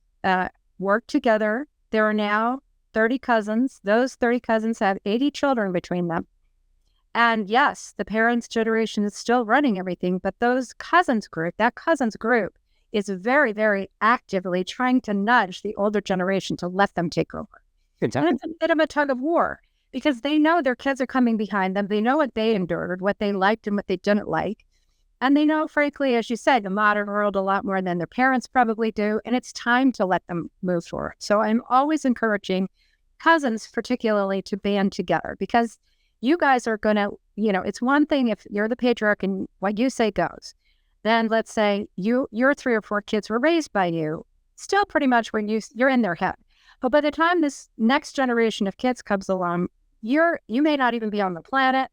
B: work together. There are now 30 cousins. Those 30 cousins have 80 children between them. And yes, the parents' generation is still running everything, but that cousins group is very, very actively trying to nudge the older generation to let them take over.
A: Exactly.
B: And it's a bit of a tug of war because they know their kids are coming behind them. They know what they endured, what they liked and what they didn't like. And they know, frankly, as you said, the modern world a lot more than their parents probably do. And it's time to let them move forward. So I'm always encouraging cousins particularly to band together because you guys are going to, it's one thing if you're the patriarch and what you say goes. Then let's say your 3 or 4 kids were raised by you, still pretty much when you're in their head. But by the time this next generation of kids comes along, you may not even be on the planet,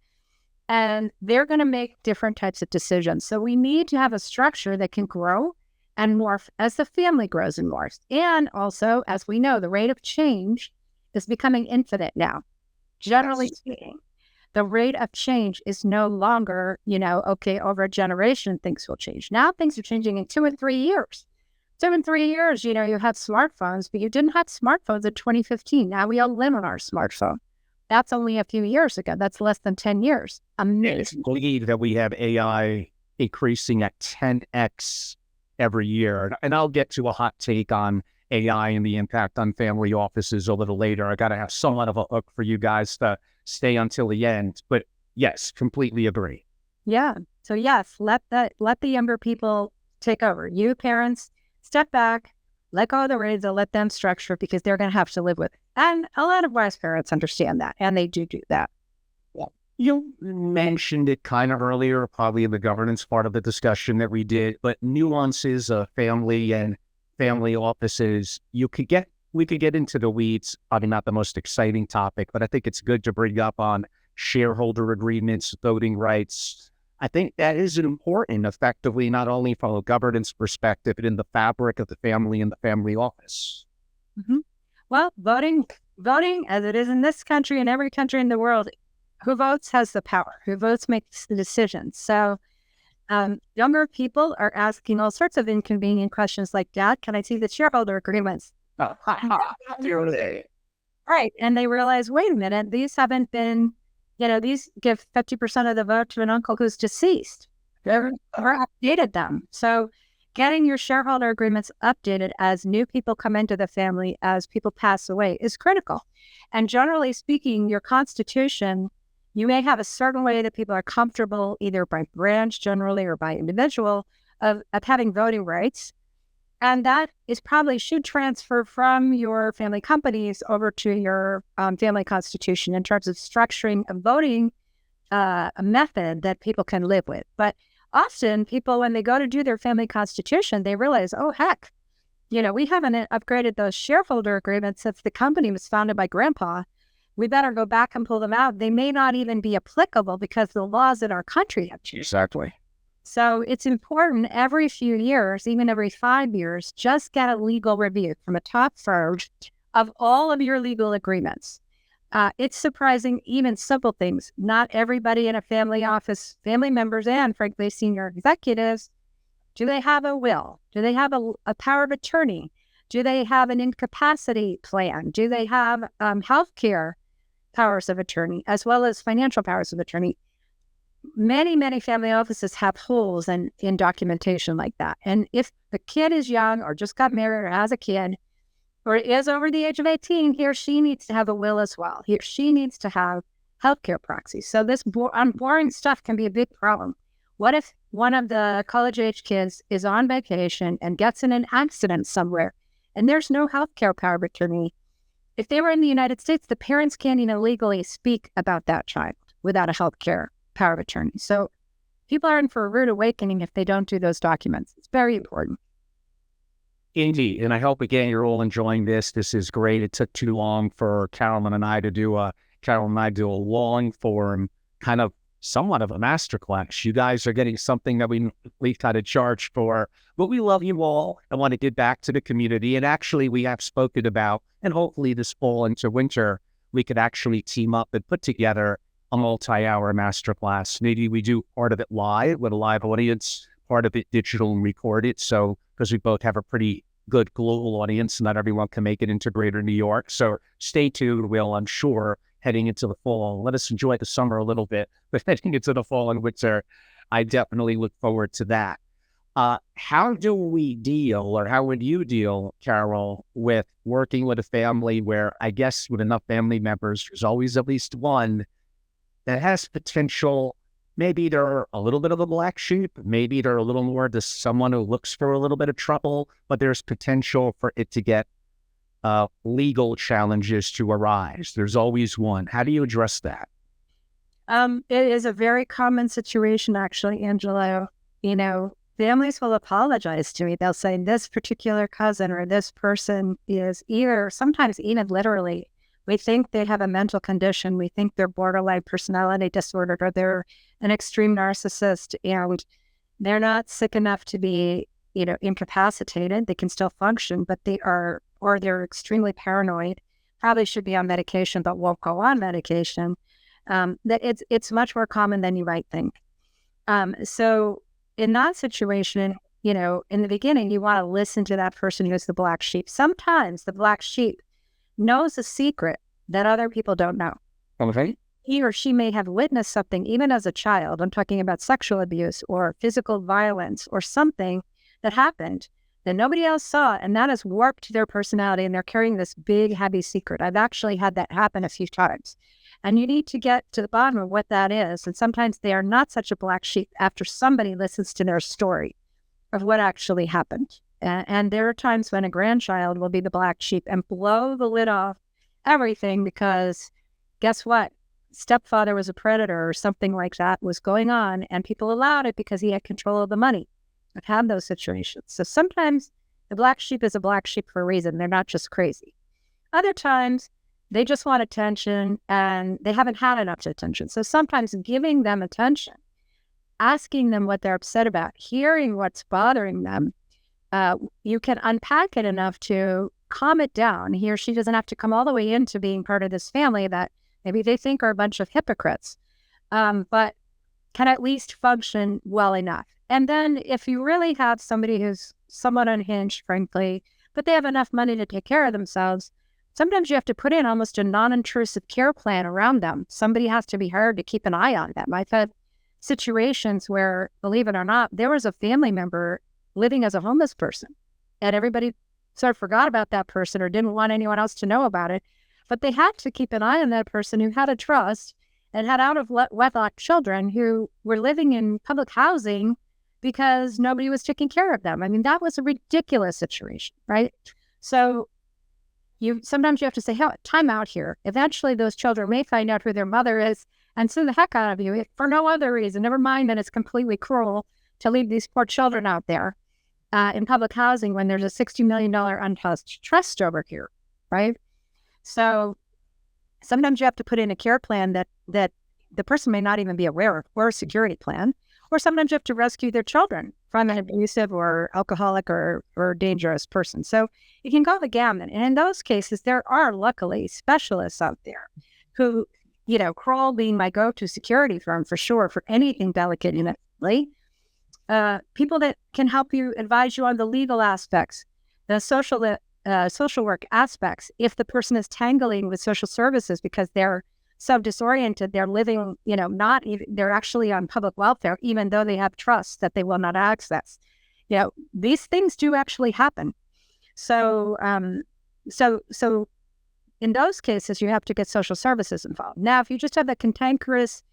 B: and they're going to make different types of decisions. So we need to have a structure that can grow and morph as the family grows and morphs. And also, as we know, the rate of change is becoming infinite now. Generally speaking, the rate of change is no longer, okay, over a generation, things will change. Now things are changing in 2 and 3 years. 2 and 3 years, you have smartphones, but you didn't have smartphones in 2015. Now we all live on our smartphone. That's only a few years ago. That's less than 10 years. Amazing.
A: I believe that we have AI increasing at 10x every year. And I'll get to a hot take on AI and the impact on family offices a little later. I got to have somewhat of a hook for you guys to stay until the end. But yes, completely agree.
B: Yeah. So yes, let the younger people take over. You parents, step back, let go of the reins, and let them structure because they're going to have to live with it. And a lot of wise parents understand that, and they do that.
A: Yeah. You mentioned it kind of earlier, probably in the governance part of the discussion that we did, but nuances of family and family offices, we could get into the weeds, probably not the most exciting topic, but I think it's good to bring up on shareholder agreements, voting rights. I think that is important, effectively, not only from a governance perspective, but in the fabric of the family and the family office.
B: Mm-hmm. Well, voting, as it is in this country and every country in the world, who votes has the power. Who votes makes the decisions. So younger people are asking all sorts of inconvenient questions like, Dad, can I see the shareholder agreements? Right. And they realize, wait a minute, these haven't been, these give 50% of the vote to an uncle who's deceased. Or updated them. So getting your shareholder agreements updated as new people come into the family, as people pass away, is critical. And generally speaking, your constitution, you may have a certain way that people are comfortable, either by branch generally or by individual, of having voting rights. And that is probably should transfer from your family companies over to your family constitution in terms of structuring a voting a method that people can live with. But often people, when they go to do their family constitution, they realize, oh, heck, we haven't upgraded those shareholder agreements since the company was founded by Grandpa. We better go back and pull them out. They may not even be applicable because the laws in our country have changed.
A: Exactly.
B: So it's important every few years, even every 5 years, just get a legal review from a top firm of all of your legal agreements. It's surprising, even simple things. Not everybody in a family office, family members and frankly, senior executives, do they have a will? Do they have a power of attorney? Do they have an incapacity plan? Do they have healthcare powers of attorney as well as financial powers of attorney? Many, many family offices have holes in documentation like that. And if the kid is young or just got married or has a kid or is over the age of 18, he or she needs to have a will as well. He or she needs to have healthcare proxies. So this boring stuff can be a big problem. What if one of the college-age kids is on vacation and gets in an accident somewhere and there's no healthcare power of attorney? If they were in the United States, the parents can't even legally speak about that child without a healthcare power of attorney. So people are in for a rude awakening if they don't do those documents. It's very important.
A: Indeed. And I hope, again, you're all enjoying this. This is great. It took too long for Carolyn and I to do a long form, kind of somewhat of a masterclass. You guys are getting something that we kind of charge for, but we love you all. I want to give back to the community. And actually, we have spoken about, and hopefully this fall into winter, we could actually team up and put together a multi-hour masterclass. Maybe we do part of it live with a live audience, part of it digital and recorded. So, because we both have a pretty good global audience, not everyone can make it into greater New York. So stay tuned. We'll, I'm sure, heading into the fall, let us enjoy the summer a little bit, but heading into the fall and winter, I definitely look forward to that. How do we deal, or how would you deal, Carol, with working with a family where, I guess with enough family members, there's always at least one that has potential? Maybe they're a little bit of a black sheep. Maybe they're a little more to someone who looks for a little bit of trouble, but there's potential for it to get legal challenges to arise. There's always one. How do you address that?
B: It is a very common situation, actually, Angelo. Families will apologize to me. They'll say this particular cousin or this person is either, sometimes even literally, we think they have a mental condition. We think they're borderline personality disorder, or they're an extreme narcissist, and they're not sick enough to be, incapacitated. They can still function, but they're extremely paranoid, probably should be on medication, but won't go on medication. That it's much more common than you might think. So in that situation, in the beginning, you want to listen to that person who's the black sheep. Sometimes the black sheep knows a secret that other people don't know.
A: Okay.
B: He or she may have witnessed something, even as a child. I'm talking about sexual abuse or physical violence or something that happened that nobody else saw, and that has warped their personality, and they're carrying this big, heavy secret. I've actually had that happen a few times. And you need to get to the bottom of what that is. And sometimes they are not such a black sheep after somebody listens to their story of what actually happened. And there are times when a grandchild will be the black sheep and blow the lid off everything because guess what? Stepfather was a predator or something like that was going on, and people allowed it because he had control of the money. I've had those situations. So sometimes the black sheep is a black sheep for a reason. They're not just crazy. Other times, they just want attention and they haven't had enough attention. So sometimes giving them attention, asking them what they're upset about, hearing what's bothering them, you can unpack it enough to calm it down. He or she doesn't have to come all the way into being part of this family that maybe they think are a bunch of hypocrites, but can at least function well enough. And then if you really have somebody who's somewhat unhinged, frankly, but they have enough money to take care of themselves, sometimes you have to put in almost a non-intrusive care plan around them. Somebody has to be hired to keep an eye on them. I've had situations where, believe it or not, there was a family member living as a homeless person, and everybody sort of forgot about that person or didn't want anyone else to know about it. But they had to keep an eye on that person who had a trust and had out of wedlock children who were living in public housing because nobody was taking care of them. I mean, that was a ridiculous situation, right? So sometimes you have to say, hey, time out here. Eventually, those children may find out who their mother is and sue the heck out of you for no other reason. Never mind that it's completely cruel to leave these poor children out there in public housing when there's a $60 million untouched trust over here, right? So sometimes you have to put in a care plan that the person may not even be aware of, or a security plan, or sometimes you have to rescue their children from an abusive or alcoholic or dangerous person. So you can go the gamut. And in those cases, there are luckily specialists out there who, Kroll being my go-to security firm for sure, for anything delicate in it, people that can help you, advise you on the legal aspects, the social work aspects. If the person is tangling with social services because they're so disoriented, they're living, not even, they're actually on public welfare, even though they have trusts that they will not access. These things do actually happen. So in those cases, you have to get social services involved. Now, if you just have a cantankerous,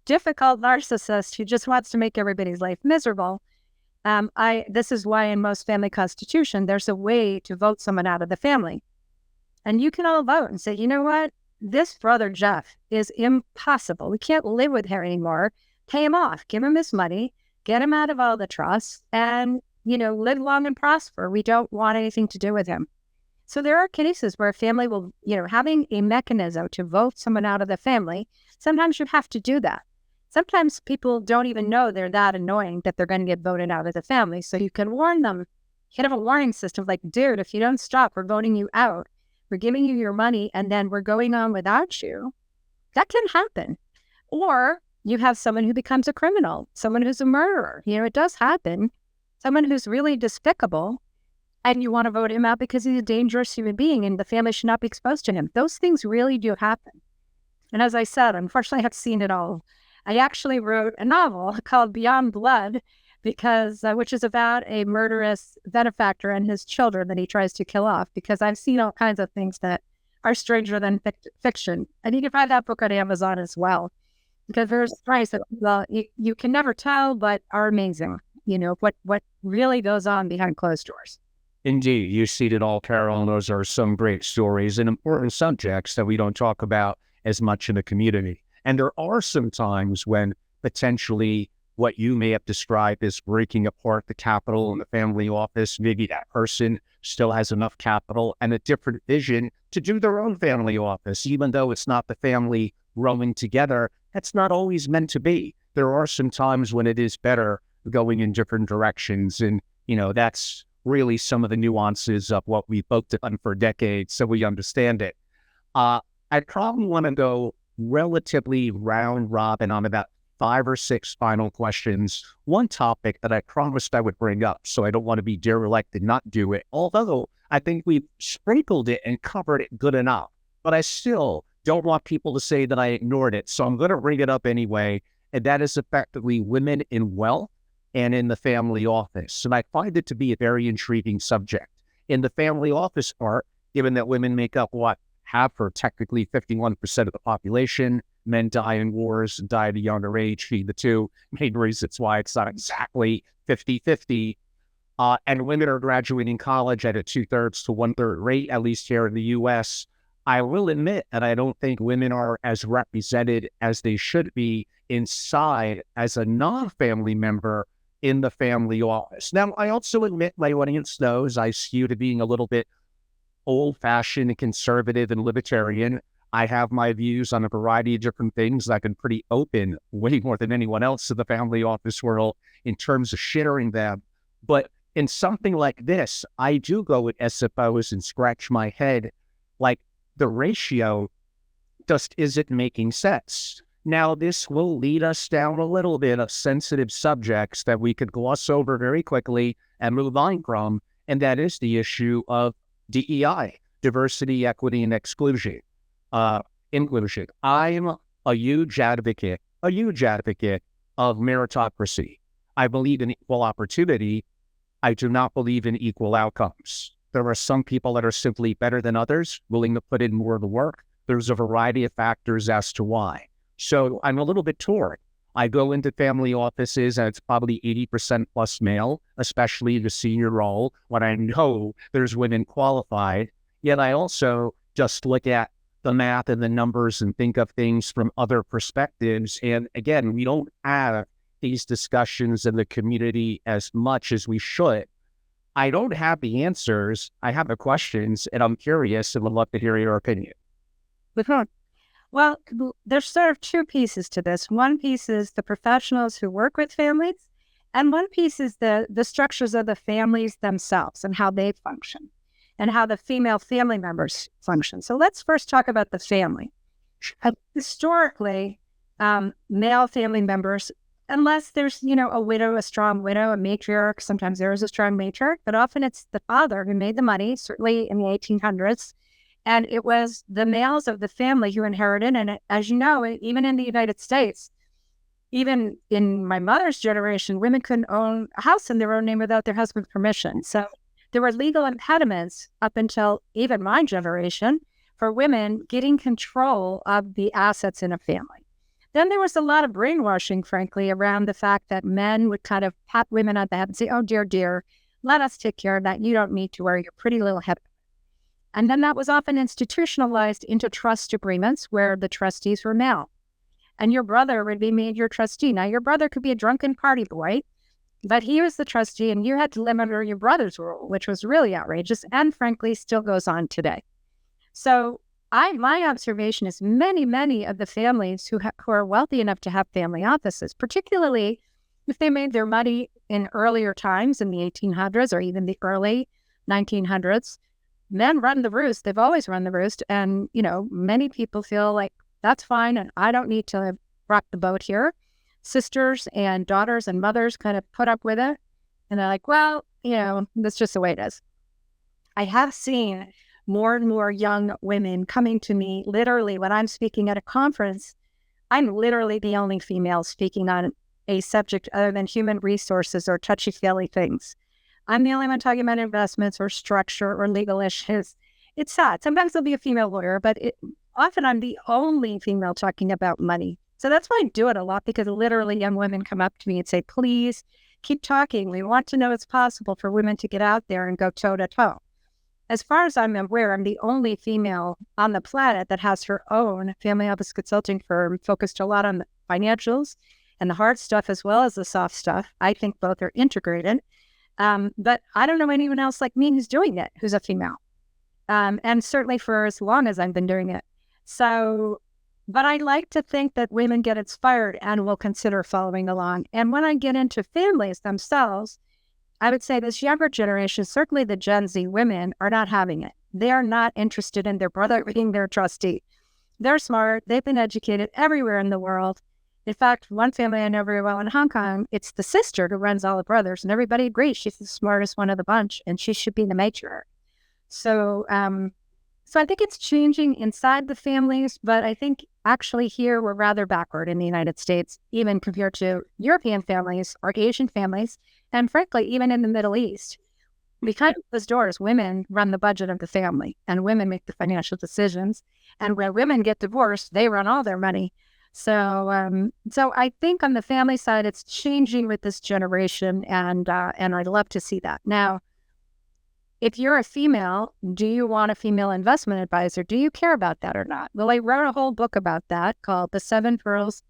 B: difficult narcissist who just wants to make everybody's life miserable, this is why in most family constitution, there's a way to vote someone out of the family. And you can all vote and say, you know what? This brother Jeff is impossible. We can't live with him anymore. Pay him off. Give him his money. Get him out of all the trusts and, live long and prosper. We don't want anything to do with him. So there are cases where a family will, having a mechanism to vote someone out of the family, sometimes you have to do that. Sometimes people don't even know they're that annoying that they're going to get voted out of the family. So you can warn them. You can have a warning system like, dude, if you don't stop, we're voting you out. We're giving you your money and then we're going on without you. That can happen. Or you have someone who becomes a criminal, someone who's a murderer. It does happen. Someone who's really despicable and you want to vote him out because he's a dangerous human being and the family should not be exposed to him. Those things really do happen. And as I said, unfortunately, I've seen it all. I actually wrote a novel called Beyond Blood, which is about a murderous benefactor and his children that he tries to kill off, because I've seen all kinds of things that are stranger than fiction. And you can find that book on Amazon as well, because there's stories that you can never tell, but are amazing, what really goes on behind closed doors.
A: Indeed, you see it all, Carol, and those are some great stories and important subjects that we don't talk about as much in the community. And there are some times when potentially what you may have described as breaking apart the capital in the family office, maybe that person still has enough capital and a different vision to do their own family office, even though it's not the family rowing together. That's not always meant to be. There are some times when it is better going in different directions. And, that's really some of the nuances of what we've both done for decades, so we understand it. I probably want to go relatively round robin on about 5 or 6 final questions. One topic that I promised I would bring up, so I don't want to be derelict and not do it, although I think we've sprinkled it and covered it good enough. But I still don't want people to say that I ignored it, so I'm going to bring it up anyway, and that is effectively women in wealth and in the family office. And I find it to be a very intriguing subject. In the family office part, given that women make up half or technically 51% of the population, men die in wars and die at a younger age, being the two main reasons why it's not exactly 50-50. And women are graduating college at a 2/3 to 1/3 rate, at least here in the U.S. I will admit that I don't think women are as represented as they should be inside as a non-family member in the family office. Now, I also admit my audience knows I skew to being a little bit old-fashioned and conservative and libertarian. I have my views on a variety of different things. I've been pretty open, way more than anyone else in the family office world in terms of sharing them. But in something like this, I do go with SFOs and scratch my head, like the ratio just isn't making sense. Now, this will lead us down a little bit of sensitive subjects that we could gloss over very quickly and move on from, and that is the issue of DEI, diversity, equity, and inclusion. I'm a huge advocate of meritocracy. I believe in equal opportunity. I do not believe in equal outcomes. There are some people that are simply better than others, willing to put in more of the work. There's a variety of factors as to why. So I'm a little bit torn. I go into family offices and it's probably 80% plus male, especially the senior role, when I know there's women qualified. Yet I also just look at the math and the numbers and think of things from other perspectives. And again, we don't have these discussions in the community as much as we should. I don't have the answers. I have the questions, and I'm curious and would love to hear your opinion.
B: Well, there's sort of two pieces to this. One piece is the professionals who work with families, and one piece is the structures of the families themselves and how they function and how the female family members function. So let's first talk about the family. Historically, male family members, unless there's, a widow, a strong widow, a matriarch, sometimes there is a strong matriarch, but often it's the father who made the money, certainly in the 1800s. And it was the males of the family who inherited. And as you know, even in the United States, even in my mother's generation, women couldn't own a house in their own name without their husband's permission. So there were legal impediments up until even my generation for women getting control of the assets in a family. Then there was a lot of brainwashing, frankly, around the fact that men would kind of pat women on the head and say, oh, dear, let us take care of that. You don't need to worry your pretty little head. And then that was often institutionalized into trust agreements where the trustees were male. And your brother would be made your trustee. Now, your brother could be a drunken party boy, but he was the trustee and you had to live under your brother's rule, which was really outrageous and frankly still goes on today. So my observation is many of the families who are wealthy enough to have family offices, particularly if they made their money in earlier times in the 1800s or even the early 1900s, men run the roost. They've always run the roost. And, many people feel like that's fine and I don't need to rock the boat here. Sisters and daughters and mothers kind of put up with it. And they're like, well, that's just the way it is. I have seen more and more young women coming to me literally when I'm speaking at a conference. I'm literally the only female speaking on a subject other than human resources or touchy-feely things. I'm the only one talking about investments or structure or legal issues. It's sad. Sometimes there'll be a female lawyer, but often I'm the only female talking about money. So that's why I do it a lot, because literally young women come up to me and say, please keep talking. We want to know it's possible for women to get out there and go toe to toe. As far as I'm aware, I'm the only female on the planet that has her own family office consulting firm focused a lot on the financials and the hard stuff as well as the soft stuff. I think both are integrated. But I don't know anyone else like me who's doing it, who's a female. And certainly for as long as I've been doing it. But I like to think that women get inspired and will consider following along. And when I get into families themselves, I would say this younger generation, certainly the Gen Z women, are not having it. They are not interested in their brother being their trustee. They're smart. They've been educated everywhere in the world. In fact, one family I know very well in Hong Kong, it's the sister who runs all the brothers, and everybody agrees she's the smartest one of the bunch, and she should be the matriarch. So I think it's changing inside the families, but I think Actually, here we're rather backward in the United States, even compared to European families or Asian families, and frankly, even in the Middle East. Behind those doors, women run the budget of the family, and women make the financial decisions. And when women get divorced, they run all their money. So I think on the family side, it's changing with this generation, and I'd love to see that. Now, if you're a female, do you want a female investment advisor? Do you care about that or not? Well, I wrote a whole book about that called The 7 Pearls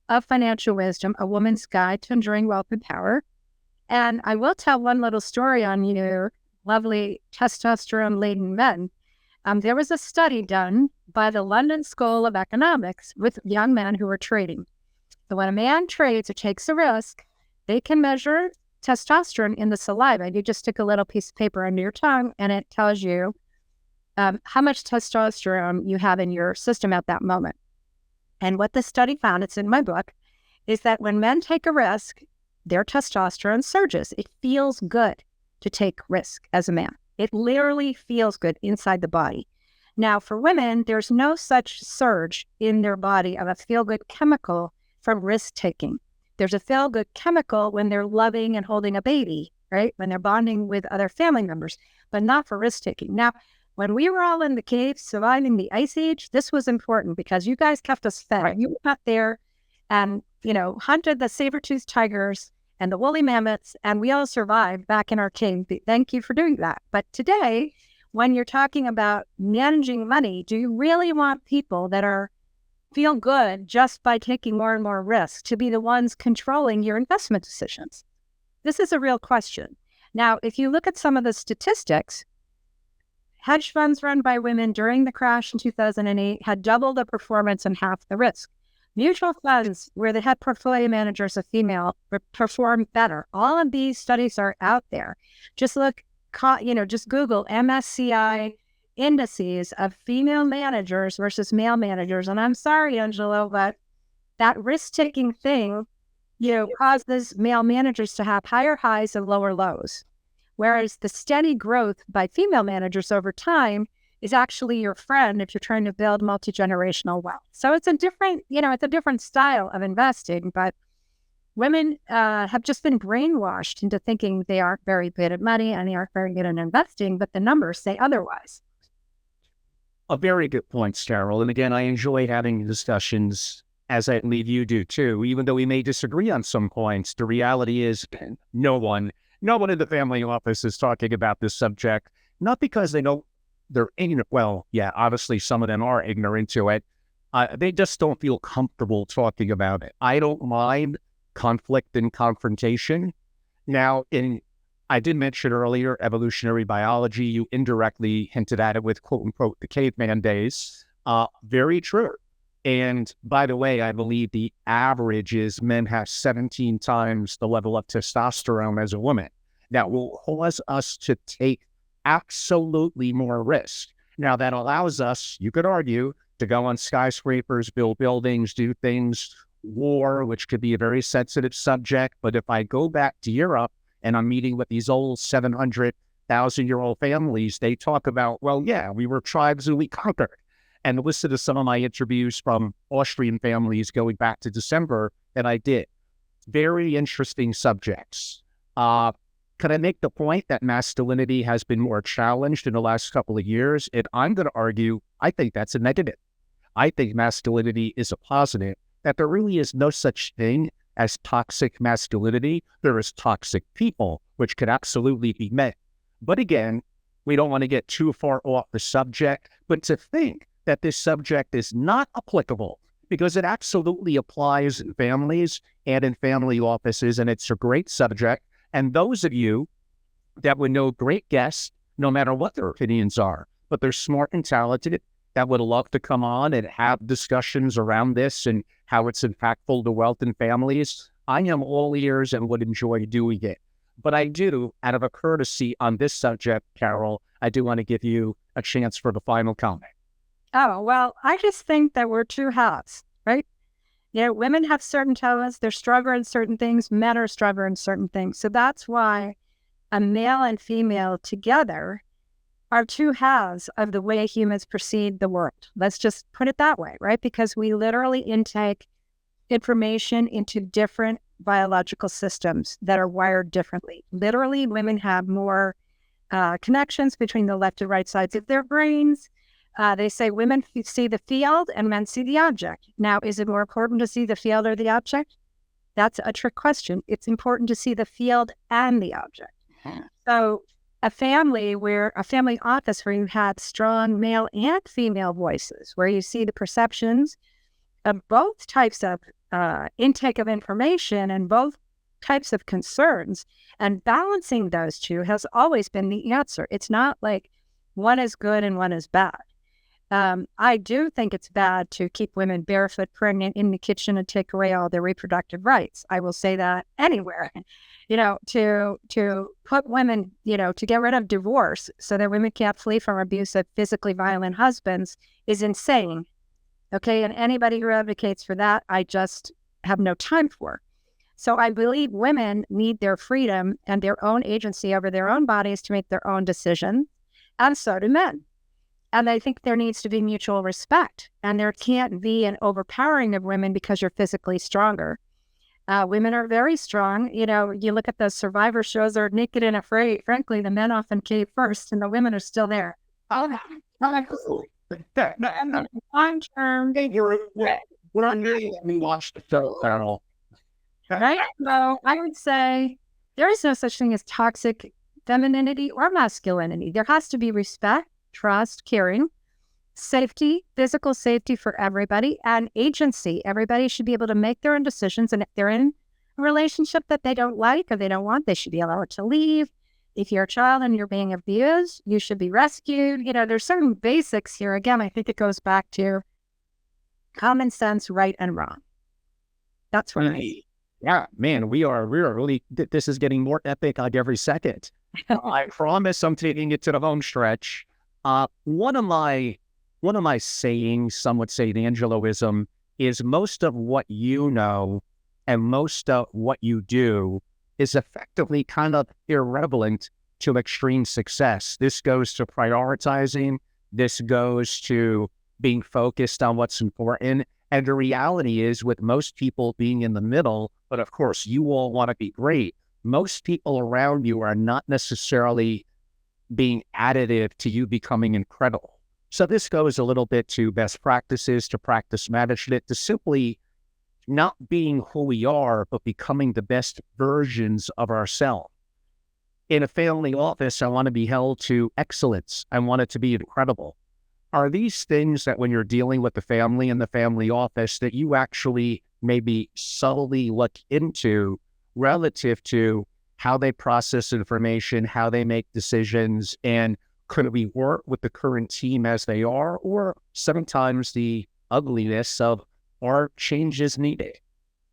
B: of Financial Wisdom, A Woman's Guide to Enduring Wealth and Power. And I will tell one little story on your lovely testosterone-laden men. There was a study done by the London School of Economics with young men who were trading. So when a man trades or takes a risk, they can measure testosterone in the saliva. You just stick a little piece of paper under your tongue, and it tells you how much testosterone you have in your system at that moment. And what the study found, it's in my book, is that when men take a risk, their testosterone surges. It feels good to take risk as a man. It literally feels good inside the body. Now, for women, there's no such surge in their body of a feel-good chemical from risk-taking. There's a feel-good chemical when they're loving and holding a baby, right? When they're bonding with other family members, but not for risk-taking. Now, when we were all in the caves surviving the Ice Age, this was important because you guys kept us fed. Right. You went out there and, hunted the saber-toothed tigers and the woolly mammoths, and we all survived back in our cave. Thank you for doing that. But today, when you're talking about managing money, do you really want people that feel good just by taking more and more risks to be the ones controlling your investment decisions? This is a real question. Now, if you look at some of the statistics, hedge funds run by women during the crash in 2008 had double the performance and half the risk. Mutual funds where the head portfolio manager is a female perform better. All of these studies are out there. Just just Google MSCI indices of female managers versus male managers. And I'm sorry, Angelo, but that risk-taking thing, causes male managers to have higher highs and lower lows. Whereas the steady growth by female managers over time is actually your friend if you're trying to build multi-generational wealth. So it's a different style of investing, but women have just been brainwashed into thinking they aren't very good at money and they aren't very good at investing, but the numbers say otherwise.
A: A very good point, Carol. And again, I enjoy having discussions, as I believe you do too, even though we may disagree on some points. The reality is no one in the family office is talking about this subject, not because they're ignorant. Well, yeah, obviously some of them are ignorant to it. They just don't feel comfortable talking about it. I don't mind conflict and confrontation. Now, I did mention earlier evolutionary biology. You indirectly hinted at it with quote unquote the caveman days. Very true. And by the way, I believe the average is men have 17 times the level of testosterone as a woman. That will cause us to take absolutely more risk. Now that allows us, you could argue, to go on skyscrapers, build buildings, do things, war, which could be a very sensitive subject. But if I go back to Europe and I'm meeting with these old 700,000-year-old families, they talk about, well, yeah, we were tribes and we conquered. And listen to some of my interviews from Austrian families going back to December that I did. Very interesting subjects. Can I make the point that masculinity has been more challenged in the last couple of years? And I'm going to argue, I think that's a negative. I think masculinity is a positive, that there really is no such thing as toxic masculinity. There is toxic people, which could absolutely be met. But again, we don't want to get too far off the subject, but to think that this subject is not applicable, because it absolutely applies in families and in family offices, and it's a great subject. And those of you that would know great guests, no matter what their opinions are, but they're smart and talented, that would love to come on and have discussions around this and how it's impactful to wealth and families, I am all ears and would enjoy doing it. But I do, out of a courtesy on this subject, Carol, I do want to give you a chance for the final comment.
B: Oh, well, I just think that we're two halves, right? Women have certain talents. They're stronger in certain things. Men are stronger in certain things. So that's why a male and female together are two halves of the way humans perceive the world. Let's just put it that way, right? Because we literally intake information into different biological systems that are wired differently. Literally, women have more connections between the left and right sides of their brains. They say women see the field and men see the object. Now, is it more important to see the field or the object? That's a trick question. It's important to see the field and the object. So a family office where you have strong male and female voices, where you see the perceptions of both types of intake of information and both types of concerns, and balancing those two has always been the answer. It's not like one is good and one is bad. I do think it's bad to keep women barefoot pregnant in the kitchen and take away all their reproductive rights. I will say that anywhere. To put women, to get rid of divorce so that women can't flee from abusive, physically violent husbands is insane. Okay, and anybody who advocates for that, I just have no time for. So I believe women need their freedom and their own agency over their own bodies to make their own decisions, and so do men. And I think there needs to be mutual respect, and there can't be an overpowering of women because you're physically stronger. Women are very strong. You look at those Survivor shows, they're naked and afraid. Frankly, the men often cave first, and the women are still there. Long term,
A: We're not really having watched the show at all.
B: right? So I would say there is no such thing as toxic femininity or masculinity. There has to be respect, trust, caring, safety, physical safety for everybody, and agency. Everybody should be able to make their own decisions. And if they're in a relationship that they don't like or they don't want, they should be allowed to leave. If you're a child and you're being abused, you should be rescued. There's certain basics here. Again, I think it goes back to common sense, right and wrong. That's what I mean.
A: Yeah, man, we are really, this is getting more epic like every second. I promise I'm taking it to the home stretch. One of my sayings, some would say an Angeloism, is most of what you know and most of what you do is effectively kind of irrelevant to extreme success. This goes to prioritizing. This goes to being focused on what's important. And the reality is, with most people being in the middle, but of course, you all want to be great, most people around you are not necessarily being additive to you becoming incredible. So this goes a little bit to best practices, to practice management, to simply not being who we are, but becoming the best versions of ourselves. In a family office, I want to be held to excellence. I want it to be incredible. Are these things that when you're dealing with the family in the family office that you actually maybe subtly look into relative to how they process information, how they make decisions, and could we work with the current team as they are, or sometimes the ugliness of are changes needed?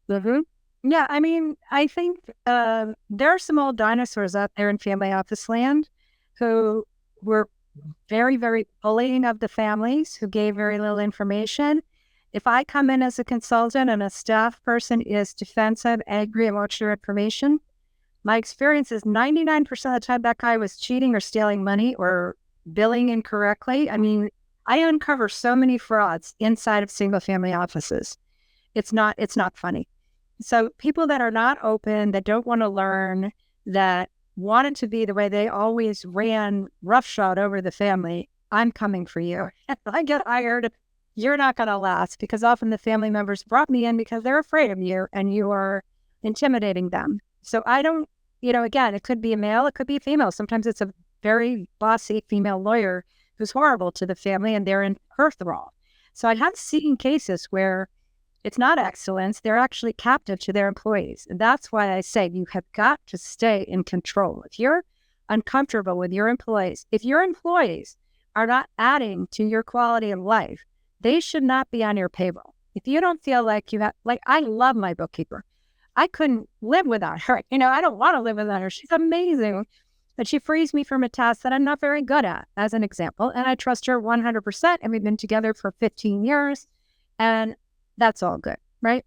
B: Mm-hmm. Yeah, I think there are some old dinosaurs out there in family office land who were very, very bullying of the families, who gave very little information. If I come in as a consultant and a staff person is defensive, angry, and wants your information, my experience is 99% of the time that guy was cheating or stealing money or billing incorrectly. I uncover so many frauds inside of single family offices. It's not funny. So people that are not open, that don't want to learn, that want it to be the way they always ran roughshod over the family, I'm coming for you. If I get hired, you're not going to last, because often the family members brought me in because they're afraid of you and you are intimidating them. So I don't, again, it could be a male, it could be a female. Sometimes it's a very bossy female lawyer who's horrible to the family and they're in her thrall. So I have seen cases where it's not excellence, they're actually captive to their employees. And that's why I say you have got to stay in control. If you're uncomfortable with your employees, if your employees are not adding to your quality of life, they should not be on your payroll. If you don't feel like you have, I love my bookkeeper. I couldn't live without her. I don't want to live without her. She's amazing. But she frees me from a task that I'm not very good at, as an example. And I trust her 100%. And we've been together for 15 years. And that's all good, right?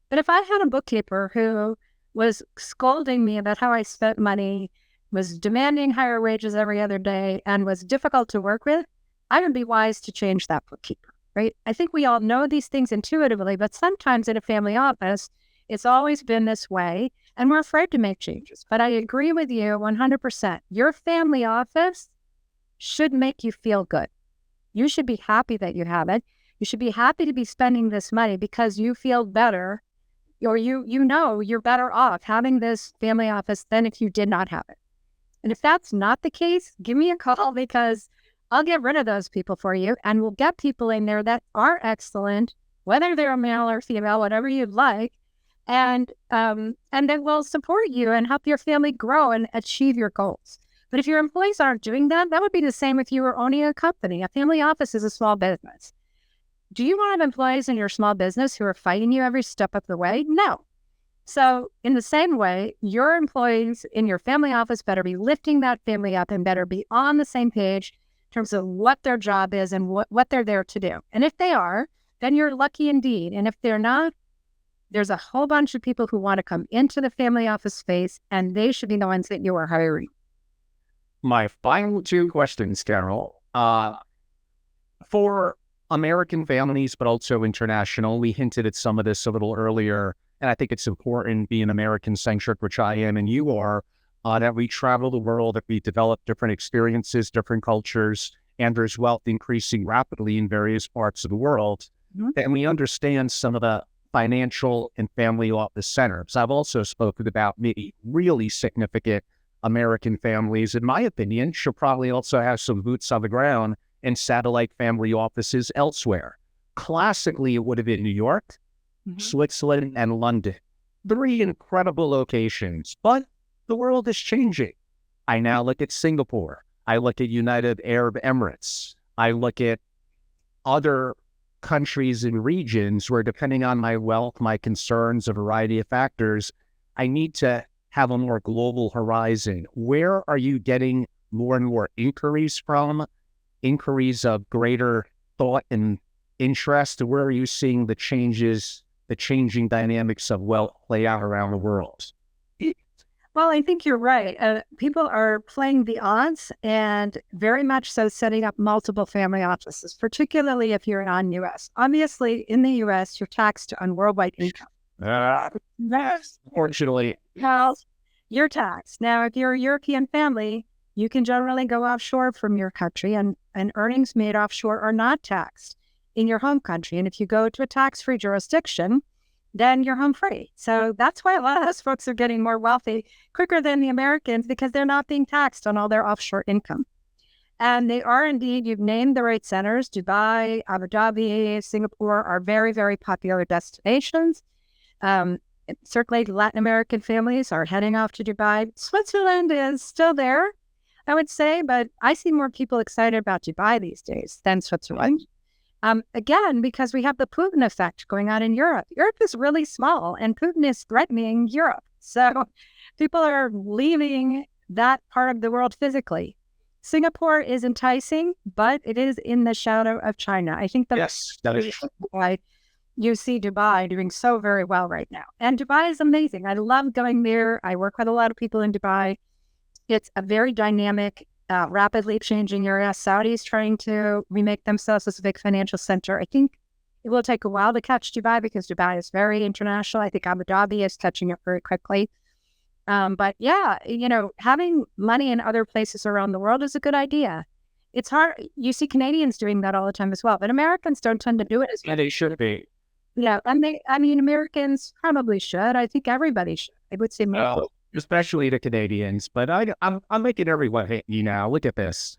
B: But if I had a bookkeeper who was scolding me about how I spent money was demanding higher wages every other day, and was difficult to work with, I would be wise to change that bookkeeper, right? I think we all know these things intuitively, but sometimes in a family office, it's always been this way, and we're afraid to make changes. But I agree with you 100%. Your family office should make you feel good. You should be happy that you have it. You should be happy to be spending this money because you feel better, or you know you're better off having this family office than if you did not have it. And if that's not the case, give me a call because I'll get rid of those people for you, and we'll get people in there that are excellent, whether they're male or female, whatever you'd like, and that will support you and help your family grow and achieve your goals. But if your employees aren't doing that, that would be the same if you were owning a company. A family office is a small business. Do you want to have employees in your small business who are fighting you every step of the way? No. So in the same way, your employees in your family office better be lifting that family up and better be on the same page in terms of what their job is and what they're there to do. And if they are, then you're lucky indeed. And if they're not, there's a whole bunch of people who want to come into the family office space, and they should be the ones that you are hiring.
A: My final two questions, Carol. For American families, but also international, we hinted at some of this a little earlier, and I think it's important being American-centric, which I am and you are, that we travel the world, that we develop different experiences, different cultures, and there's wealth increasing rapidly in various parts of the world. Mm-hmm. And we understand some of the financial and family office centers. I've also spoken about maybe really significant American families, in my opinion, should probably also have some boots on the ground and satellite family offices elsewhere. Classically, it would have been New York, Switzerland, and London. 3 incredible locations, but the world is changing. I now look at Singapore. I look at United Arab Emirates. I look at other countries and regions where, depending on my wealth, my concerns, a variety of factors, I need to have a more global horizon. Where are you getting more and more inquiries from? Inquiries of greater thought and interest? Where are you seeing the changes, the changing dynamics of wealth play out around the world?
B: Well, I think you're right. People are playing the odds and very much so setting up multiple family offices, particularly if you're non-U.S. Obviously, in the U.S., you're taxed on worldwide income.
A: Fortunately.
B: Well, you're taxed. Now, if you're a European family, you can generally go offshore from your country, and earnings made offshore are not taxed in your home country. And if you go to a tax-free jurisdiction, then you're home free. So that's why a lot of those folks are getting more wealthy quicker than the Americans, because they're not being taxed on all their offshore income. And they are indeed, you've named the right centers. Dubai, Abu Dhabi, Singapore are very, very popular destinations. Certainly Latin American families are heading off to Dubai. Switzerland is still there, I would say, but I see more people excited about Dubai these days than Switzerland. Again, because we have the Putin effect going on in Europe. Europe is really small, and Putin is threatening Europe. So people are leaving that part of the world physically. Singapore is enticing, but it is in the shadow of China. I think that's why you see Dubai doing so very well right now. And Dubai is amazing. I love going there. I work with a lot of people in Dubai. It's a very dynamic, rapidly changing area. Saudi's trying to remake themselves as a big financial center. I think it will take a while to catch Dubai because Dubai is very international. I think Abu Dhabi is catching up very quickly. But yeah, having money in other places around the world is a good idea. It's hard. You see Canadians doing that all the time as well, but Americans don't tend to do it as much.
A: And they should be.
B: Yeah, Americans probably should. I think everybody should. I would say more.
A: Well, especially the Canadians, but I'm making everyone hate you now. Look at this.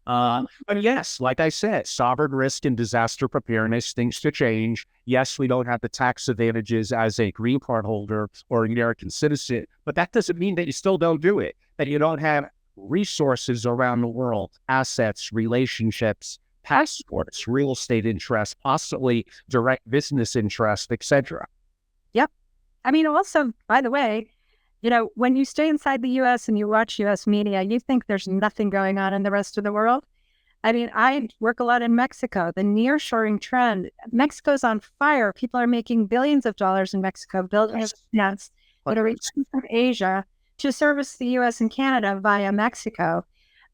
A: But yes, like I said, sovereign risk and disaster preparedness, things to change. Yes, we don't have the tax advantages as a green card holder or an American citizen, but that doesn't mean that you still don't do it, that you don't have resources around the world, assets, relationships, passports, real estate interests, possibly direct business interests, etc.
B: Yep. Also, by the way, when you stay inside the U.S. and you watch U.S. media, you think there's nothing going on in the rest of the world. I work a lot in Mexico. The nearshoring trend, Mexico's on fire. People are making billions of dollars in Mexico, building plants that are reaching from Asia to service the U.S. and Canada via Mexico.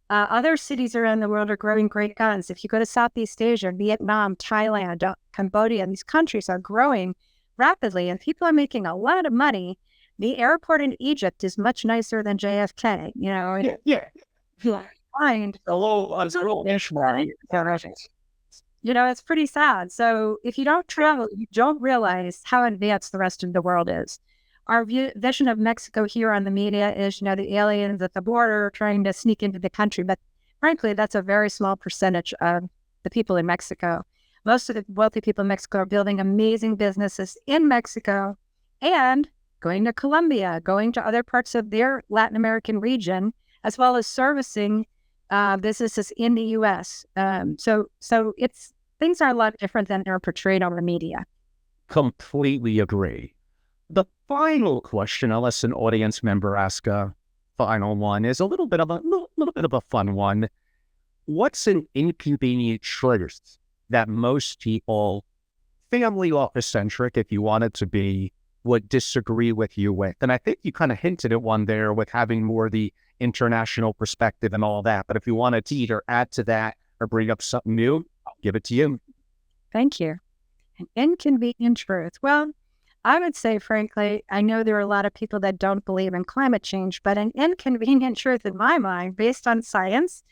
B: Other cities around the world are growing great guns. If you go to Southeast Asia, Vietnam, Thailand, Cambodia, these countries are growing rapidly, and people are making a lot of money. The airport in Egypt is much nicer than JFK. Find
A: a little benchmark.
B: It's pretty sad. So if you don't travel, you don't realize how advanced the rest of the world is. Our vision of Mexico here on the media is, the aliens at the border trying to sneak into the country. But frankly, that's a very small percentage of the people in Mexico. Most of the wealthy people in Mexico are building amazing businesses in Mexico and going to Colombia, going to other parts of their Latin American region, as well as servicing businesses in the U.S. So things are a lot different than they're portrayed on the media.
A: Completely agree. The final question, unless an audience member asks a final one, is a little bit of a fun one. What's an inconvenient truth that most people, family office centric, if you want it to be, would disagree with you with? And I think you kind of hinted at one there with having more the international perspective and all that. But if you wanted to either add to that or bring up something new, I'll give it to you.
B: Thank you. An inconvenient truth. Well, I would say, frankly, I know there are a lot of people that don't believe in climate change, but an inconvenient truth in my mind, based on science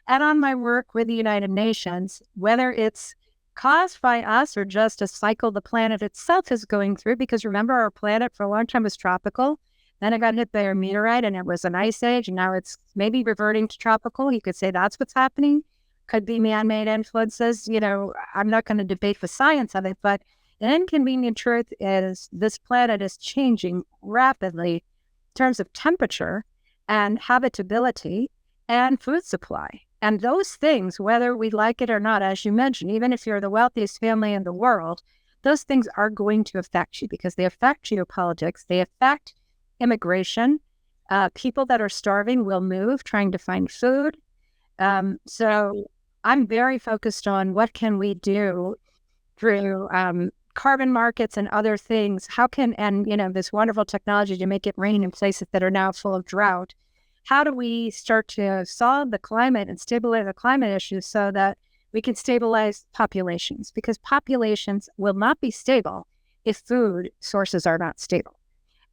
B: and on my work with the United Nations, whether it's caused by us or just a cycle the planet itself is going through, because remember, our planet for a long time was tropical. Then it got hit by a meteorite and it was an ice age, and now it's maybe reverting to tropical. You could say that's what's happening. Could be man-made influences. I'm not going to debate the science of it, but an inconvenient truth is this planet is changing rapidly in terms of temperature and habitability and food supply. And those things, whether we like it or not, as you mentioned, even if you're the wealthiest family in the world, those things are going to affect you because they affect geopolitics. They affect immigration. People that are starving will move trying to find food. So I'm very focused on what can we do through carbon markets and other things. How can, this wonderful technology to make it rain in places that are now full of drought. How do we start to solve the climate and stabilize the climate issues so that we can stabilize populations? Because populations will not be stable if food sources are not stable.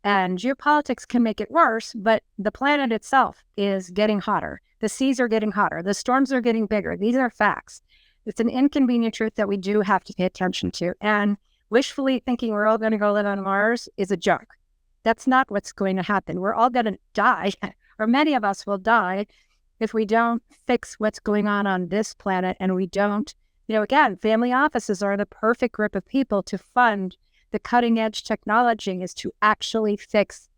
B: And geopolitics can make it worse, but the planet itself is getting hotter. The seas are getting hotter. The storms are getting bigger. These are facts. It's an inconvenient truth that we do have to pay attention to. And wishfully thinking we're all going to go live on Mars is a joke. That's not what's going to happen. We're all going to die, or many of us will die, if we don't fix what's going on this planet. And we don't, again, family offices are the perfect group of people to fund the cutting edge technology is to actually fix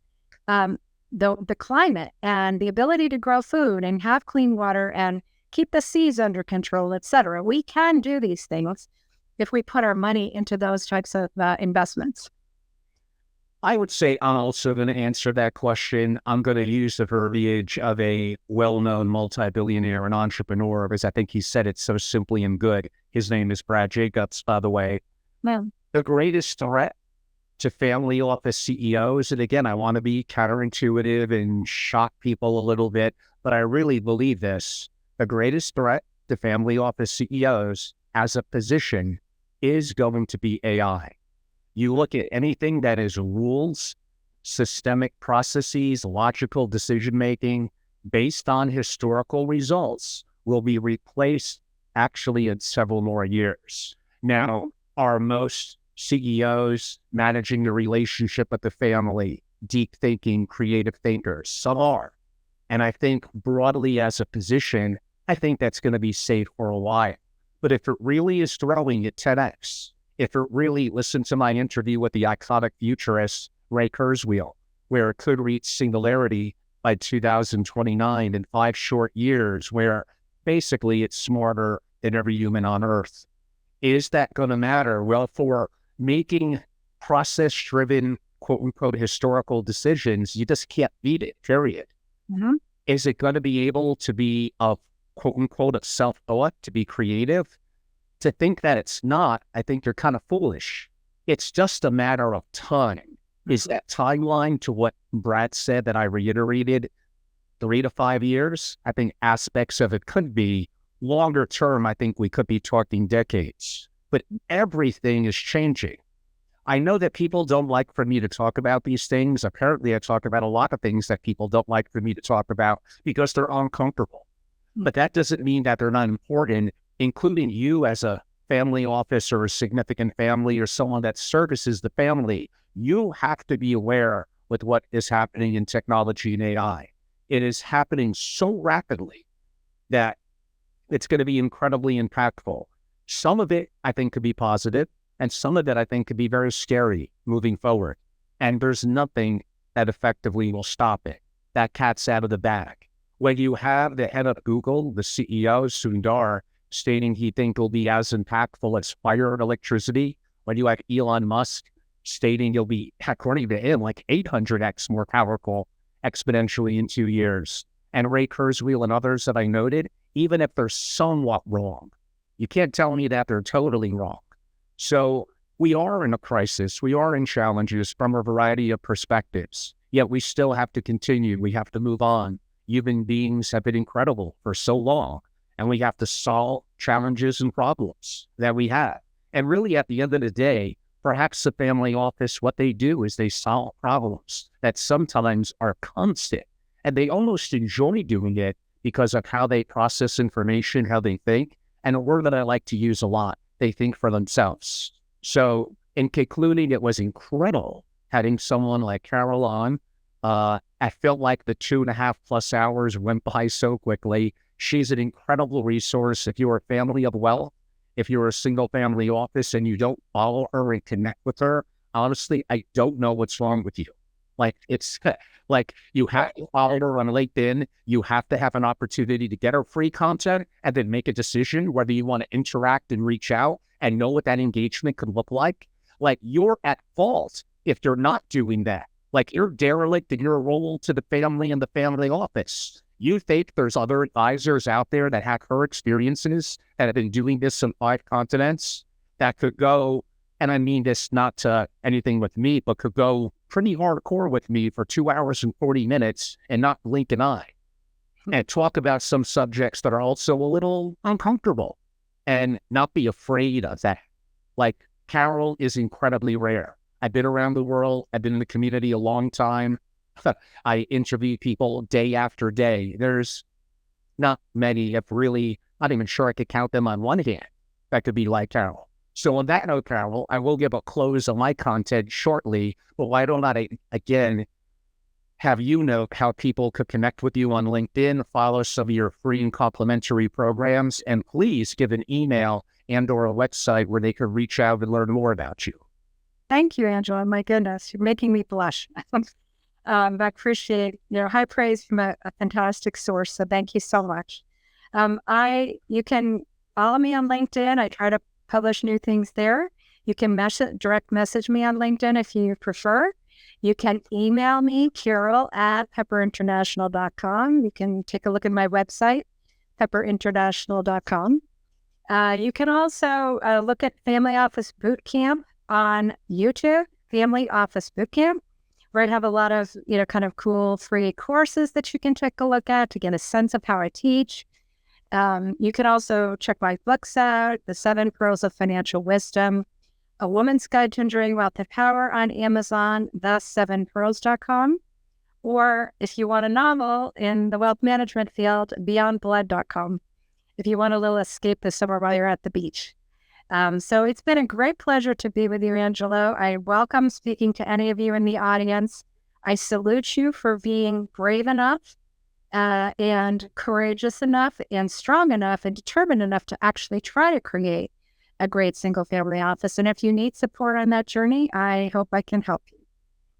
B: the climate and the ability to grow food and have clean water and keep the seas under control, etc. We can do these things if we put our money into those types of investments.
A: I would say I'm also going to answer that question. I'm going to use the verbiage of a well-known multi-billionaire and entrepreneur, because I think he said it so simply and good. His name is Brad Jacobs, by the way.
B: Well,
A: the greatest threat to family office CEOs, and again, I want to be counterintuitive and shock people a little bit, but I really believe this. The greatest threat to family office CEOs as a position is going to be AI. You look at anything that is rules, systemic processes, logical decision-making based on historical results will be replaced actually in several more years. Now, are most CEOs managing the relationship with the family, deep thinking, creative thinkers? Some are. And I think broadly as a position, I think that's going to be safe for a while. But if it really is throwing at 10x, if it really, listen to my interview with the iconic futurist Ray Kurzweil, where it could reach singularity by 2029 in 5 short years, where basically it's smarter than every human on Earth. Is that going to matter? Well, for making process-driven, quote-unquote, historical decisions, you just can't beat it, period.
B: Mm-hmm.
A: Is it going to be able to be a, quote-unquote, a self-thought, to be creative? To think that it's not, I think you're kind of foolish. It's just a matter of time. Is that timeline to what Brad said that I reiterated, 3 to 5 years? I think aspects of it could be longer term. I think we could be talking decades, but everything is changing. I know that people don't like for me to talk about these things. Apparently, I talk about a lot of things that people don't like for me to talk about because they're uncomfortable. But that doesn't mean that they're not important, including you as a family office or a significant family or someone that services the family. You have to be aware with what is happening in technology and AI. It is happening so rapidly that it's going to be incredibly impactful. Some of it, I think, could be positive, and some of it, I think, could be very scary moving forward. And there's nothing that effectively will stop it. That cat's out of the bag. When you have the head of Google, the CEO, Sundar, stating he thinks will be as impactful as fire and electricity, when you have Elon Musk stating you'll be, according to him, like 800x more powerful exponentially in 2 years, and Ray Kurzweil and others that I noted, even if they're somewhat wrong, you can't tell me that they're totally wrong. So we are in a crisis. We are in challenges from a variety of perspectives, yet we still have to continue. We have to move on. Human beings have been incredible for so long, and we have to solve challenges and problems that we have. And really, at the end of the day, perhaps the family office, what they do is they solve problems that sometimes are constant, and they almost enjoy doing it because of how they process information, how they think. And a word that I like to use a lot, they think for themselves. So in concluding, it was incredible having someone like Carol on. I felt like the 2.5+ hours went by so quickly. She's an incredible resource. If you're a family of wealth, if you're a single family office and you don't follow her and connect with her, honestly, I don't know what's wrong with you. Like, it's like you have to follow her on LinkedIn. You have to have an opportunity to get her free content and then make a decision whether you want to interact and reach out and know what that engagement could look like. Like, you're at fault if you're not doing that. Like, you're derelict in your role to the family and the family office. You think there's other advisors out there that have her experiences that have been doing this on 5 continents that could go, and I mean this not to anything with me, but could go pretty hardcore with me for 2 hours and 40 minutes and not blink an eye and talk about some subjects that are also a little uncomfortable and not be afraid of that. Like, Carol is incredibly rare. I've been around the world. I've been in the community a long time. I interview people day after day. There's not many, if really, not even sure I could count them on one hand, that could be like Carol. So on that note, Carol, I will give a close on my content shortly, but why don't I, again, have you know how people could connect with you on LinkedIn, follow some of your free and complimentary programs, and please give an email and or a website where they could reach out and learn more about you.
B: Thank you, Angela. My goodness, you're making me blush. I appreciate, high praise from a fantastic source. So thank you so much. You can follow me on LinkedIn. I try to publish new things there. You can direct message me on LinkedIn if you prefer. You can email me, Carol@pepperinternational.com. You can take a look at my website, pepperinternational.com. You can also look at Family Office Bootcamp on YouTube, Family Office Bootcamp, where I have a lot of, kind of cool free courses that you can take a look at to get a sense of how I teach. You can also check my books out, The 7 Pearls of Financial Wisdom, A Woman's Guide to Enduring Wealth and Power on Amazon, the7pearls.com. Or if you want a novel in the wealth management field, beyondblood.com. If you want a little escape this summer while you're at the beach. So it's been a great pleasure to be with you, Angelo. I welcome speaking to any of you in the audience. I salute you for being brave enough and courageous enough and strong enough and determined enough to actually try to create a great single family office. And if you need support on that journey, I hope I can help you.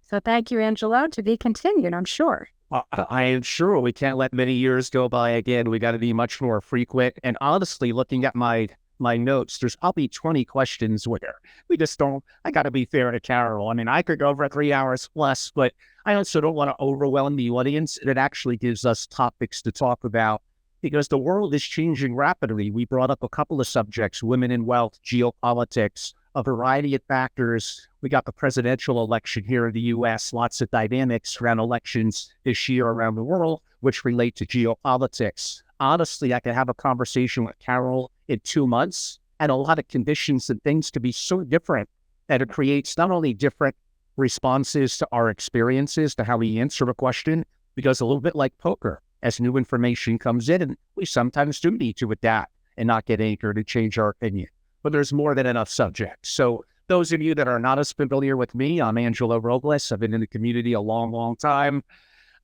B: So thank you, Angelo. To be continued, I'm sure.
A: I am sure we can't let many years go by again. We got to be much more frequent. And honestly, looking at my notes, there's probably 20 questions where we just don't, I got to be fair to Carol. I mean, I could go over 3 hours plus, but I also don't want to overwhelm the audience. It actually gives us topics to talk about because the world is changing rapidly. We brought up a couple of subjects, women in wealth, geopolitics, a variety of factors. We got the presidential election here in the U.S., lots of dynamics around elections this year around the world, which relate to geopolitics. Honestly, I could have a conversation with Carol in 2 months, and a lot of conditions and things to be so different that it creates not only different responses to our experiences, to how we answer a question, because a little bit like poker, as new information comes in, we sometimes do need to adapt and not get anchored and change our opinion. But there's more than enough subjects. So those of you that are not as familiar with me, I'm Angelo Robles. I've been in the community a long, long time.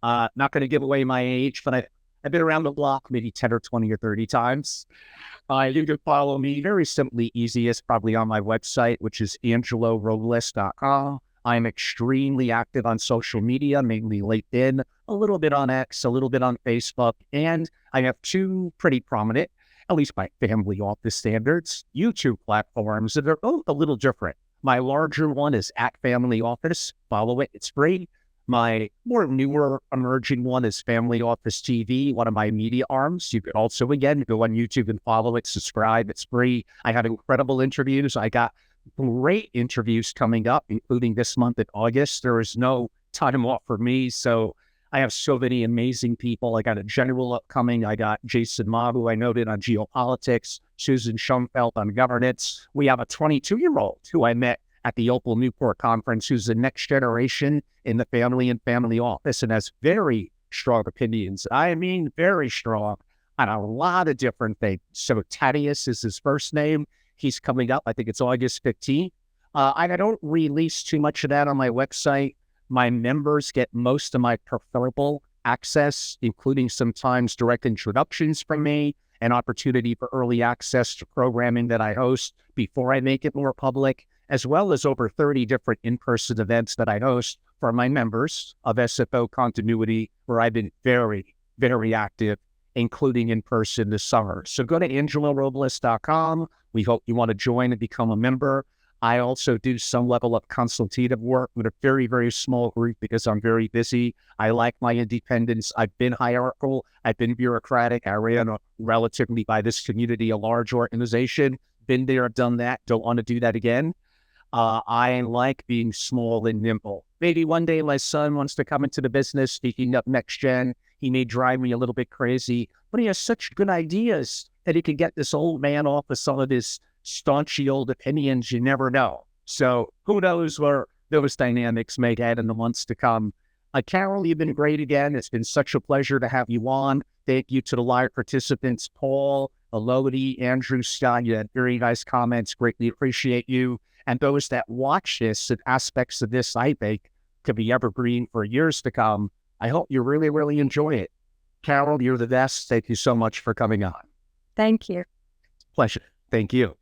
A: Not going to give away my age, but I've been around the block maybe 10 or 20 or 30 times. You can follow me very simply, easiest, probably on my website, which is angelorobles.com. I'm extremely active on social media, mainly LinkedIn, a little bit on X, a little bit on Facebook, and I have two pretty prominent, at least by family office standards, YouTube platforms that are both a little different. My larger one is @Family Office. Follow it. It's free. My more newer emerging one is Family Office TV, one of my media arms. You can also, again, go on YouTube and follow it, subscribe. It's free. I have incredible interviews. I got great interviews coming up, including this month in August. There is no time off for me. So I have so many amazing people. I got a general upcoming. I got Jason Ma, who I noted on geopolitics, Susan Schoenfeld on governance. We have a 22-year-old who I met at the Opal Newport conference, who's the next generation in the family and family office and has very strong opinions. I mean, very strong on a lot of different things. So Thaddeus is his first name. He's coming up. I think it's August 15th. I don't release too much of that on my website. My members get most of my preferable access, including sometimes direct introductions from me, an opportunity for early access to programming that I host before I make it more public, as well as over 30 different in-person events that I host for my members of SFO continuity, where I've been very, very active, including in person this summer. So go to angelorobles.com. We hope you want to join and become a member. I also do some level of consultative work with a very, very small group because I'm very busy. I like my independence. I've been hierarchical. I've been bureaucratic. I ran relatively by this community, a large organization. Been there, done that. Don't want to do that again. I like being small and nimble. Maybe one day my son wants to come into the business, speaking up next gen. He may drive me a little bit crazy, but he has such good ideas that he can get this old man off of some of his staunchy old opinions. You never know. So who knows where those dynamics may head in the months to come. Carol, you've been great again. It's been such a pleasure to have you on. Thank you to the live participants, Paul, Elodie, Andrew, Scott. You had very nice comments. Greatly appreciate you. And those that watch this and aspects of this, I think, could be evergreen for years to come. I hope you really, really enjoy it. Carol, you're the best. Thank you so much for coming on.
B: Thank you.
A: Pleasure. Thank you.